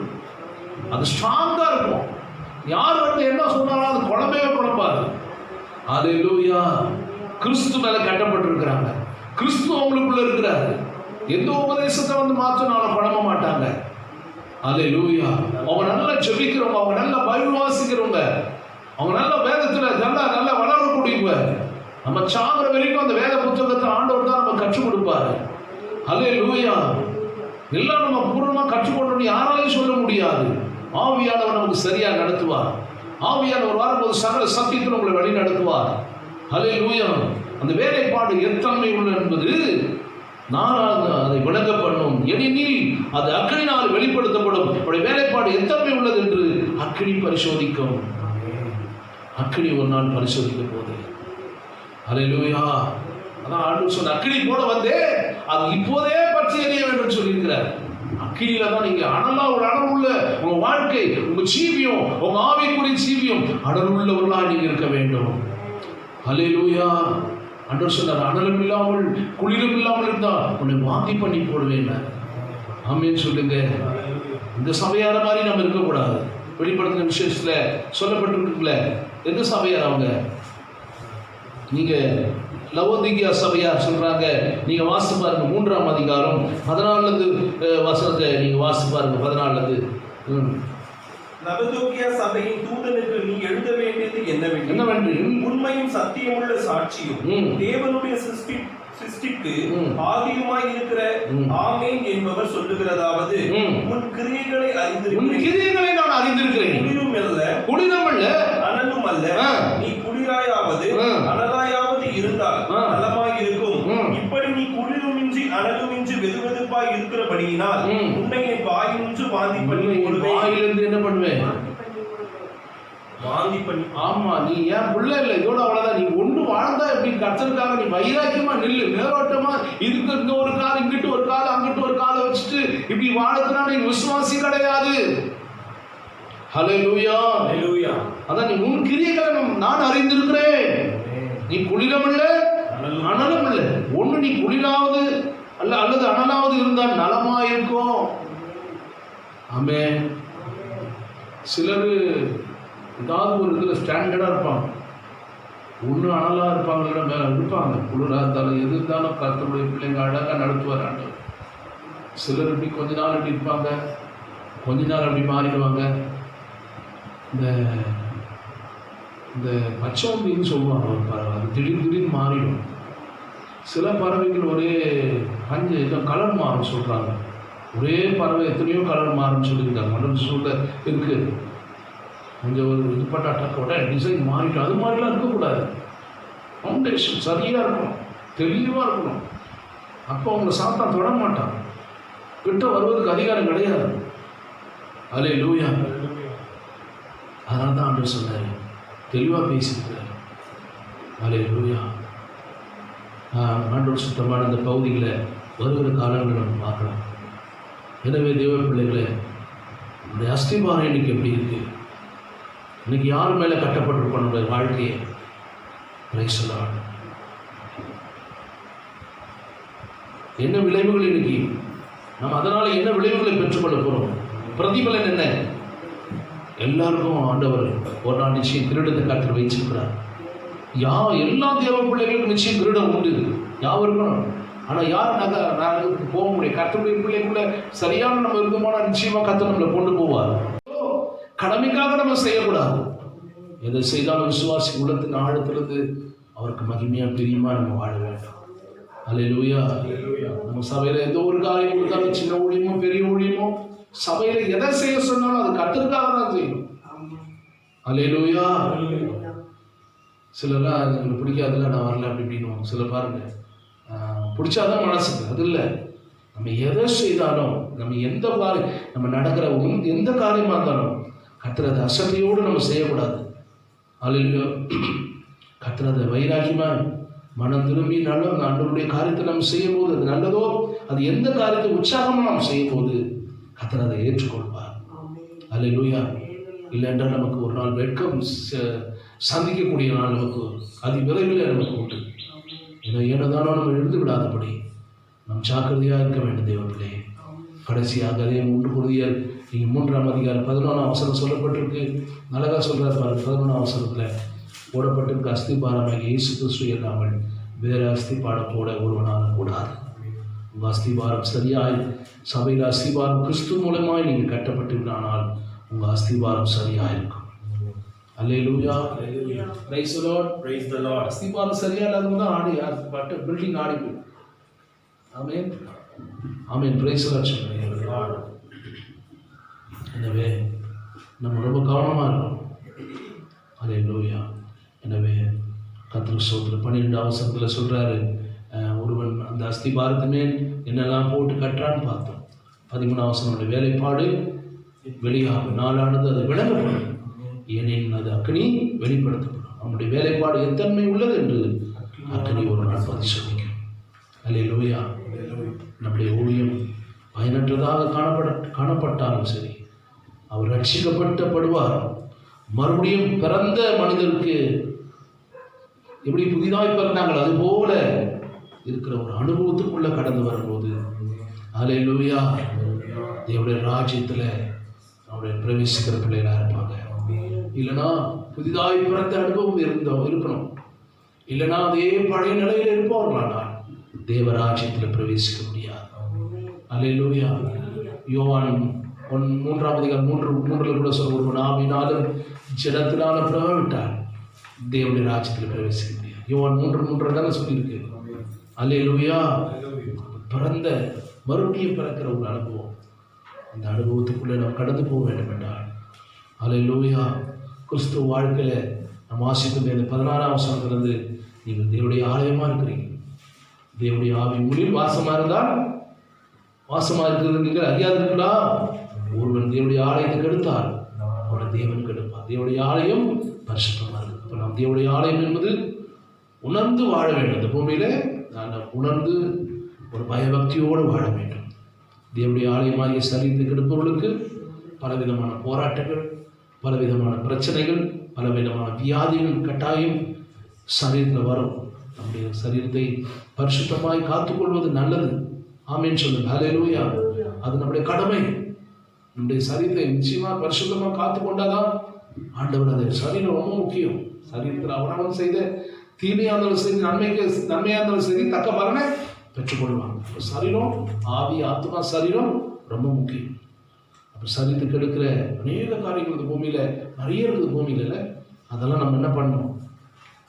Speaker 3: அது ஸ்ட்ராங்கா இருக்கும். யார் என்ன சொன்னாலும் அது குழப்பாது. அல்லேலூயா. கிறிஸ்து மேல கட்டப்பட்டிருக்கிறாங்க. கிறிஸ்து அவங்களுக்குள்ள இருக்கிறாரு. எந்த உபதேசத்தை மாற்றினாலும் குழம்ப மாட்டாங்க. அல்லேலூயா. அவங்க நல்லா ஜெபிக்கிறவங்க, அவங்க நல்லா பைபிள் வாசிக்கிறவங்க, அவங்க நல்ல வேதத்துல நல்லா வளரக்கூடியவங்க. நம்ம சாகுற வரைக்கும் அந்த வேத புத்தகத்தை ஆண்டவர் தான் நம்ம கற்றுக் கொடுப்பாரு. அல்லேலூயா. எல்லாம் நம்ம பூர்ணமா கற்றுக்கொண்டு யாராலையும் சொல்ல முடியாது. ஆவியானவர் நமக்கு சரியா நடத்துவார். ஆவியானவர் வரும்போது சகல சத்தியத்தில் உங்களை வழி நடத்துவார். அல்லேலூயா. அந்த வேலைப்பாடு எத்தன்மை உள்ள என்பது நான் அதை விளங்க பண்ணும். எனினில் அது அக்கினினால் வெளிப்படுத்தப்படும். அவருடைய வேலைப்பாடு எத்தன்மை உள்ளது என்று அக்கினி பரிசோதிக்கும். அக்கினி ஒரு நாள் பரிசோதிக்க போது. அல்லேலூயா. அதான் ஆண்டவர் சொன்ன அக்கினி போல வந்தே அது இப்போதே பற்றி எரிய வேண்டும் சொல்லியிருக்கிறார். அக்கினியில தான் நீங்க ஒரு அனலுள்ள உங்க வாழ்க்கை, உங்க ஜீவியம், உங்க ஆவிக்குரிய ஜீவியம் அனலுள்ளவர்களா நீங்க இருக்க வேண்டும். அல்லேலூயா. ஆண்டவர் சொன்னார், அனலும் இல்லாமல் குளிரும் இல்லாமல் இருந்தா உன்னை வாந்தி பண்ணி போடுவேன். ஆமென் சொல்லுங்க. இந்த சபையார மாதிரி நம்ம இருக்கக்கூடாது. வெளிப்படுத்தின விசேஷத்துல சொல்லப்பட்டிருக்குல்ல, எந்த சபையார் அவங்க? நீங்க லவோதிகியா சபையார் சொல்றாங்க. நீங்க வாசி பாருங்க 3ஆம் அதிகாரம் 14 வசனத்தை நீங்க வாசி பாருங்க. 14
Speaker 2: லவோதிகியா சபையின் தூதனுக்கு நீ எழுத வேண்டியது என்னவென்று, உண்மையும் சத்தியமுள்ள சாட்சியும் தேவனுடைய சிருஷ்டிக்கு ஆதியுமாய் இருக்கிற ஆமென் என்பவர் சொல்லுகிறதாவது, உன் கிரியைகளை நான் அறிந்திருக்கிறேன். குளிரும் அல்ல அனலும் அல்ல. நீ குளிராயாவது அனலாயாவது இருந்தால் நலமாய் இருக்கும். இப்படி நீ குளிருமின்றி அனலுமின்றி வெதுவெதுப்பாய் இருக்கிறபடியினால் உன்னை என் வாயினின்று வாந்தி பண்ணி போடுவேன்.
Speaker 3: வாயிலிருந்து என்ன பண்ணுவேன்?
Speaker 2: வாந்தி பண்ணி.
Speaker 3: ஆமா, நீ ஏன் பிள்ளை இல்லை, இதோட அவ்வளவுதான். நீ ஒண்ணு வாழ்ந்தா எப்படி கர்த்தருக்காக நீ வைராக்கியமா நில்லு. மேலோட்டமா இதுக்கு இங்க ஒரு கால், இங்கிட்டு ஒரு கால், அங்கிட்டு ஒரு காலை வச்சுட்டு இப்படி வாழதுனா நீ விசுவாசி கிடையாது. ஹல்லேலூயா,
Speaker 2: ஹல்லேலூயா.
Speaker 3: அதான் நீ உன் கிரியைகளை நான் அறிந்திருக்கிறேன். நீ குளிரும் இல்ல அனலும் இல்லை. ஒண்ணு நீ குளிராவது அல்லது அனலாவது இருந்தால் நலமா இருக்கும். ஆமென். சிலர் ஏதாவது ஒரு இதில் ஸ்டாண்டர்டாக இருப்பாங்க. ஒன்று அனலாக இருப்பாங்க, இல்லை மேலே இருப்பாங்க. குளிராக இருந்தாலும் எது இருந்தாலும் கர்த்தருடைய பிள்ளைங்க அழகாக நடத்துவார் ஆண்டவர். சிலர் இப்படி கொஞ்ச நாள் இப்படி இருப்பாங்க, கொஞ்ச நாள் அப்படி மாறிடுவாங்க. இந்த பச்சோம்பின்னு சொல்லுவாங்க ஒரு பறவை, அது திடீர்னு மாறிடும். சில பறவைகள் ஒரே கலர் மாறும் சொல்கிறாங்க. ஒரே பறவை எத்தனையோ கலர் மாறும்னு சொல்லியிருக்காங்க. மண்டல சூழல் இருக்குது. கொஞ்சம் ஒரு இது பண்ண அட்டாக்கோட டிசைன் மாறிடும். அது மாதிரிலாம் இருக்கக்கூடாது. ஃபவுண்டேஷன் சரியாக இருக்கணும், தெளிவாக இருக்கணும். அப்போ அவங்கள சாத்தான் தொட மாட்டான், கிட்ட வருவதுக்கு அதிகாரம் கிடையாது. ஹல்லேலூயா. அதனால தான் ஆண்டவர் சொன்னார், தெளிவாக பேசியிருக்கிறார். ஹல்லேலூயா. ஆண்டவர் சுத்தமான அந்த பகுதிகளை வருகிற காலங்களை நம்ம பார்க்கலாம். எனவே தேவ பிள்ளைகளை, இந்த அஸ்திபாரம் இன்னைக்கு எப்படி இருக்கு? இன்னைக்கு யார் மேலே கட்டப்பட்டிருக்கோம் நம்முடைய வாழ்க்கையை? Price the Lord. என்ன விளைவுகள் இன்னைக்கு நம்ம அதனால என்ன விளைவுகளை பெற்றுக்கொள்ள போறோம்? பிரதிபலன் என்ன? எல்லாருக்கும் ஆண்டவர் ஒரு நாள் நிச்சயம் திருடத்தை கர்த்தர் வைச்சிருக்கிறார். எல்லா தேவ பிள்ளைகளுக்கும் நிச்சயம் திருடம் உண்டு, யாருக்கும். ஆனால் யார் நகருக்கு போக முடியும்? கர்த்தருடைய பிள்ளைக்குள்ள சரியான நம்ம இருக்குமானா நிச்சயமாக கர்த்தர் நம்மளை கொண்டு போவார். கடமைக்காக நம்ம செய்யக்கூடாது. எதை செய்தாலும் விசுவாசி உள்ளத்தின் ஆழத்திலிருந்து அவருக்கு மகிமையாக பிரியமா நம்ம வாழ வேண்டும். ஹல்லேலூயா. நம்ம சபையில் ஏதோ ஒரு காரியம் கொடுத்தாலும், சின்ன ஊழியமோ பெரிய ஊழியமோ, சபையில் எதை செய்ய சொன்னாலும் அது கர்த்தருக்காக தான் செய்யணும். ஹல்லேலூயா. சிலர்லாம் எனக்கு பிடிக்காதுல, நான் வரல அப்படி இப்படின்னு. சில பாருங்க, பிடிச்சாதான் மனசுக்கு, அது இல்லை. நம்ம எதை செய்தாலும், நம்ம எந்த காரியம், நம்ம நடக்கிற எந்த காரியமாக இருந்தாலும் கர்த்தர் அதை அசட்டையோடு நம்ம செய்யக்கூடாது. அல்லேலூயா. கர்த்தர் அதை வைராக்கியமாக மனம் திரும்பி நல்ல ஆண்டவருடைய காரியத்தை நம்ம செய்யும் போது, அது நல்லதோ, அது எந்த காரியத்தை உற்சாகமாக நம்ம செய்யும் போது கர்த்தர் அதை ஏற்றுக்கொள்வார். அல்லேலூயா. இல்லைன்றால் நமக்கு ஒரு நாள் வெட்கம் சந்திக்கக்கூடிய நாள் நமக்கு விரைவில் நமக்கு உண்டு. ஏனதானோ நம்ம எழுந்து விடாதபடி நாம் ஜாக்கிரதையாக இருக்க வேண்டும் தேவர்களே. கடைசியாக அதே 3 Corinthians நீங்கள் 3ஆம் அதிகாரம் 11ஆம் வசனம் சொல்லப்பட்டிருக்கு. அழகாக சொல்கிறார் பாருங்க. 11ஆம் வசனத்தில் போடப்பட்டிருக்க அஸ்திபாரமாக இயேசு கிறிஸ்து இல்லாமல் வேறு அஸ்திபாரம் போட ஒருவனாலும் கூடாது. உங்கள் அஸ்திபாரம் சரியாய், சபையில் அஸ்திபாரம் கிறிஸ்து மூலமாய் நீங்கள் கட்டப்பட்டிருந்தானால் உங்கள் அஸ்திபாரம் சரியாக இருக்கும். அல்லேலூயா. Praise the lord. Praise the lord. அஸ்திபாரம் சரியா இல்லாதவங்க தான் ஆடி பட் பில்டிங் ஆடி போயிடும். ஆமென், ஆமென். Praise the lord. எனவே நம்ம ரொம்ப கவனமாக இருக்கணும். அல்லேலூயா. எனவே கர்த்தருக்கு ஸ்தோத்திரம். 12ஆம் வசனத்தில் சொல்கிறாரு, ஒருவன் அந்த அஸ்திபாரத்து மேல் என்னெல்லாம் போட்டு கட்டுறான்னு பார்த்தோம். 13ஆம் வசனம், வேலைப்பாடு வெளியாகும் நாளானது அது விளங்கப்படும், ஏனெனில் அது அக்கினி வெளிப்படுத்தப்படும். அவனுடைய வேலைப்பாடு எத்தன்மை உள்ளது என்று அக்கினி ஒரு நாள் பரிசோதிக்கும். அல்லேலூயா. நம்முடைய ஊழியம் பயனற்றதாக காணப்பட்டாலும் சரி, அவர் ரட்சிக்கப்படுவார். மறுபடியும் பிறந்த மனிதருக்கு எப்படி புதிதாய் பிறந்தாங்களோ அது போல இருக்கிற ஒரு அனுபவத்துக்குள்ள கடந்து வரும்போது, அல்லேலூயா, தேவனுடைய ராஜ்யத்தில் அவருடைய பிரவேசிக்கிற பிள்ளைகளாக இருப்பாங்க. இல்லைனா புதிதாய் பிறந்த அனுபவம் இருக்கணும். இல்லைனா அதே பழைய நிலையில் இருப்பவர்களானால் தேவராஜ்யத்தில் பிரவேசிக்க முடியாது. அல்லேலூயா. யோவான் 3ஆம் அதிகாரம் 3 கூட சொல்ல, ஒருவன் ஆவியினாலும் ஜலத்தினாலும் பிறவிட்டால் தேவனுடைய ராஜ்யத்தில் பிரவேசிக்க முடியாது. யோவான் 3:3 தானே சொல்லியிருக்கு. அல்லேலூயா. பிறந்த மறுபடியும் பிறக்கிற ஒரு அனுபவம், அந்த அனுபவத்துக்குள்ளே நாம் கடந்து போக வேண்டும் என்றால், அல்லேலூயா, கிறிஸ்துவ வாழ்க்கையில் நம்ம வாசிக்கிற இந்த 16ஆம் வசனத்திலிருந்து நீங்கள் தேவனுடைய ஆலயமாக இருக்கிறீங்க. தேவனுடைய ஆவி உங்களில் வாசமாக இருந்தால், வாசமாக இருக்கிறது நீங்கள் அறியாதிருக்கலாம். ஒருவன் தேவனுடைய ஆலயத்துக்கு எடுத்தால் அவனை தேவன் கெடுப்பார். தேவனுடைய ஆலயம் பரிசுத்தமாக இருக்கு. இப்போ நாம் தேவனுடைய ஆலயம் என்பது உணர்ந்து வாழ வேண்டும். இந்த பூமியில நான் உணர்ந்து ஒரு பயபக்தியோடு வாழ வேண்டும். தேவனுடைய ஆலயமாகிய சரீரத்தை கெடுப்பவர்களுக்கு பலவிதமான போராட்டங்கள், பலவிதமான பிரச்சனைகள், பலவிதமான வியாதிகள் கட்டாயம் சரீரத்தில் வரும். நம்முடைய சரீரத்தை பரிசுத்தமாய் காத்துக்கொள்வது நல்லது. ஆமென் சொல்லுங்க. ஹல்லேலூயா. அது நம்முடைய கடமை. நம்முடைய சரீரத்தை நிச்சயமாக பரிசுத்தமாக காத்து கொண்டாதான் ஆண்டவர். அது சரீரம் ரொம்ப முக்கியம். சரீரத்தில் அவனவன் செய்த தீமையாக இருந்தாலும் சரி, நன்மையாக இருந்தாலும் சரி, தக்க பலனை பெற்றுக்கொள்வாங்க. இப்போ சரீரம், ஆவி, ஆத்மா, சரீரம் ரொம்ப முக்கியம். அப்போ சரீரத்துக்கு எடுக்கிற அநேக காரியங்கள் இந்த பூமியில் நிறைய இருக்குது. பூமியில் அதெல்லாம் நம்ம என்ன பண்ணணும்?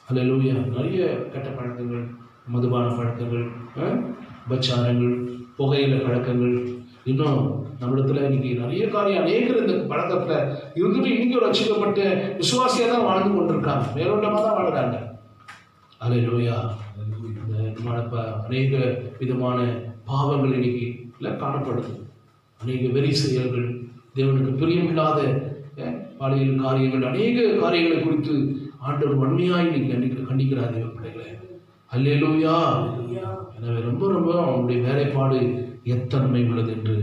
Speaker 3: ஹல்லேலூயா. நிறைய கெட்ட பழக்கங்கள், மதுபான பழக்கங்கள், உபச்சாரங்கள், புகையில பழக்கங்கள், இன்னும் நம்மிடத்துல இன்னைக்கு நிறைய காரியம் அநேகர் இந்த பழக்கத்தில் இருந்துட்டு இன்னைக்கு ஒரு ரட்சிக்கப்பட்ட விசுவாசியாக தான் வாழ்ந்து கொண்டிருக்காங்க. மேலோட்டமாக தான் வாழ்கிறாங்க. ஹல்லேலூயா. இந்த அநேக விதமான பாவங்கள் இன்னைக்கு காணப்படுது. அநேக வெறி செயல்கள், தேவனுக்கு பிரியமில்லாத பாலியல் காரியங்கள், அநேக காரியங்களை குறித்து ஆண்டவர் வன்மையாக இன்னைக்கு கண்டிக்கிறார் தேவ பிள்ளைகளை. ஹல்லேலூயா. எனவே ரொம்ப ரொம்ப அவனுடைய வேலைப்பாடு எத்தன்மை உள்ளது என்று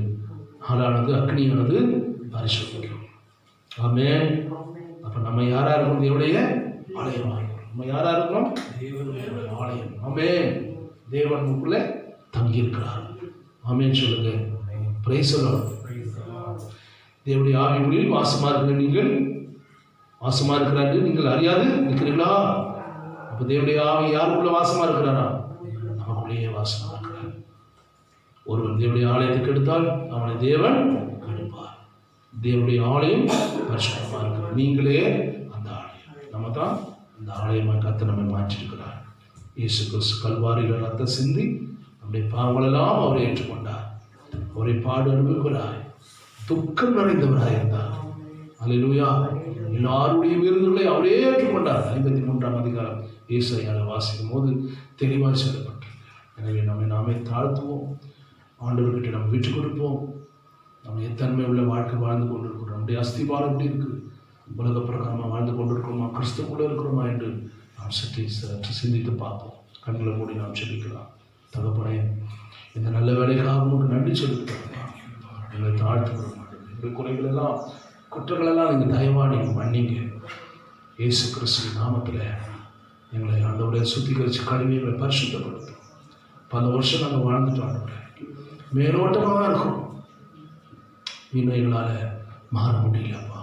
Speaker 3: ஆளானது அக்னியானது பரிசுத்தம். ஆமென். அப்போ நம்ம யாரா இருக்கணும்? தேவனுடைய ஆலயமாக இருக்கணும். நம்ம யாரா இருக்கணும்? தேவனுடைய ஆலயம். ஆமென். தேவன் உங்களுக்குள்ள தங்கி இருக்கிறார். ஆமென் சொல்லுங்க. Price the Lord. தேவனுடைய ஆவியில் வாசமா இருக்கிற நீங்கள், வாசமா இருக்கிறார்கள் நீங்கள் அறியாது இருக்கிறீர்களா? அப்போ தேவனுடைய ஆவி யாருக்குள்ள வாசமா இருக்கிறாரா? நமக்குள்ளேயே வாசமா இருக்கிறார். ஒருவன் தேவனுடைய ஆலயத்துக்கு எடுத்தால் அவனை தேவன் கெடுப்பார். தேவனுடைய ஆலயம் பரிசுத்தமாக இருக்கிறார். நீங்களே அந்த ஆலயம். நம்ம தான் அந்த ஆலயமாக கர்த்தர் நம்மை மாற்றிருக்கிறார். இயேசு கிறிஸ்து கல்வாரியில் ரத்தம் சிந்தி நம்முடைய பாவங்களெல்லாம் அவரை ஏற்றுக்கொண்டார். அவரை பாடு அனுபவிக்கிறார். துக்கம் நிறைந்தவராக இருந்தார். அல்லேலூயா. எல்லாருடைய விருதுகளை அவரே ஏற்றுக்கொண்டார். 53ஆம் அதிகாரம் ஏசாயால வாசிக்கும் போது தெளிவாக சொல்லப்பட்டிருக்கு. எனவே நாமே தாழ்த்துவோம். ஆண்டவர்கிட்ட நம்ம விட்டு கொடுப்போம். நம்ம எத்தன்மை உள்ள வாழ்க்கை வாழ்ந்து கொண்டிருக்கிறோம். நம்முடைய அஸ்திபாரம் எப்படி இருக்கு? உலக பிரகாரமாக வாழ்ந்து கொண்டிருக்கிறோமா, கிறிஸ்துக்குள்ளே இருக்கிறோமா என்று நாம் சற்று சிந்தித்து பார்ப்போம். கண்களை மூடி நாம் செபிக்கலாம். தகப்பனே, இந்த நல்ல வேலைக்காக உங்களுக்கு நன்றி செலுத்துகிறோம். எங்களை தாழ்த்துக்கிறோம். எங்கள் குறைகளெல்லாம், குற்றங்களெல்லாம் நீங்கள் தயவாக நீங்கள் மன்னிங்க. இயேசு கிறிஸ்துவின் நாமத்தில் எங்களை ஆண்டவரை சுத்திகரித்து கழுவி எங்களை பரிசுத்தப்படுத்தும். பல வருஷம் நாங்கள் வாழ்ந்துட்டோம். ஆண்டவரே, மேலோட்டமாக இருக்கும். இன்னும் எங்களால் மாற முடியலப்பா.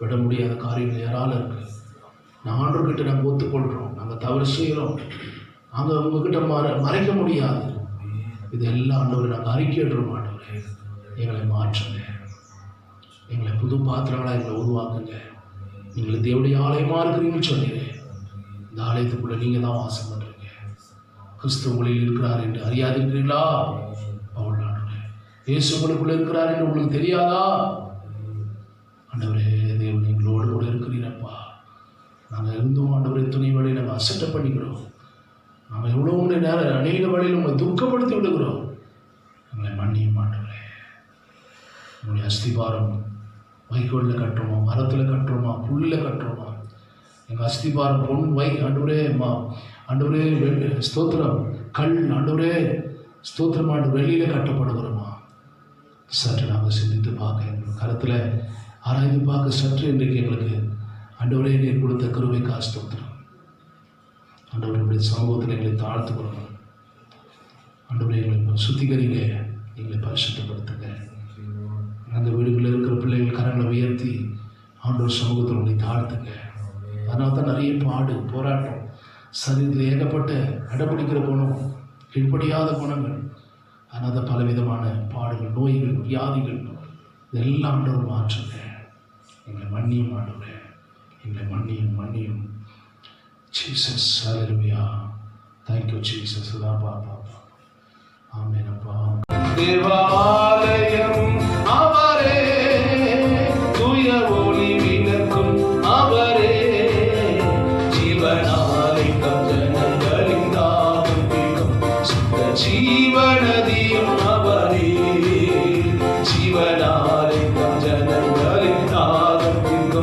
Speaker 3: விட முடியாத காரியங்கள் யாரால இருக்கு. நான் ஆண்டவர்கிட்ட நாங்கள் ஒத்துக்கொள்கிறோம். நாங்கள் தவறு செய்கிறோம். நாங்கள் உங்ககிட்ட மறைக்க முடியாது. இதெல்லாம் ஆண்டவரை நாங்கள் அறிக்கையிடுறோம். ஆண்டவரே, எங்களை மாற்றுங்க. எங்களை புது பாத்திரங்களாக எங்களை உருவாக்குங்க. நீங்கள் தேவனுடைய ஆலயமாக இருக்கிறீங்கன்னு சொன்னீங்க. இந்த ஆலயத்துக்குள்ளே நீங்கள் தான் வாசம் பண்ணுறீங்க. கிறிஸ்து உங்களில் இருக்கிறார் என்று அறியாதிருக்கிறீங்களா? பவுல் ஆண்டவரே, இயேசு உங்களுக்குள்ளே இருக்கிறார் என்று உங்களுக்கு தெரியாதா? ஆண்டவரே, தேவன் எங்களோடு கூட இருக்கிறீரப்பா. நாங்கள் இருந்தோம் ஆண்டவரே, துணை வழியை நாங்கள் அசட்டை பண்ணிக்கிறோம். நாங்கள் எவ்வளோ நேரம் அநேக வழியில் உங்களை துக்கப்படுத்தி விடுகிறோம். எங்களை மன்னியும் ஆண்டவரே. உங்களுடைய அஸ்திபாரம் வைக்கோலில் கட்டுறோமா, மரத்தில் கட்டுறோமா, புல்லில் கட்டுறோமா? எங்கள் அஸ்திபாரம் பொன் ஆண்டவரே, ஆண்டவரே ஸ்தோத்திரம், கல் ஆண்டவரே ஸ்தோத்திரம், ஆண்டு வெள்ளியில் கட்டப்படுகிறோமா? சற்று நாங்கள் சிந்தித்து பார்க்க, எங்கள் கருத்தில் ஆராய்ந்து பார்க்க சற்று இன்றைக்கு எங்களுக்கு ஆண்டவரே நீர் கொடுத்த கிருபைக்கா ஸ்தோத்திரம். ஆண்டவர்களுடைய சமூகத்தில் எங்களை தாழ்த்துக்கிறோம். ஆண்டவரை எங்களை சுத்திகரிங்க, எங்களை பரிசுத்தப்படுத்துங்க. அந்த வீடுகளில் இருக்கிற பிள்ளைகள் கரங்களை உயர்த்தி ஆண்டவர் சமூகத்தில் உங்களை தாழ்த்துங்க. அதனால தான் நிறைய பாடு, போராட்டம், சரீரத்தில் ஏகப்பட்ட அடம்பிடிக்கிற குணம், கீழ்ப்படியாத குணங்கள், அதனால தான் பலவிதமான பாடுகள், நோய்கள், வியாதிகள், இதெல்லாம் ஆண்டவர் மாற்றுங்க. எங்களை மன்னியும் ஆண்டவரே, எங்களை மன்னியும். ஜீசஸ், ஹல்லேலூயா. Thank you Jesus. பாப்பா, ஆமென் அப்பா. தேவாலயம் அவரே, தூய ஒளி விளக்கும் அவரே, ஜீவனாலை கஞ்சனங்களின் தாகம் தீர்க்கும் சுத்த ஜீவநதியும் அவரே, ஜீவனாலை கஞ்சனங்களின் தாகம் தீர்க்கும்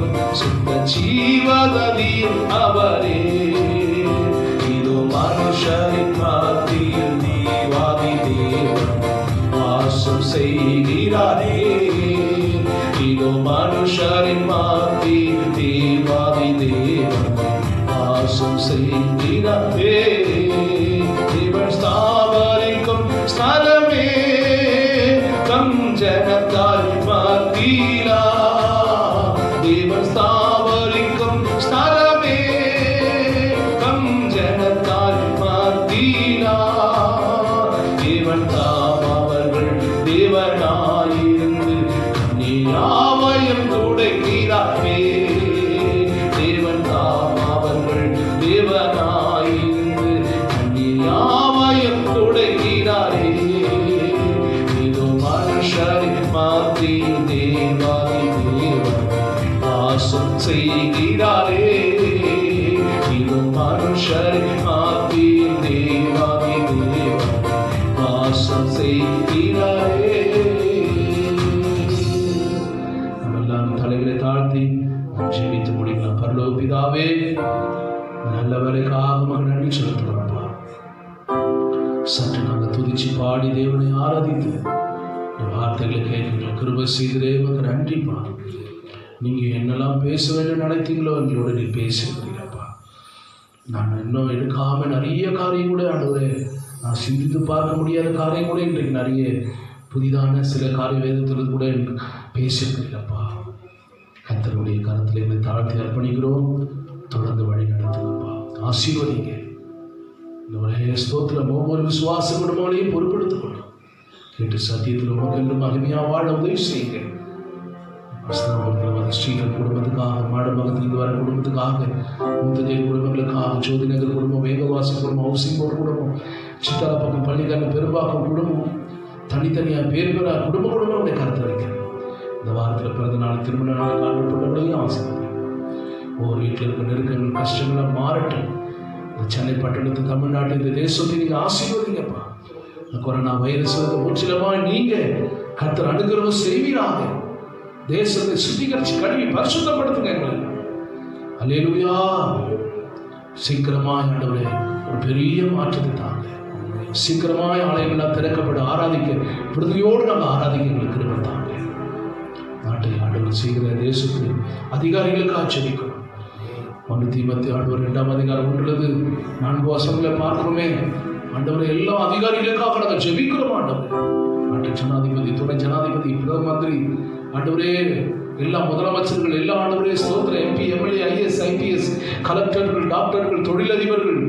Speaker 3: மனுஷரின் மத்தியில் தேவாதி தேவன் வாசம் செய்கிறாரே. இதோ மனுஷரின் மத்தியில் தேவாதி தேவன் வாசம் செய்கிறாரே. தேவன் ஸ்தாபரிக்கும் ஸ்தலமே தம் ஜனத்தால் மத்தியிலா. தேவன் ஸ்தாபரிக்கும் ஸ்தலமே தம் ஜனத்தால் மத்தியிலா. தேவன் தாம் அவர்கள் தேவனாயிருந்து யாவையும் துடைக்கிறாரே. தேவன் தாம் அவர்கள் தேவனாயிருந்து யாவையும் துடைக்கிறாரே. இதோ மனுஷரின் மத்தியில் தேவாதி தேவன் வாசம் செய்கிறாரே. இதோ மனுஷரின் மத்தியில் தேவாதி தேவன் வாசம் செய்கிறாரே. நம்மெல்லாம் தலைகளை தாழ்த்தி ஜெபித்து முடிக்கலாம். பரலோக பிதாவே, நல்லவருக்காக மகன் நன்றி செலுத்துகிறோம்ப்பா. சற்று நாங்கள் துதிச்சு பாடி தேவனை ஆராதித்து இந்த வார்த்தைகளை கேட்கிற கிருபை செய்ததே மகன் நன்றிப்பா. நீங்கள் என்னெல்லாம் பேச வேண்டும் நினைத்தீங்களோ எங்களோட நீ பேசுகிறீங்கப்பா. நான் இன்னும் எடுக்காமல் நிறைய காரியம் கூட ஆண்டவரே, நான் சிந்தித்து பார்க்க முடியாத காரியம் கூட இன்றைக்கு நிறைய புதிதான சில காரிய வேதத்தில் கூட பேசியிருக்கிறீங்கப்பா. கர்த்தருடைய கருத்தில் என்னை தாழ்த்தி அர்ப்பணிக்கிறோம். தொடர்ந்து வழி நடத்துங்கப்பா. ஆசீர்வதிங்க. இந்த உலக ஸ்தோத்திரம் ஒவ்வொரு விசுவாச குடும்பங்களையும் பொறுப்படுத்திக் கொள்ளும். கேட்டு சத்தியத்தில் உமக்கு என்று மகிமையாக வாழ உதவி செய்யுங்க. ஸ்ரீகள் குடும்பத்துக்காக, மாடமகத்திலிருந்து வர குடும்பத்துக்காக, முத்தஜெய் குடும்பங்களுக்காக, ஜோதிநகர் குடும்பம், வேகவாசி குடும்பம், ஹவுசிங் போர்டு குடும்பம், சித்தாலப்பக்கம் பள்ளிக்கரண பெரும்பாக்கம் குடும்பம், தனித்தனியாக பேர் பெற குடும்பம் உடைய கருத்தை வைக்கிறேன். இந்த வாரத்தில் பிறந்த நாள், திருமண நாள் காணப்பட்டவர்களையும் ஆசைப்படுறேன். ஒவ்வொரு வீட்டில் இருக்க நெருக்கங்கள், கஷ்டங்களாக மாறட்டும். இந்த சென்னை பட்டணத்து, தமிழ்நாட்டு, இந்த தேசத்தை நீங்கள் ஆசீர்வதிங்கப்பா. இந்த கொரோனா வைரஸ் முற்றிலுமாக நீங்கள் கர்த்தர் அனுகிரகம் செய்வீராக. தேசத்தை சுத்திகரித்து கழுவி பரிசுத்தப்படுத்துங்க எங்களை. அல்லேலூயா. சீக்கிரமாய் ஆண்டவரே ஒரு பெரிய மாற்றத்தை தாங்க. சீக்கிரமாய் ஆலயங்களாக திறக்கப்பட ஆராதிக்க விடுதலையோடு நாங்கள் ஆராதிக்க எங்களுக்கு கிருபை தாங்க. நாட்டை ஆண்டவர் செய்கிற தேசத்து அதிகாரிகளுக்கு ஆச்சரிக்கணும். 1 2 அதிகாரம் 1 வசனங்களை பார்க்கிறோமே ஆண்டவரை. எல்லா அதிகாரிகளுக்காக நாங்கள் ஜெபிக்கிறோம் ஆண்டவர். நாட்டு ஜனாதிபதி, துணை ஜனாதிபதி, பிரதம மந்திரி ஆண்டவரே, எல்லா முதலமைச்சர்கள், எல்லா ஆண்டவரே ஸ்தோத்திர, MP, MLA, IS, IPS, கலெக்டர்கள், டாக்டர்கள், தொழிலதிபர்கள்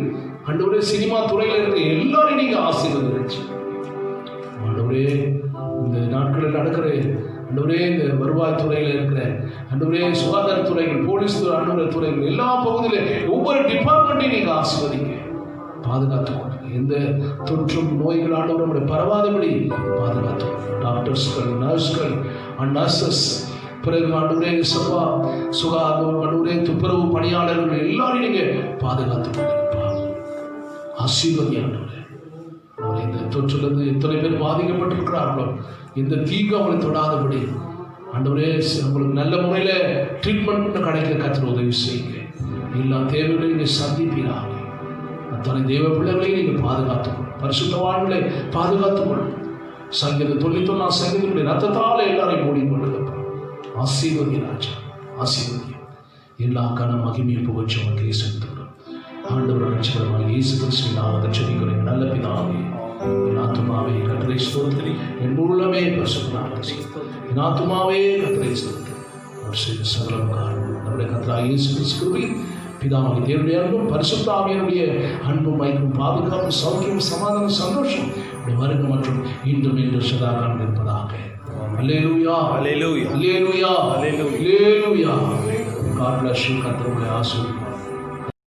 Speaker 3: ஆண்டவரே, சினிமா துறையில் இருக்கிற எல்லாரையும் நீங்கள் ஆசீர்வதிச்சு ஆண்டவரே. இந்த நாட்களில் நடக்கிற ஆண்டவரே, இந்த வருவாய்த்துறையில் இருக்கிற ஆண்டவரே, சுகாதாரத்துறைகள், போலீஸ் துறை, ஆண்டவரே துறைகள், எல்லா பகுதியிலும் ஒவ்வொரு டிபார்ட்மெண்ட்டையும் நீங்கள் ஆசீர்வதிங்க, பாதுகாத்துக்கொள்ளுங்க. எந்த தொற்றும் நோய்கள் ஆண்டவர் நம்முடைய பரவாதபடி பாதுகாத்துக்கொள்ளுங்க. டாக்டர்ஸ்கள், நர்ஸ்கள், நர்சஸ், பிறகு ஆண்டவரே சபா சுகாதாரம், ஆண்டவரே துப்புரவு பணியாளர்கள் எல்லாரையும் நீங்கள் பாதுகாத்துக்கொள்ளுங்கப்பா. ஆசீர்வதி ஆண்டவரே. இந்த தொற்றிலிருந்து எத்தனை பேர் பாதிக்கப்பட்டிருக்கிறார்களோ இந்த தீங்கு அவங்களை தொடாதபடி ஆண்டவரே உங்களுக்கு நல்ல முறையில் ட்ரீட்மெண்ட் கிடைக்க கர்த்தர் உதவி செய்யுங்க. எல்லா தேவைகளையும் நீங்கள் சந்திப்பீராக. அத்தனை தேவ பிள்ளைகளையும் நீங்கள் பாதுகாத்துக்கொள்ளும். பரிசுத்தவான்களை பாதுகாத்துக்கொள்ளும். சங்கீதம் 91 சங்கீதத்துடைய ரத்தத்தால் எல்லாரையும் மூடிக்கொள்ளுங்கப்பா. ஆசீர்வதி ராஜா, ஆசீர்வதி. எல்லா கன மகிமையை புகழ்ச்சி உமக்கே செலுத்துகிறோம். ஆண்டவர் ரட்சகராகிய இயேசு கிறிஸ்துவின் நாமத்தில் ஜெபிக்கிறேன் நல்ல பிதாவே. என் ஆத்துமாவே கர்த்தரை ஸ்தோத்திரி, என் உள்ளமே பரிசுத்தமானவரே. என் ஆத்துமாவே கர்த்தரை ஸ்தோத்திரி. அவர் செய்த சகல காரணம் நம்முடைய கர்த்தராகிய இயேசு கிறிஸ்துவின் பிதாவாகிய தேவனுடைய அன்பும் பரிசுத்த ஆவியானுடைய அன்பும் ஐக்கும் பாதுகாப்பு சௌக்கியம் சமாதானம் சந்தோஷம் வருக மற்றும் இன்றும் என்று சதா காலம் இருப்பதாக. அல்லேலூயா, அல்லேலூயா, அல்லேலூயா, அல்லேலூயா. God bless you. கர்த்தர் உங்களை ஆசீர்வதிப்பார்.